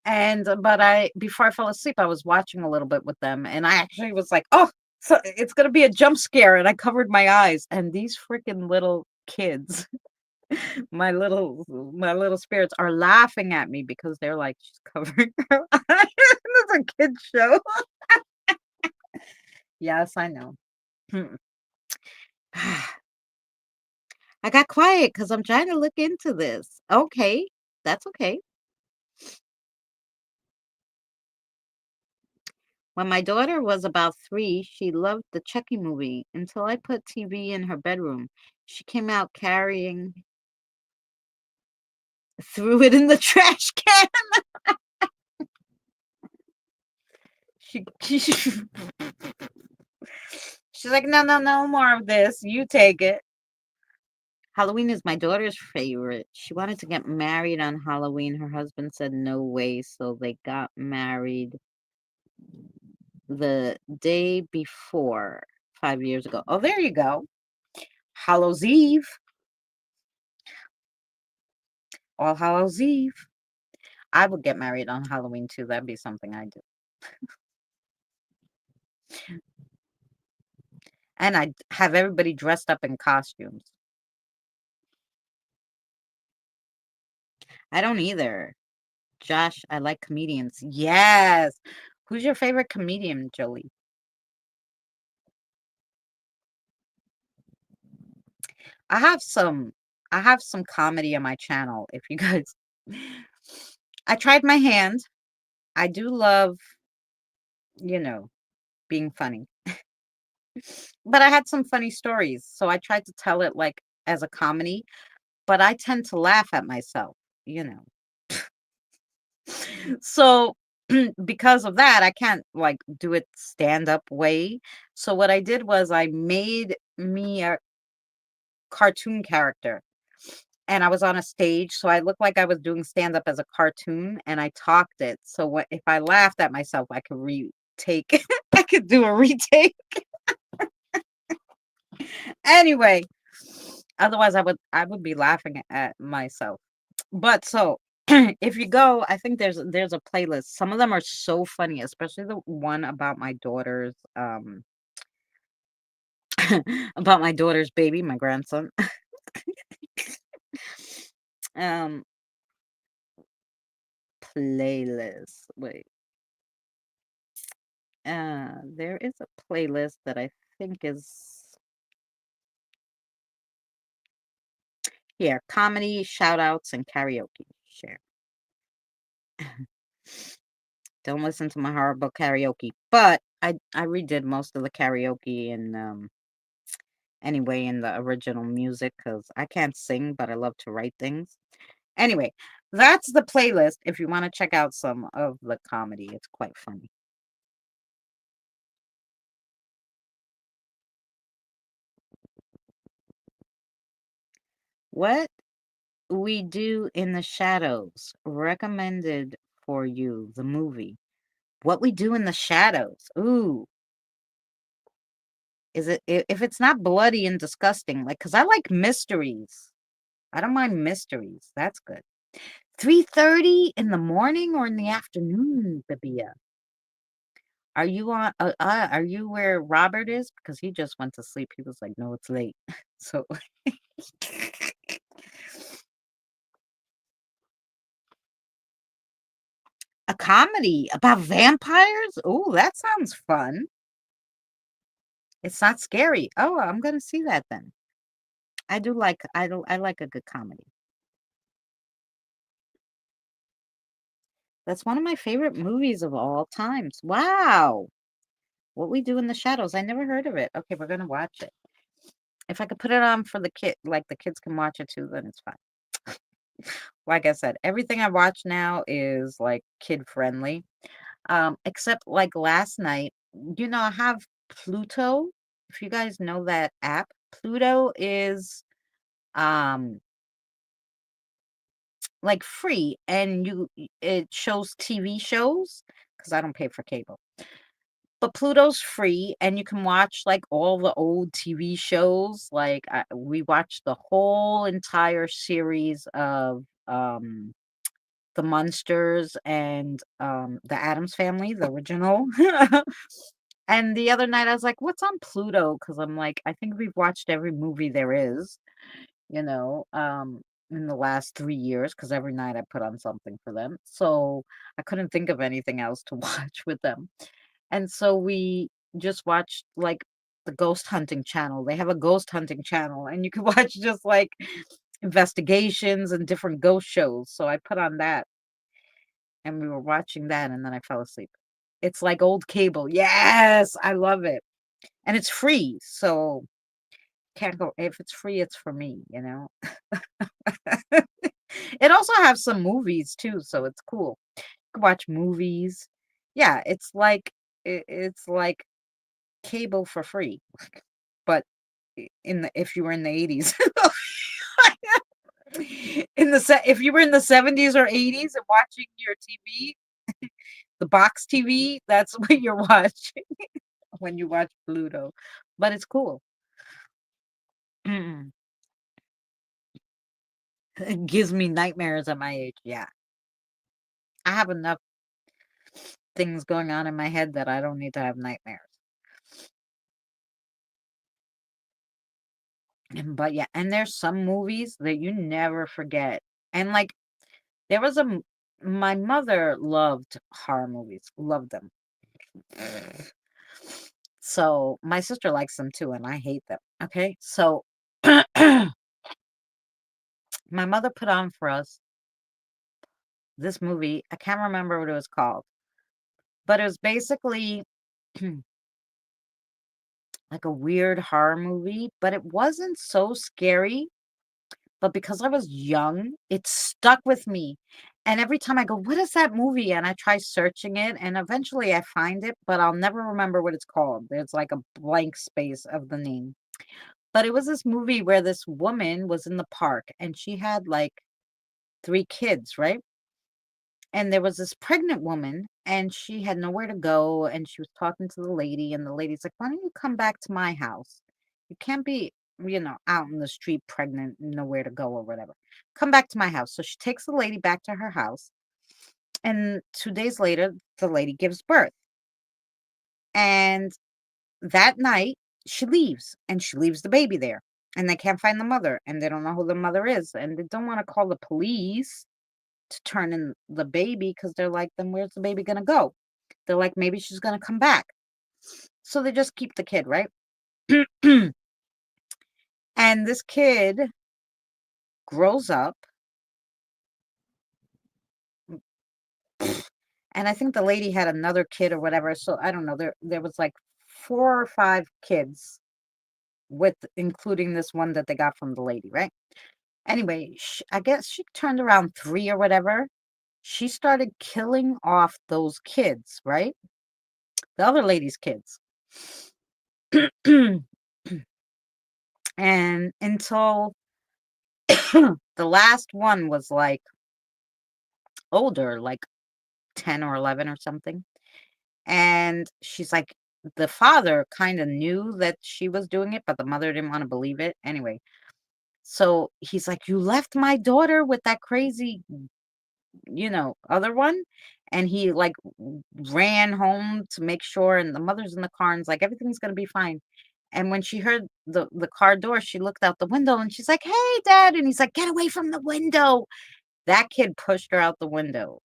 And but I before I fell asleep, I was watching a little bit with them, and I actually was like, "Oh, so it's gonna be a jump scare," and I covered my eyes, and these freaking little kids, my little spirits are laughing at me because they're like, "She's covering her eyes." It's a kid show. Yes, I know. I got quiet because I'm trying to look into this. Okay, that's okay. When my daughter was about 3, she loved the Chucky movie until I put TV in her bedroom. She came out carrying, threw it in the trash can. She She's like, no, no, no more of this. You take it. Halloween is my daughter's favorite. She wanted to get married on Halloween. Her husband said no way, so they got married the day before 5 years ago. Oh, there you go. Hallows Eve. All Hallows Eve. I would get married on Halloween too. That'd be something I do. And I'd have everybody dressed up in costumes. I don't either. Josh, I like comedians. Yes. Who's your favorite comedian, Jolie? I have some I have some comedy on my channel if you guys I tried my hand. I do love, you know, being funny. But I had some funny stories, so I tried to tell it like as a comedy, but I tend to laugh at myself, you know. So because of that, I can't like do it stand up way. So what I did was I made me a cartoon character and I was on a stage, so I looked like I was doing stand up as a cartoon and I talked it. So what if I laughed at myself, I could retake I could do a retake. Anyway, otherwise I would be laughing at myself. But so if you go, I think there's a playlist. Some of them are so funny, especially the one about my daughter's about my daughter's baby, my grandson. Um playlist. Wait. There is a playlist that I think is here, comedy, shout outs, and karaoke. Share. Don't listen to my horrible karaoke, but I redid most of the karaoke and anyway in the original music because I can't sing, but I love to write things. Anyway, that's the playlist if you want to check out some of the comedy. It's quite funny. What We Do in the Shadows, recommended for you, the movie. What We Do in the Shadows. Ooh, is it if it's not bloody and disgusting, like cuz I like mysteries. I don't mind mysteries. That's good. 3:30 in the morning or in the afternoon, Babia? Are you where Robert is? Because he just went to sleep. He was like, "No, it's late." So a comedy about vampires? Oh, that sounds fun. It's not scary. Oh, I'm gonna see that then. I like a good comedy. That's one of my favorite movies of all times. Wow. What We Do in the Shadows. I never heard of it. Okay, we're gonna watch it. If I could put it on for the kid, like the kids can watch it too, then it's fine. Like I said, everything I watch now is like kid friendly. Except like last night, I have Pluto. If you guys know that app, Pluto is um like free and it shows TV shows because I don't pay for cable. But Pluto's free and you can watch like all the old TV shows. Like we watched the whole entire series of the Munsters and the Addams Family, the original. And the other night I was like, "What's on Pluto?" Because I'm like, I think we've watched every movie there is, you know, in the last 3 years. Because every night I put on something for them. So I couldn't think of anything else to watch with them. And so we just watched like the ghost hunting channel. They have a ghost hunting channel, and you can watch just like investigations and different ghost shows. So I put on that and we were watching that and then I fell asleep. It's like old cable. Yes, I love it. And it's free. So can't go if it's free, it's for me, you know. It also has some movies too, so it's cool. You can watch movies. Yeah, it's like cable for free. But in the if you were in the 80s. If you were in the 70s or 80s and watching your TV, the box TV, that's what you're watching when you watch Pluto. But it's cool. Mm. It gives me nightmares at my age. Yeah. I have enough things going on in my head that I don't need to have nightmares. But yeah, and there's some movies that you never forget. And like there was my mother loved horror movies, loved them. So my sister likes them too, and I hate them. Okay, so my mother put on for us this movie. I can't remember what it was called, but it was basically like a weird horror movie, but it wasn't so scary. But because I was young, it stuck with me. And every time I go, what is that movie? And I try searching it, and eventually I find it, but I'll never remember what it's called. There's like a blank space of the name. But it was this movie where this woman was in the park and she had like three kids, right? And there was this pregnant woman and she had nowhere to go. And she was talking to the lady, and the lady's like, why don't you come back to my house? You can't be, out in the street pregnant, nowhere to go or whatever. Come back to my house. So she takes the lady back to her house. And 2 days later, the lady gives birth. And that night, she leaves the baby there. And they can't find the mother, and they don't know who the mother is. And they don't want to call the police to turn in the baby because they're like, then where's the baby going to go? They're like, maybe she's going to come back. So they just keep the kid, right? And this kid grows up. And I think the lady had another kid or whatever. So I don't know. There was like 4 or 5 kids with including this one that they got from the lady, right? Anyway, I guess she turned around 3 or whatever. She started killing off those kids, right? The other lady's kids. And until the last one was like older, like 10 or 11 or something. And she's like, the father kind of knew that she was doing it, but the mother didn't want to believe it. Anyway, so he's like, you left my daughter with that crazy, other one. And he like ran home to make sure. And the mother's in the car and is like, everything's going to be fine. And when she heard the car door, she looked out the window and she's like, hey, Dad. And he's like, get away from the window. That kid pushed her out the window.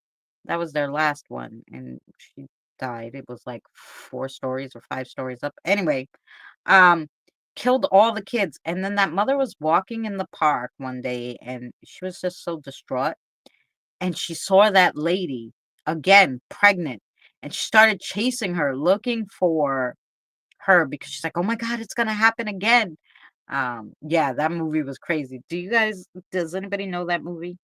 That was their last one. And she died. It was like 4 stories or 5 stories up. Anyway, um, killed all the kids. And then that mother was walking in the park one day and she was just so distraught. And she saw that lady again, pregnant. And she started chasing her, looking for her because she's like, oh my God, it's gonna happen again. Yeah, that movie was crazy. Does anybody know that movie?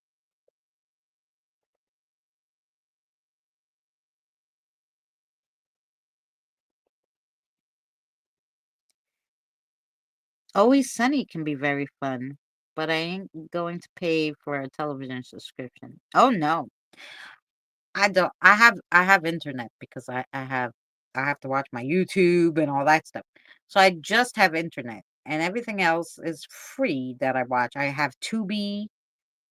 Always Sunny can be very fun, but I ain't going to pay for a television subscription. Oh no. I don't. I have internet because I have to watch my YouTube and all that stuff. So I just have internet and everything else is free that I watch. I have Tubi,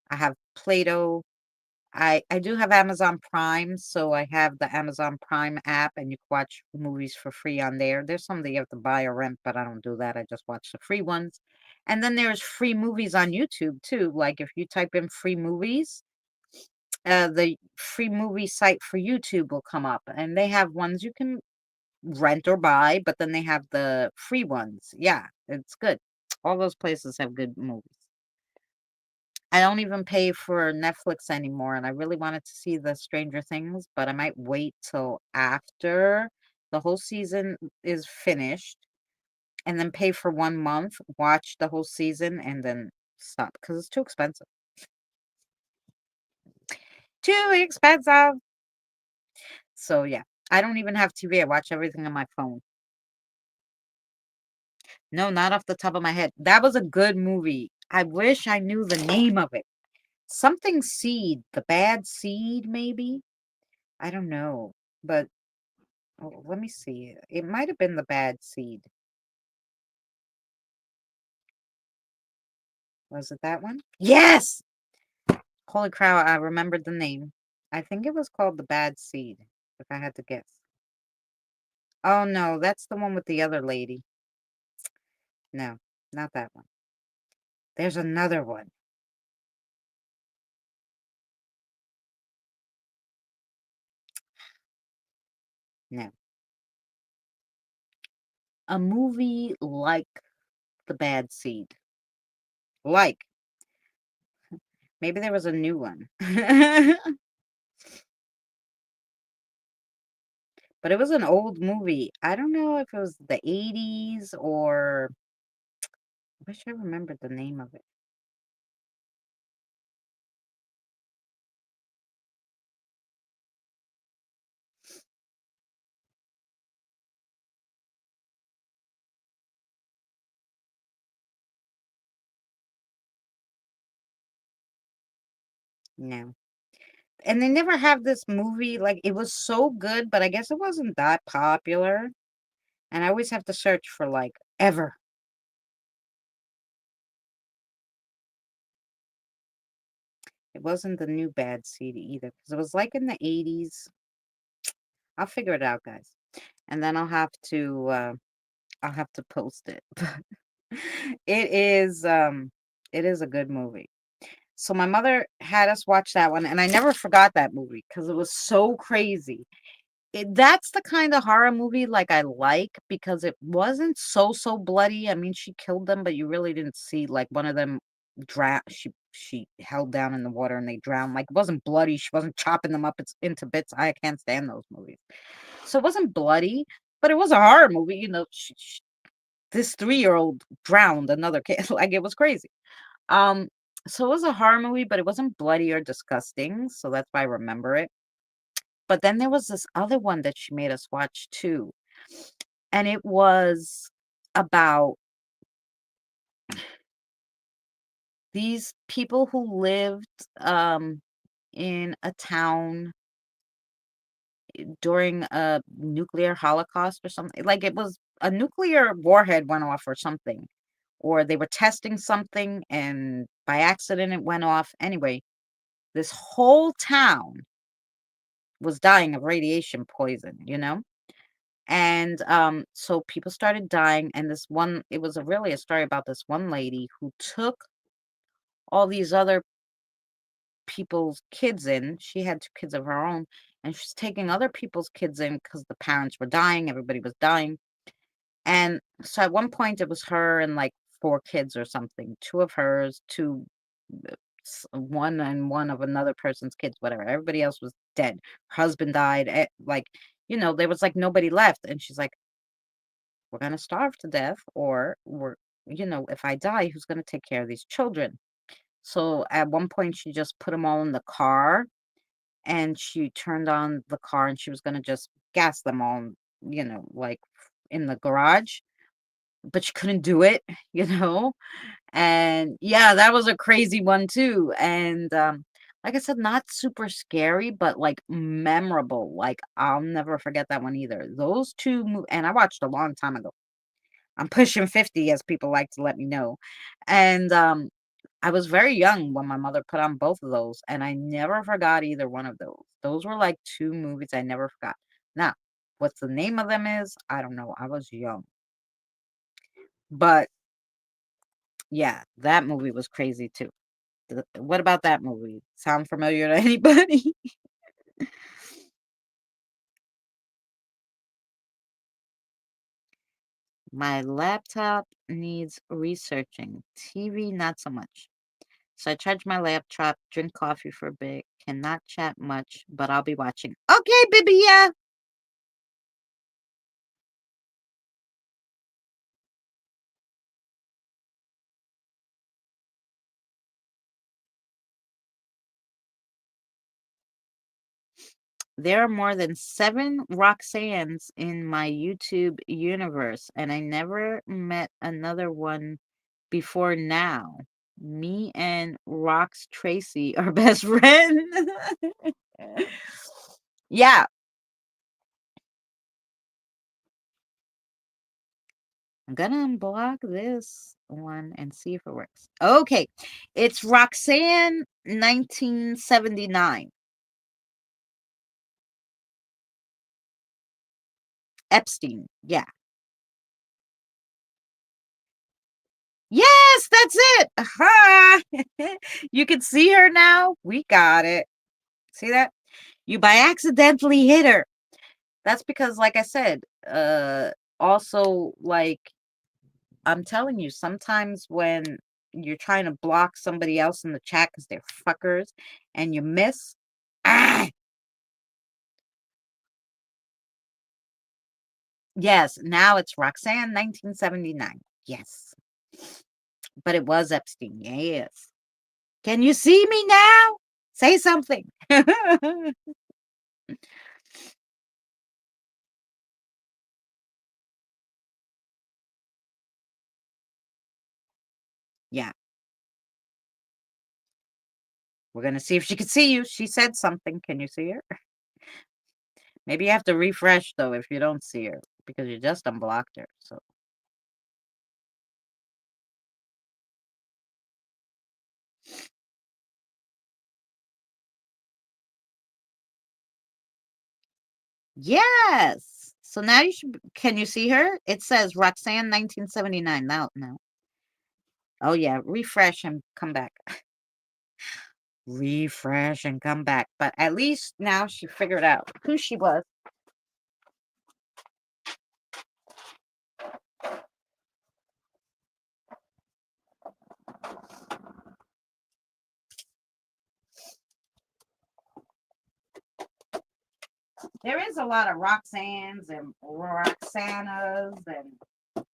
I have Play-Doh. I do have Amazon Prime, so I have the Amazon Prime app and you can watch movies for free on there. There's some that you have to buy or rent, but I don't do that. I just watch the free ones. And then there's free movies on YouTube too. Like if you type in free movies, the free movie site for YouTube will come up and they have ones you can rent or buy, but then they have the free ones. Yeah, it's good. All those places have good movies. I don't even pay for Netflix anymore, and I really wanted to see the Stranger Things, but I might wait till after the whole season is finished and then pay for 1 month, watch the whole season, and then stop because it's too expensive. Too expensive. So yeah, I don't even have TV. I watch everything on my phone. No, not off the top of my head. That was a good movie. I wish I knew the name of it. Something Seed, The Bad Seed, maybe? I don't know. But oh, let me see. It might have been The Bad Seed. Was it that one? Yes! Holy crow, I remembered the name. I think it was called The Bad Seed, if I had to guess. Oh no, that's the one with the other lady. No, not that one. There's another one. No. A movie like The Bad Seed. Like. Maybe there was a new one. But it was an old movie. I don't know if it was the 80s or I wish I remembered the name of it. No. And they never have this movie, like, it was so good, but I guess it wasn't that popular. And I always have to search for, like, ever. It wasn't the new Bad Seed either, because it was, like, in the 80s. I'll figure it out, guys. And then I'll have to post it. It it is a good movie. So my mother had us watch that one, and I never forgot that movie because it was so crazy. That's the kind of horror movie like I like because it wasn't so bloody. I mean, she killed them, but you really didn't see like one of them drown. She held down in the water and they drowned. Like it wasn't bloody. She wasn't chopping them up into bits. I can't stand those movies. So it wasn't bloody, but it was a horror movie. You know, this 3-year-old drowned another kid. Like it was crazy. Um, so it was a horror movie, but it wasn't bloody or disgusting. So that's why I remember it. But then there was this other one that she made us watch too, and it was about these people who lived, in a town during a nuclear holocaust or something. Like, it was a nuclear warhead went off or something, or they were testing something, and by accident it went off. Anyway, this whole town was dying of radiation poison, you know? And, so people started dying, and this one it was really a story about this one lady who took all these other people's kids in. She had 2 kids of her own, and she's taking other people's kids in because the parents were dying, everybody was dying. And so at one point, it was her and, like, 4 kids or something, 2 of hers, 2 one and one of another person's kids, whatever. Everybody else was dead. Her husband died. Like, there was like nobody left. And she's like, we're going to starve to death, or if I die, who's going to take care of these children? So at one point, she just put them all in the car and she turned on the car and she was going to just gas them all, like in the garage, but she couldn't do it, you know? And yeah, that was a crazy one too. And like I said, not super scary, but like memorable. Like I'll never forget that one either. Those two, and I watched a long time ago. I'm pushing 50, as people like to let me know. And I was very young when my mother put on both of those, and I never forgot either one of those. Those were like two movies I never forgot. Now, what the name of them is, I don't know. I was young. But yeah, that movie was crazy too. What about that movie? Sound familiar to anybody? My laptop needs researching. TV, not so much. So I charge my laptop, drink coffee for a bit, cannot chat much, but I'll be watching. Okay, baby, yeah. There are more than 7 Roxannes in my YouTube universe, and I never met another one before now. Me and Rox Tracy are best friends. Yeah, I'm gonna unblock this one and see if it works. Okay, it's Roxanne 1979. Epstein. Yeah. Yes, that's it. Aha! You can see her now. We got it. See that? You by accidentally hit her. That's because, like I said, also, like, I'm telling you, sometimes when you're trying to block somebody else in the chat because they're fuckers and you miss, ah, yes, now it's Roxanne 1979. Yes, but it was Epstein. Yes. Can you see me now? Say something. Yeah, we're gonna see if she can see you. She said something. Can you see her? Maybe you have to refresh though if you don't see her because you just unblocked her. So yes. So now you should. Can you see her? It says Roxanne 1979. Now, no. Oh yeah, refresh and come back. Refresh and come back. But at least now she figured out who she was. There is a lot of Roxannes and Roxanas, and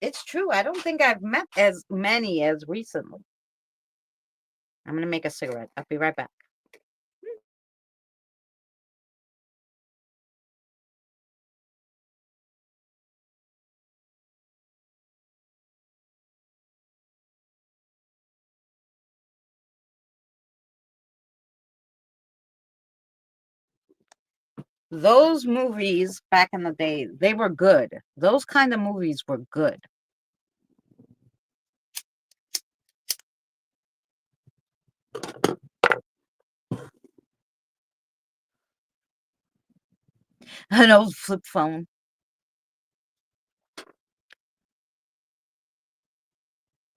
it's true. I don't think I've met as many as recently. I'm gonna make a cigarette. I'll be right back. Those movies back in the day, they were good. Those kind of movies were good. An old flip phone.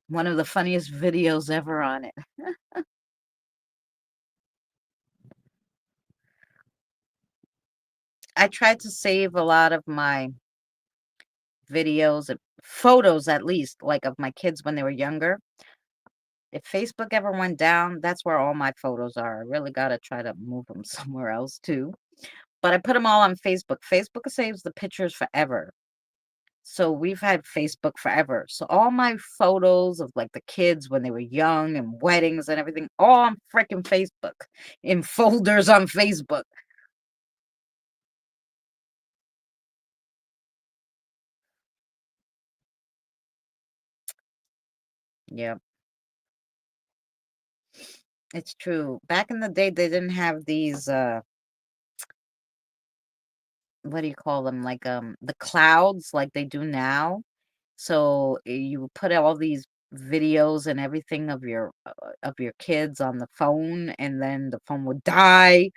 One of the funniest videos ever on it. I tried to save a lot of my videos, photos at least, like of my kids when they were younger. If Facebook ever went down, that's where all my photos are. I really got to try to move them somewhere else too. But I put them all on Facebook. Facebook saves the pictures forever. So we've had Facebook forever. So all my photos of like the kids when they were young and weddings and everything, all on freaking Facebook in folders on Facebook. Yeah, it's true. Back in the day, they didn't have these what do you call them? Like the clouds like they do now. So you put all these videos and everything of your kids on the phone, and then the phone would die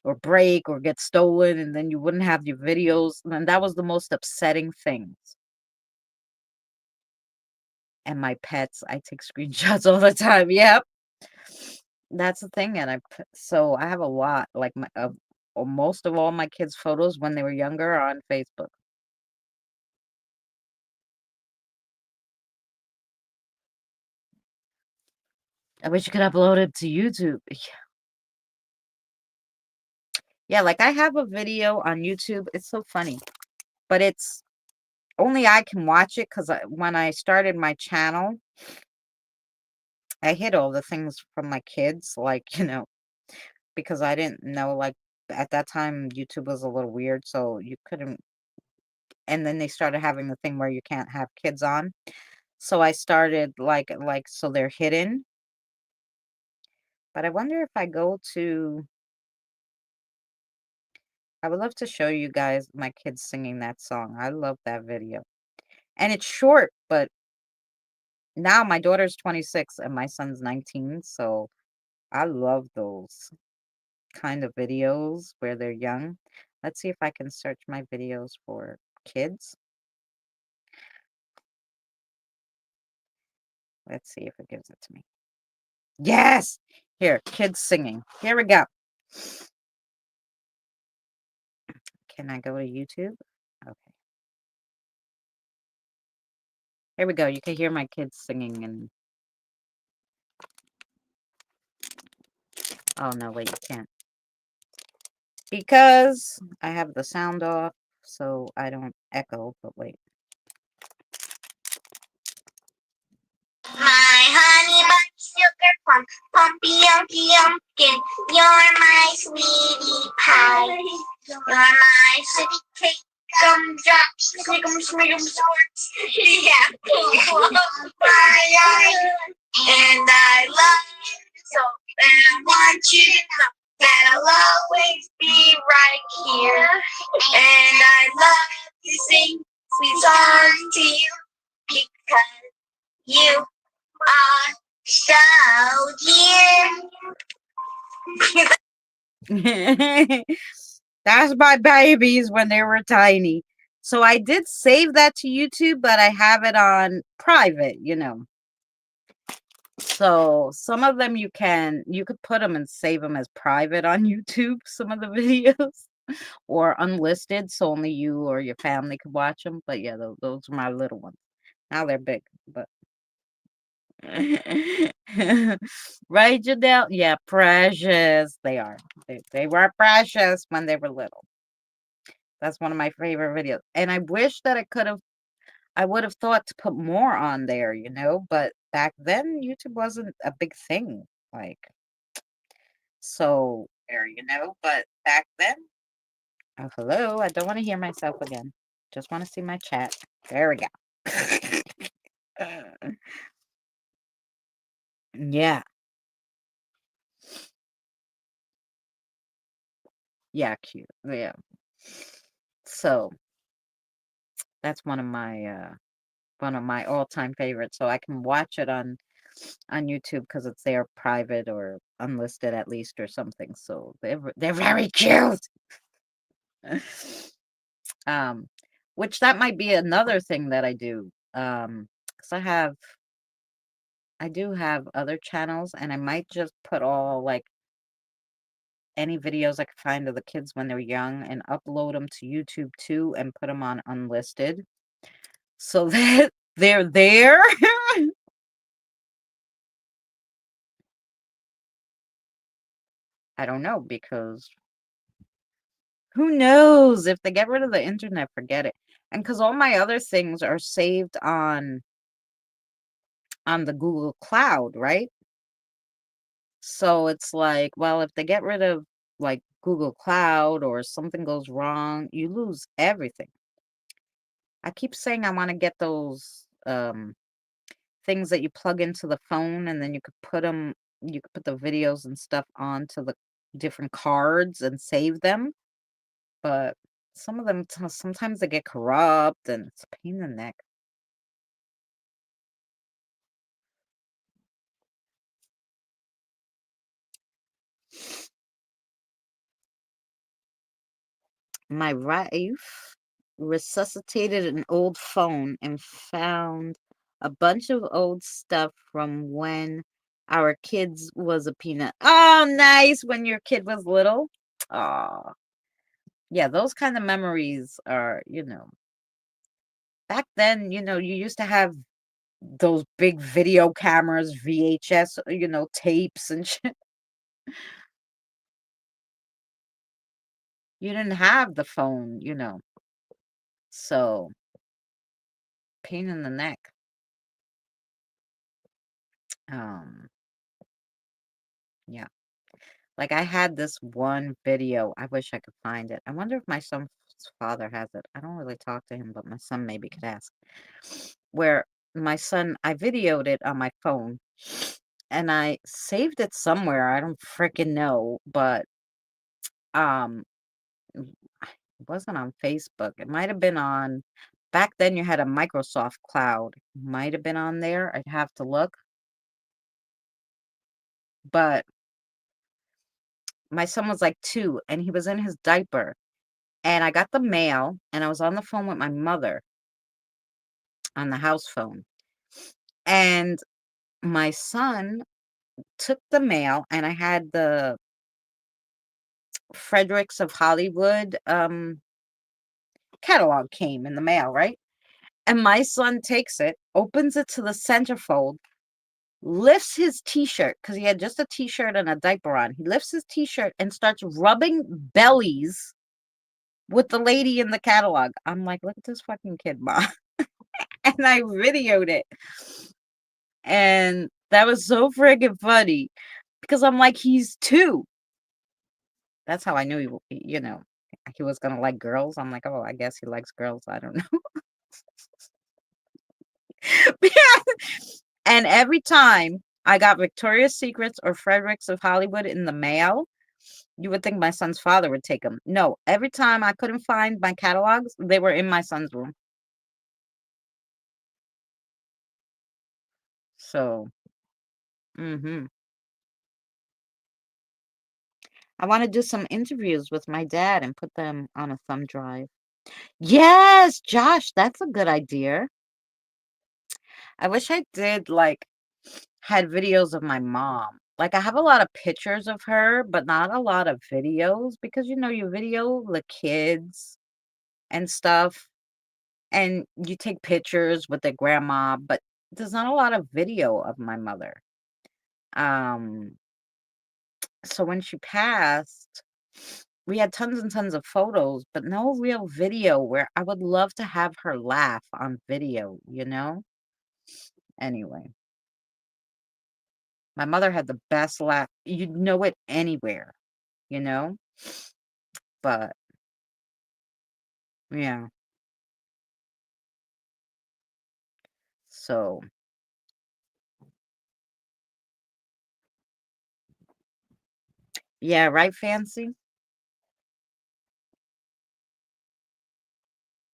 or break or get stolen, and then you wouldn't have your videos. And that was the most upsetting thing. And my pets, I take screenshots all the time. Yep. That's the thing. And so I have a lot, like my most of all my kids' photos when they were younger are on Facebook. I wish you could upload it to YouTube. Yeah, like I have a video on YouTube. It's so funny, but it's only I can watch it because when I started my channel, I hid all the things from my kids, like, because I didn't know, like, at that time, YouTube was a little weird, so you couldn't, and then they started having the thing where you can't have kids on. So I started, so they're hidden. But I wonder if I go to I would love to show you guys my kids singing that song. I love that video. And it's short, but now my daughter's 26 and my son's 19, so I love those kind of videos where they're young. Let's see if I can search my videos for kids. Let's see if it gives it to me. Yes! Here, kids singing. Here we go. Can I go to YouTube? Okay. Here we go. You can hear my kids singing and oh no, wait, you can't. Because I have the sound off so I don't echo, but wait. My honey bun sugar plum, pumpy umpy umpkin, you're my sweetie pie. You're my city cake, gumdrops, snick'em, snick'em, snorts. Yeah, pull up my eye. And I love you so, and I want you to know that I'll always be right here. And I love to sing sweet songs to you because you are so dear. That's my babies when they were tiny. So I did save that to YouTube, but I have it on private, you know. So some of them you could put them and save them as private on YouTube, some of the videos, or unlisted, so only you or your family could watch them. But yeah, those are my little ones. Now they're big, but right, Janelle? Yeah, precious. They are. They were precious when they were little. That's one of my favorite videos. And I wish that I would have thought to put more on there, you know, but back then YouTube wasn't a big thing. Like, so there, you know, but back then, oh, hello, I don't want to hear myself again. Just want to see my chat. There we go. Yeah. Yeah, cute. Yeah. So that's one of my all-time favorites. So I can watch it on YouTube because it's there private or unlisted at least or something. So they're very cute. um, which that might be another thing that I do. Because I do have other channels, and I might just put all like any videos I could find of the kids when they're young and upload them to YouTube too, and put them on unlisted, so that they're there. I don't know because who knows if they get rid of the internet, forget it. And because all my other things are saved on the Google Cloud, right? So it's like, well, if they get rid of like Google Cloud or something goes wrong, you lose everything. I keep saying I want to get those things that you plug into the phone and then you could put the videos and stuff onto the different cards and save them. But some of them sometimes they get corrupt and it's a pain in the neck. My wife resuscitated an old phone and found a bunch of old stuff from when our kids was a peanut. Oh, nice. When your kid was little. Oh, yeah, those kind of memories are, back then, you used to have those big video cameras, VHS, tapes and shit. You didn't have the phone. So, pain in the neck. Um, yeah. Like, I had this one video. I wish I could find it. I wonder if my son's father has it. I don't really talk to him, but my son maybe could ask. Where my son, I videoed it on my phone and I saved it somewhere. I don't freaking know, but um it wasn't on Facebook. It might have been on back then you had a Microsoft Cloud. Might have been on there. I'd have to look. But my son was like 2 and he was in his diaper and I got the mail and I was on the phone with my mother on the house phone. And my son took the mail and I had the Fredericks of Hollywood catalog came in the mail, right? And my son takes it, opens it to the centerfold, lifts his t-shirt because he had just a t-shirt and a diaper on. He lifts his t-shirt and starts rubbing bellies with the lady in the catalog. I'm like, look at this fucking kid, Mom. And I videoed it. And that was so friggin' funny because I'm like, he's 2. That's how I knew he was gonna like girls. I'm like, oh, I guess he likes girls. I don't know. And every time I got Victoria's Secrets or Fredericks of Hollywood in the mail, you would think my son's father would take them. No, every time I couldn't find my catalogs, they were in my son's room. So, I want to do some interviews with my dad and put them on a thumb drive. Yes, Josh, that's a good idea. I wish I did had videos of my mom. Like I have a lot of pictures of her, but not a lot of videos because you video the kids and stuff and you take pictures with their grandma, but there's not a lot of video of my mother. Um so when she passed, we had tons and tons of photos, but no real video where I would love to have her laugh on video. Anyway, my mother had the best laugh. You'd know it anywhere, you know? But yeah. So, yeah, right, Fancy?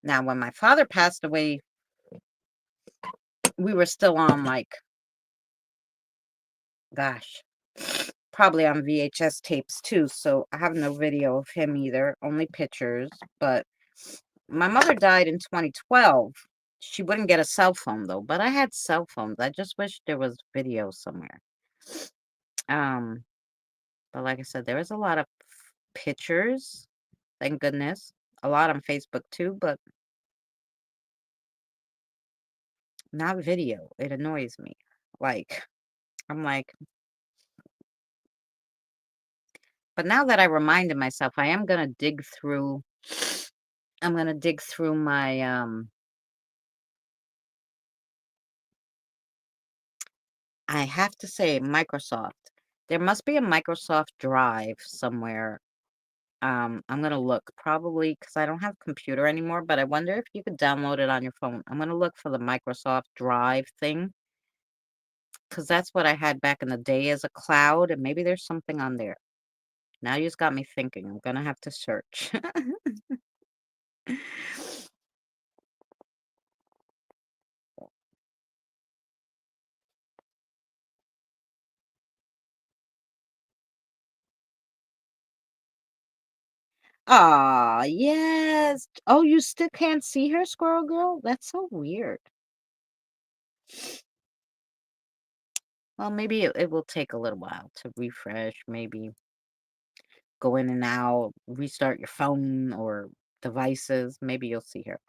Now, when my father passed away, we were still on gosh, probably on VHS tapes too. So I have no video of him either, only pictures. But my mother died in 2012. She wouldn't get a cell phone though, but I had cell phones. I just wish there was video somewhere. Um, but like I said, there was a lot of pictures, thank goodness. A lot on Facebook too, but not video. It annoys me. I'm like, but now that I reminded myself, I'm gonna dig through my I have to say Microsoft. There must be a Microsoft Drive somewhere. I'm gonna look probably because I don't have a computer anymore, but I wonder if you could download it on your phone. I'm gonna look for the Microsoft Drive thing because that's what I had back in the day as a cloud, and maybe there's something on there. Now you just got me thinking. I'm gonna have to search. Aw, yes. Oh, you still can't see her, Squirrel Girl? That's so weird. Well, maybe it will take a little while to refresh, maybe go in and out, restart your phone or devices. Maybe you'll see her.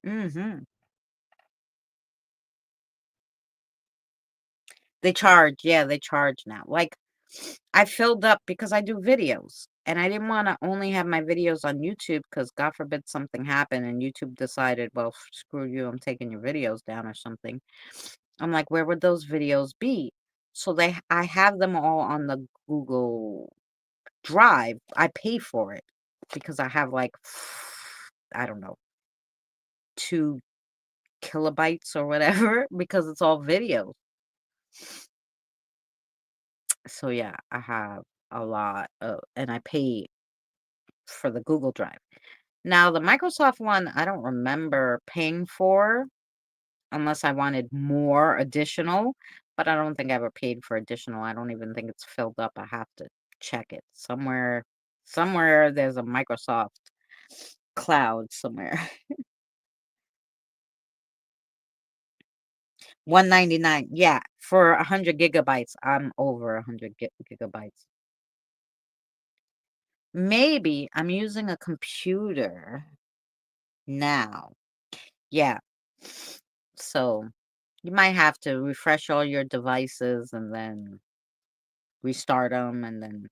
Mhm. They charge. Yeah, they charge now. Like, I filled up because I do videos, and I didn't wanna only have my videos on YouTube because God forbid something happened and YouTube decided, "Well, screw you, I'm taking your videos down," or something. I'm like, "Where would those videos be?" So I have them all on the Google Drive. I pay for it because I have like, I don't know, 2 kilobytes or whatever because it's all video. So yeah, I have a lot of, and I pay for the Google Drive. Now the Microsoft one, I don't remember paying for unless I wanted more additional, but I don't think I ever paid for additional. I don't even think it's filled up. I have to check it somewhere. Somewhere there's a Microsoft cloud somewhere. 199. Yeah, for 100 gigabytes. I'm over 100 gigabytes. Maybe I'm using a computer now. Yeah. So you might have to refresh all your devices and then restart them, and then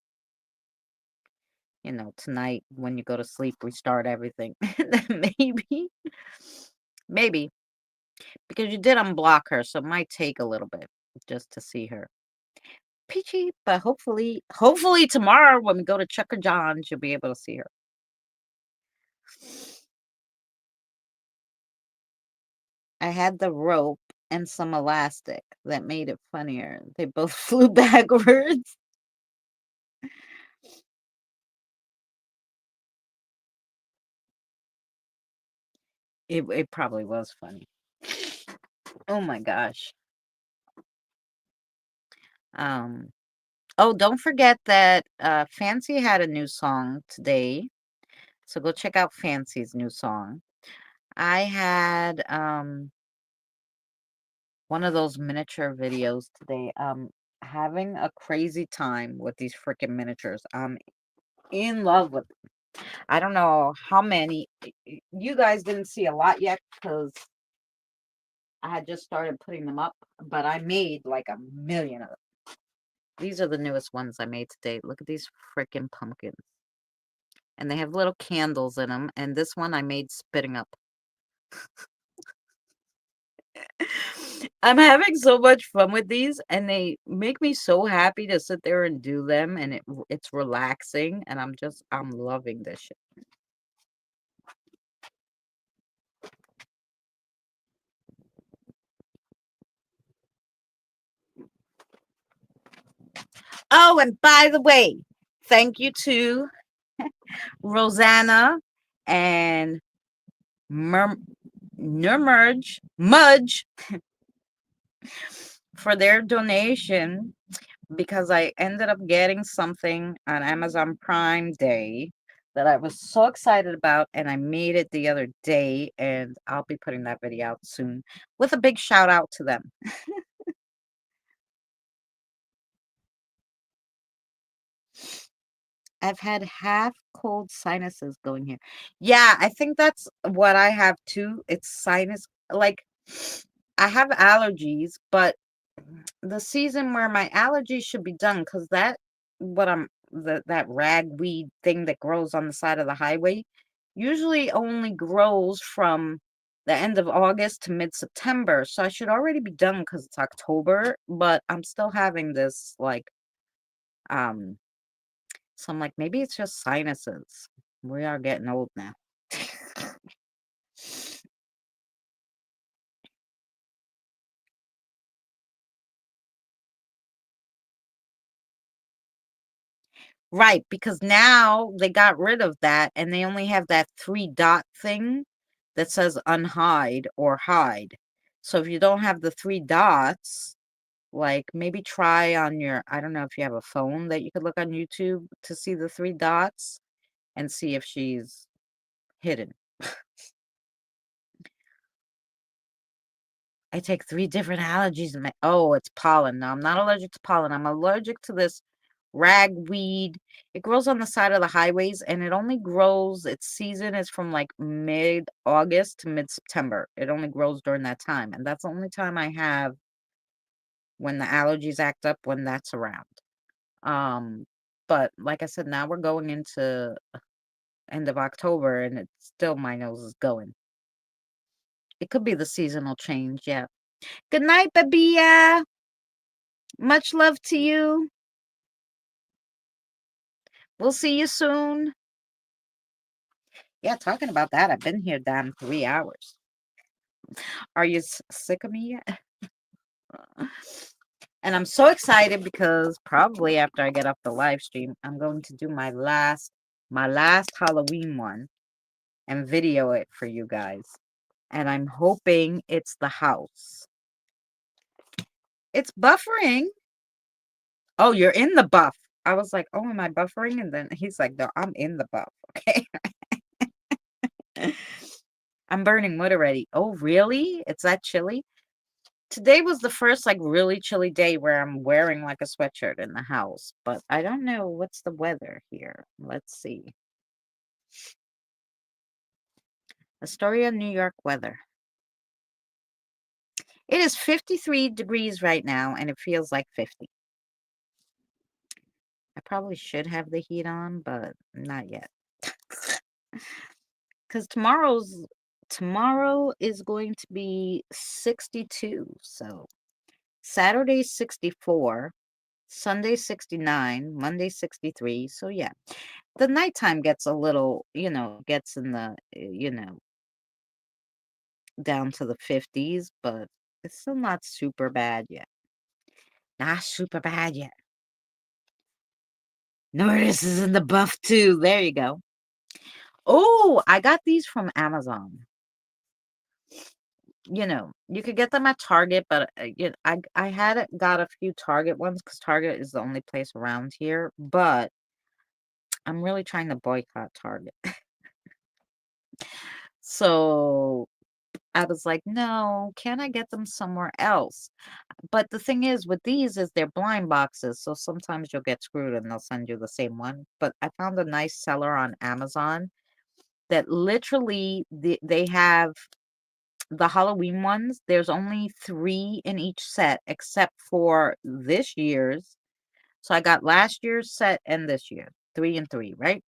tonight when you go to sleep, restart everything. Maybe, maybe, because you did unblock her, so it might take a little bit just to see her. Peachy, but hopefully tomorrow when we go to Chuck or John's, you'll be able to see her. I had the rope and some elastic that made it funnier. They both flew backwards. It probably was funny. Oh my gosh. Oh, don't forget that Fancy had a new song today. So go check out Fancy's new song. I had one of those miniature videos today. Having a crazy time with these freaking miniatures. I'm in love with them. I don't know how many. You guys didn't see a lot yet because I had just started putting them up, but I made like a million of them. These are the newest ones I made today. Look at these freaking pumpkins. And they have little candles in them. And this one I made spitting up. I'm having so much fun with these, and they make me so happy to sit there and do them, and it's relaxing, and I'm loving this shit. Oh, and by the way, thank you to Rosanna and Mudge for their donation, because I ended up getting something on Amazon Prime Day that I was so excited about, and I made it the other day, and I'll be putting that video out soon with a big shout out to them. I've had half cold sinuses going here. Yeah, I think that's what I have too. It's sinus, like I have allergies, but the season where my allergies should be done, because that ragweed thing that grows on the side of the highway usually only grows from the end of August to mid-September. So I should already be done because it's October, but I'm still having this um so I'm like, maybe it's just sinuses. We are getting old now. Right, because now they got rid of that and they only have that 3 dot thing that says unhide or hide. So if you don't have the 3 dots, like maybe try on I don't know if you have a phone that you could look on YouTube to see the 3 dots and see if she's hidden. I take 3 different allergies. Oh, it's pollen. No, I'm not allergic to pollen. I'm allergic to this ragweed. It grows on the side of the highways, and it only grows, its season is from like mid-August to mid-September. It only grows during that time. And that's the only time I have when the allergies act up, when that's around. But like I said, now we're going into end of October, and it's still my nose is going. It could be the seasonal change, yeah. Good night, Babia. Much love to you. We'll see you soon. Yeah, talking about that, I've been here damn 3 hours. Are you sick of me yet? And I'm so excited because probably after I get off the live stream, I'm going to do my last Halloween one and video it for you guys. And I'm hoping it's the house. It's buffering. Oh, you're in the buff. I was like, oh, am I buffering? And then he's like, no, I'm in the buff. Okay. I'm burning wood already. Oh, really? It's that chilly? Today was the first like really chilly day where I'm wearing like a sweatshirt in the house, but I don't know what's the weather here. Let's see. Astoria, New York weather. It is 53 degrees right now and it feels like 50. I probably should have the heat on, but not yet. Because tomorrow is going to be 62. So Saturday 64, Sunday 69, Monday 63. So yeah, the nighttime gets a little, gets in the, down to the 50s, but it's still not super bad yet. Not super bad yet. Notice is in the buff too. There you go. Oh, I got these from Amazon. You could get them at Target, but I had got a few Target ones because Target is the only place around here. But I'm really trying to boycott Target. So I was like, no, can I get them somewhere else? But the thing is, with these is they're blind boxes, so sometimes you'll get screwed and they'll send you the same one. But I found a nice seller on Amazon that literally they have the Halloween ones. There's only 3 in each set, except for this year's. So I got last year's set and this year, 3 and 3, right?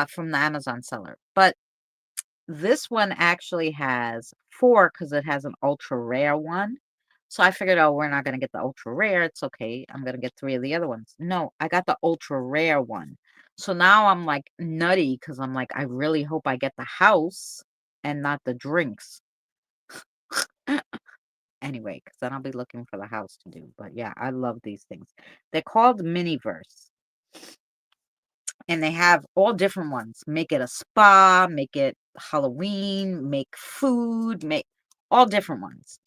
From the Amazon seller. But this one actually has 4 because it has an ultra rare one. So I figured, oh, we're not going to get the ultra rare. It's okay. I'm going to get 3 of the other ones. No, I got the ultra rare one. So now I'm like nutty because I'm like, I really hope I get the house and not the drinks. Anyway, because then I'll be looking for the house to do. But yeah, I love these things. They're called Miniverse. And they have all different ones. Make it a spa, make it Halloween, make food, make all different ones.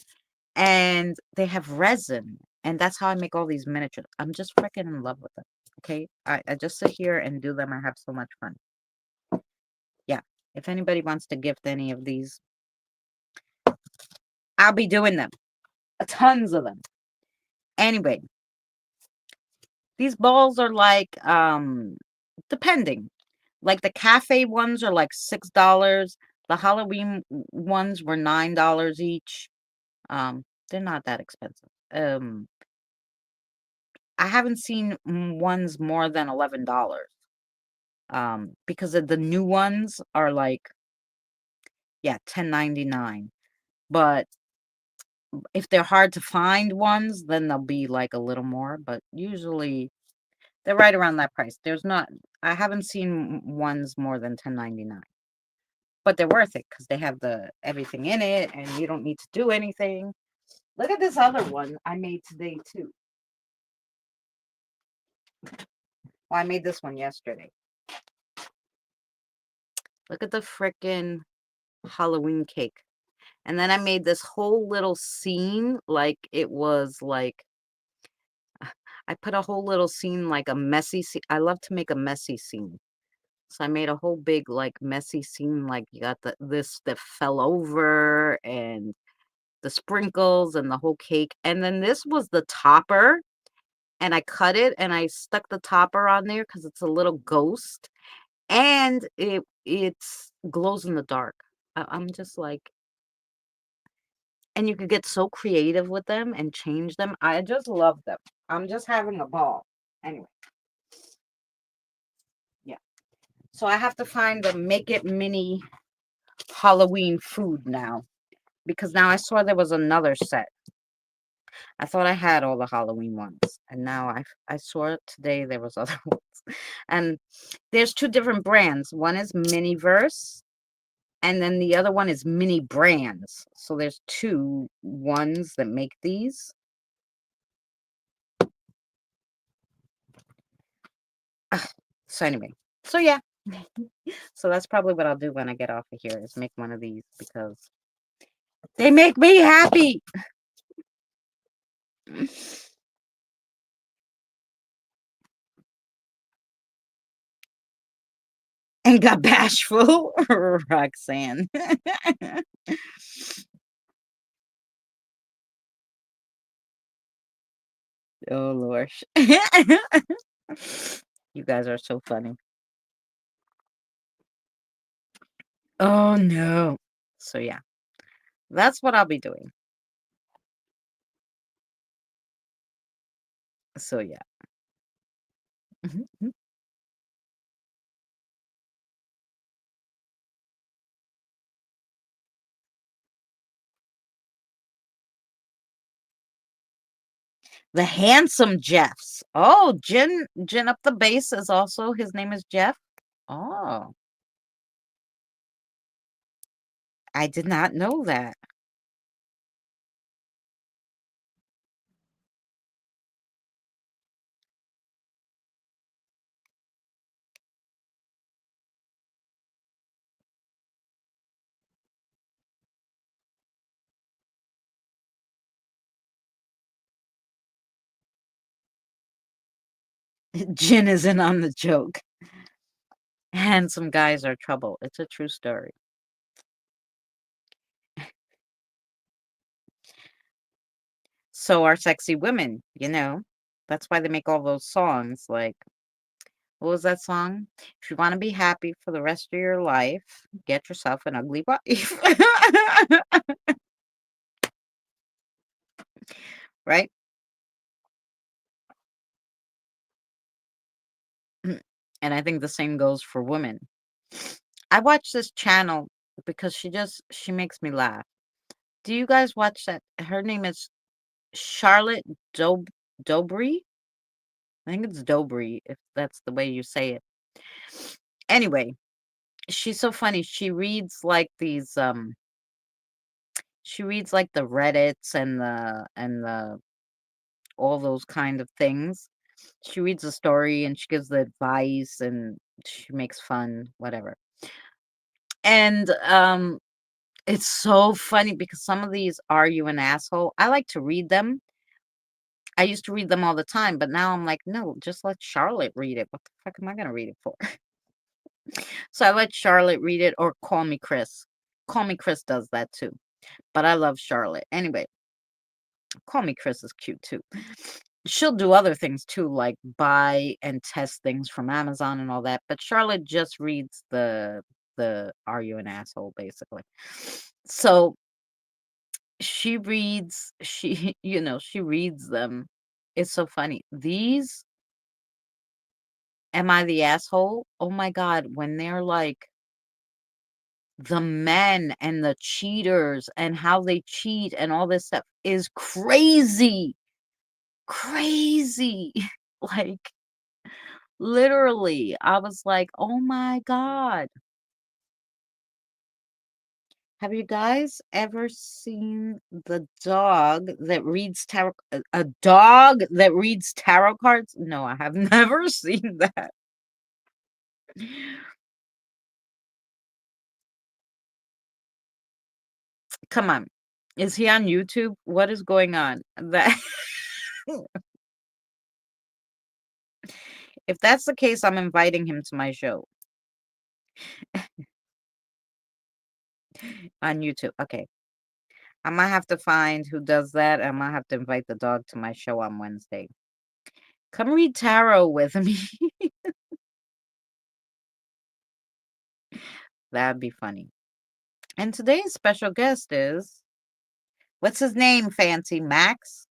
And they have resin. And that's how I make all these miniatures. I'm just freaking in love with them. Okay. I just sit here and do them. I have so much fun. Yeah. If anybody wants to gift any of these, I'll be doing them. Tons of them. Anyway. These balls are like, depending. Like the cafe ones are like $6. The Halloween ones were $9 each. They're not that expensive. I haven't seen ones more than $11. Because of the new ones are like, yeah, $10.99. But if they're hard to find ones, then they'll be like a little more. But usually they're right around that price. I haven't seen ones more than $10.99. But they're worth it because they have everything in it and you don't need to do anything. Look at this other one I made today too. Well, I made this one yesterday. Look at the frickin' Halloween cake. And then I made this whole little scene like it was like, I put a whole little scene like a messy scene. I love to make a messy scene. So I made a whole big like messy scene, like you got this that fell over and the sprinkles and the whole cake. And then this was the topper. And I cut it and I stuck the topper on there because it's a little ghost. And it's glows in the dark. I'm just like, and you could get so creative with them and change them. I just love them. I'm just having a ball. Anyway. Yeah. So I have to find the Make It Mini Halloween food now. Because now I saw there was another set. I thought I had all the Halloween ones, and now I saw today there was other ones. And there's two different brands. One is Miniverse, and then the other one is Mini Brands. So there's two ones that make these. So anyway, so yeah. So that's probably what I'll do when I get off of here, is make one of these because they make me happy. And got bashful, Roxanne. Oh, Lord. You guys are so funny. Oh, no. So, yeah, that's what I'll be doing. So, yeah. The handsome Jeffs. Oh, Gin up the bass is also, his name is Jeff. Oh, I did not know that. Gin isn't on the joke. Handsome guys are trouble. It's a true story. So are sexy women, That's why they make all those songs. Like, what was that song? If you want to be happy for the rest of your life, get yourself an ugly wife. Right? And I think the same goes for women. I watch this channel because she makes me laugh. Do you guys watch that? Her name is Charlotte Dobry. I think it's Dobry, if that's the way you say it. Anyway, she's so funny. She reads like the Reddits and the all those kind of things. She reads the story and she gives the advice and she makes fun, whatever. And it's so funny because some of these Are You an Asshole? I like to read them. I used to read them all the time, but now I'm like, no, just let Charlotte read it. What the fuck am I gonna read it for? So I let Charlotte read it, or Call Me Chris. Call Me Chris does that too. But I love Charlotte. Anyway, Call Me Chris is cute too. She'll do other things too, like buy and test things from Amazon and all that. But Charlotte just reads the Are You an Asshole, basically. So she reads, she reads them. It's so funny. These, Am I the Asshole? Oh my God, when they're like the men and the cheaters and how they cheat and all this stuff is crazy. Crazy. Like, literally, I was like, "Oh my God." Have you guys ever seen the dog that reads tarot a dog that reads tarot cards? No, I have never seen that. Come on. Is he on YouTube? What is going on? That If that's the case, I'm inviting him to my show on YouTube. Okay. I might have to find who does that. I might have to invite the dog to my show on Wednesday. Come read tarot with me. That'd be funny. And today's special guest is, what's his name, Fancy Max?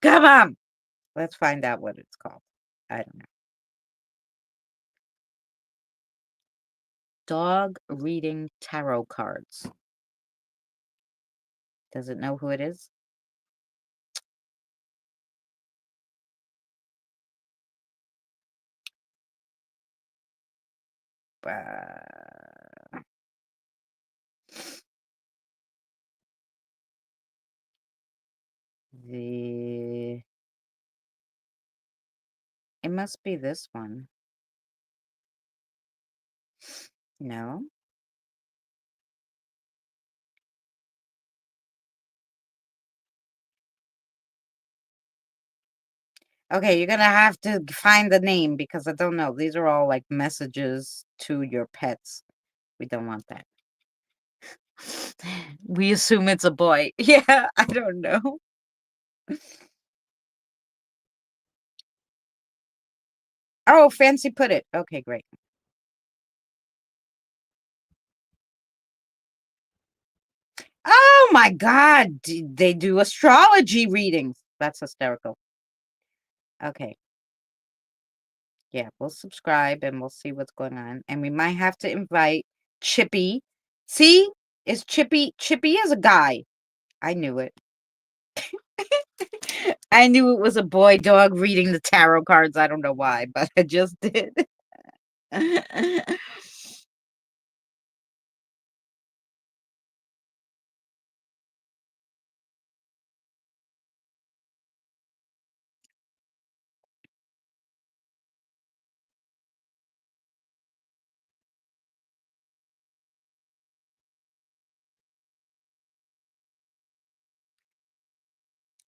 Come on. Let's find out what it's called. I don't know. dog reading tarot cards. Does it know who it is? Uh, it must be this one. No. Okay, you're gonna have to find the name because I don't know. These are all like messages to your pets. We don't want that. We assume it's a boy. Yeah, I don't know. Oh, Fancy put it. Okay, great. Oh my God. They do astrology readings. That's hysterical. Okay. Yeah, we'll subscribe and we'll see what's going on. And we might have to invite Chippy. See? Is Chippy is a guy. I knew it. I knew it was a boy dog reading the tarot cards. I don't know why, but I just did.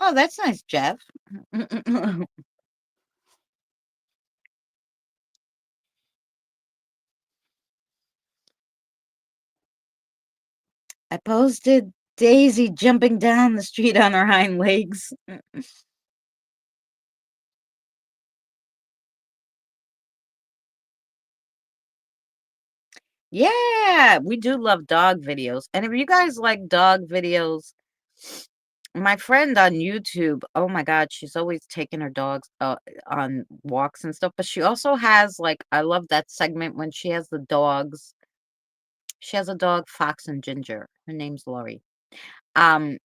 Oh, that's nice, Jeff. I posted Daisy jumping down the street on her hind legs. Yeah, we do love dog videos. And if you guys like dog videos, my friend on YouTube, oh my God, she's always taking her dogs on walks and stuff. But she also has like, I love that segment when she has the dogs. She has a dog, Fox and Ginger. Her name's Lori. Um,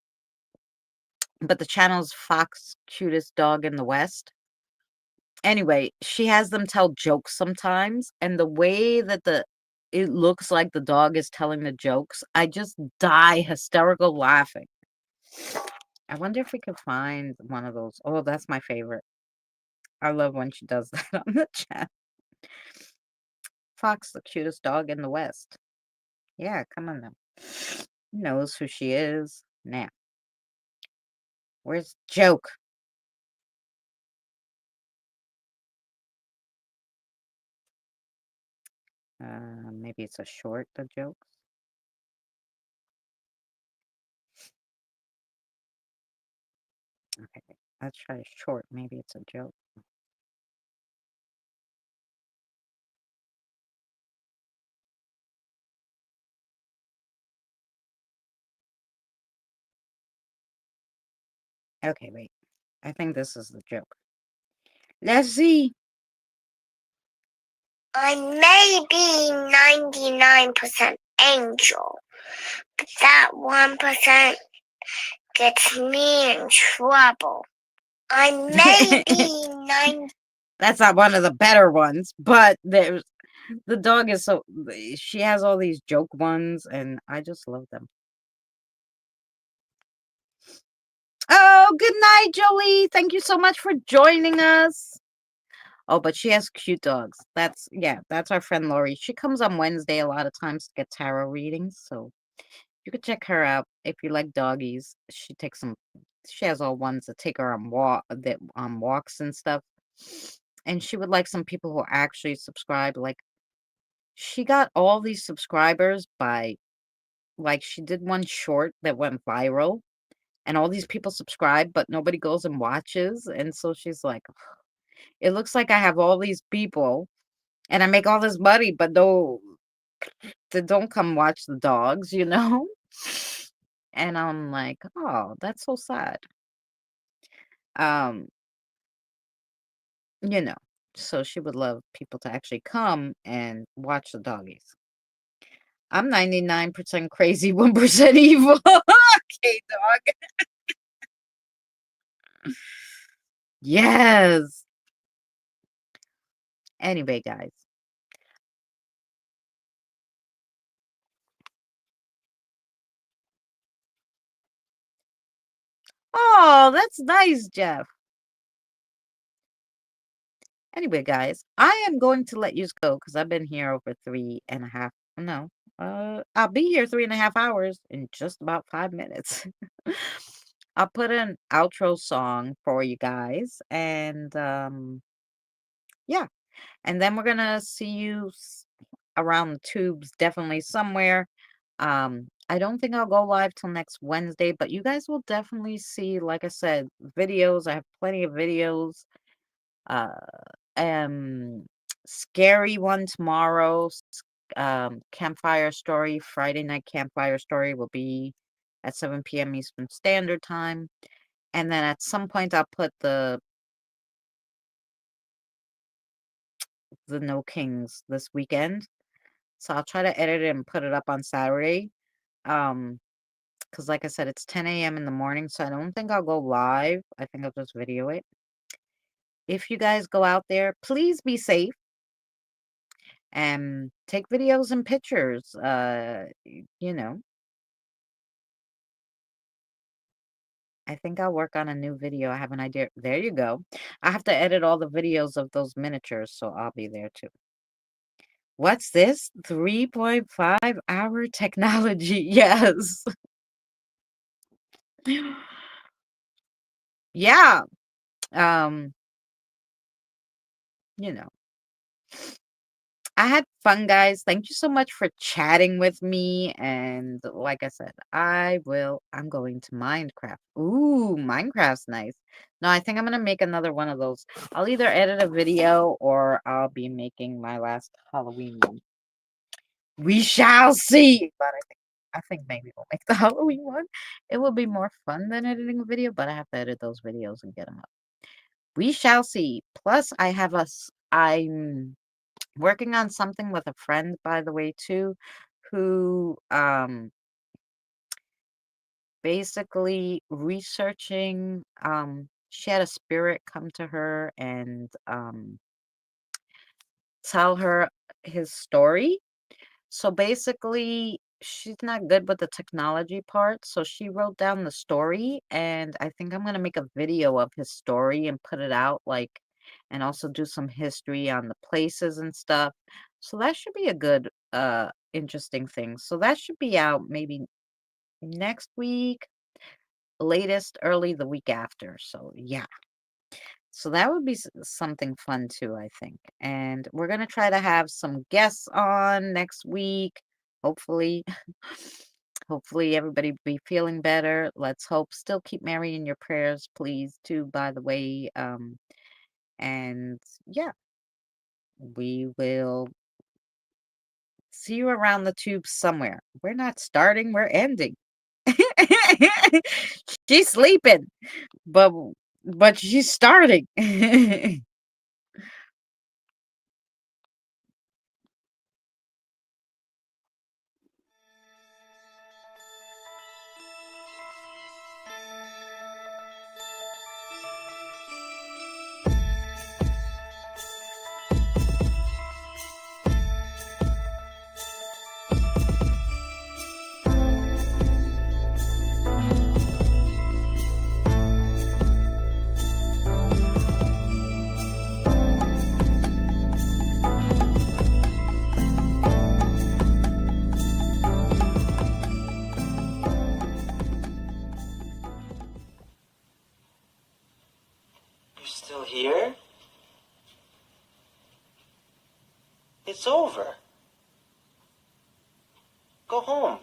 but the channel's Fox Cutest Dog in the West. Anyway, she has them tell jokes sometimes, and the way that it looks like the dog is telling the jokes, I just die hysterical laughing. I wonder if we could find one of those. Oh, that's my favorite. I love when she does that on the chat. Fox, the cutest dog in the West. Yeah, come on now. Knows who she is. Now, where's joke? Maybe it's a short, the jokes. Okay, let's try a short. Maybe it's a joke. Okay, wait. I think this is the joke. Let's see. I may be 99% angel, but that 1% gets me in trouble. I may be 90. That's not one of the better ones, but there's the dog is so she has all these joke ones and I just love them. Oh, good night, Jolie. Thank you so much for joining us. Oh, but she has cute dogs. That's our friend Lori. She comes on Wednesday a lot of times to get tarot readings, so you could check her out if you like doggies. She has all ones that take her on walks and stuff. And she would like some people who actually subscribe. Like she got all these subscribers by like she did one short that went viral and all these people subscribe, but nobody goes and watches. And so she's like, it looks like I have all these people and I make all this money, but no, they don't come watch the dogs, you know? And I'm like, oh, that's so sad. Um, you know, so she would love people to actually come and watch the doggies. I'm 99% crazy, 1% evil. Okay, dog. Yes. Anyway, guys. Oh, that's nice, Jeff. Anyway, guys, I am going to let you go because I've been here over 3.5. No, I'll be here 3.5 hours in just about 5 minutes. I'll put an outro song for you guys, and yeah, and then we're gonna see you around the tubes, definitely somewhere. I don't think I'll go live till next Wednesday, but you guys will definitely see, like I said, videos. I have plenty of videos. Uh, um, scary one tomorrow. Campfire story, Friday night campfire story will be at 7 p.m. Eastern Standard Time. And then at some point I'll put the No Kings this weekend. So I'll try to edit it and put it up on Saturday. Because like I said, it's 10 a.m. in the morning, so I don't think I'll go live. I think I'll just video it. If you guys go out there, please be safe and take videos and pictures. You know, I think I'll work on a new video. I have an idea. There you go. I have to edit all the videos of those miniatures, so I'll be there too. What's this? 3.5-hour technology. Yes. Yeah. Um, you know. I had fun, guys. Thank you so much for chatting with me. And like I said, I'm going to Minecraft. Ooh, Minecraft's nice. No, I think I'm going to make another one of those. I'll either edit a video or I'll be making my last Halloween one. We shall see. But I think maybe we'll make the Halloween one. It will be more fun than editing a video, but I have to edit those videos and get them up. We shall see. Plus, I'm working on something with a friend, by the way, too, who basically researching. She had a spirit come to her and tell her his story. So basically, she's not good with the technology part. So she wrote down the story, and I think I'm gonna make a video of his story and put it out, like, and also do some history on the places and stuff. So that should be a good, interesting thing. So that should be out maybe next week, latest early the week after. So yeah. So that would be something fun too, I think. And we're going to try to have some guests on next week. Hopefully, hopefully everybody be feeling better. Let's hope. Still keep Mary in your prayers, please, too, by the way. And yeah, we will see you around the tube somewhere. We're not starting, we're ending. She's sleeping, but she's starting. You're still here? It's over. Go home.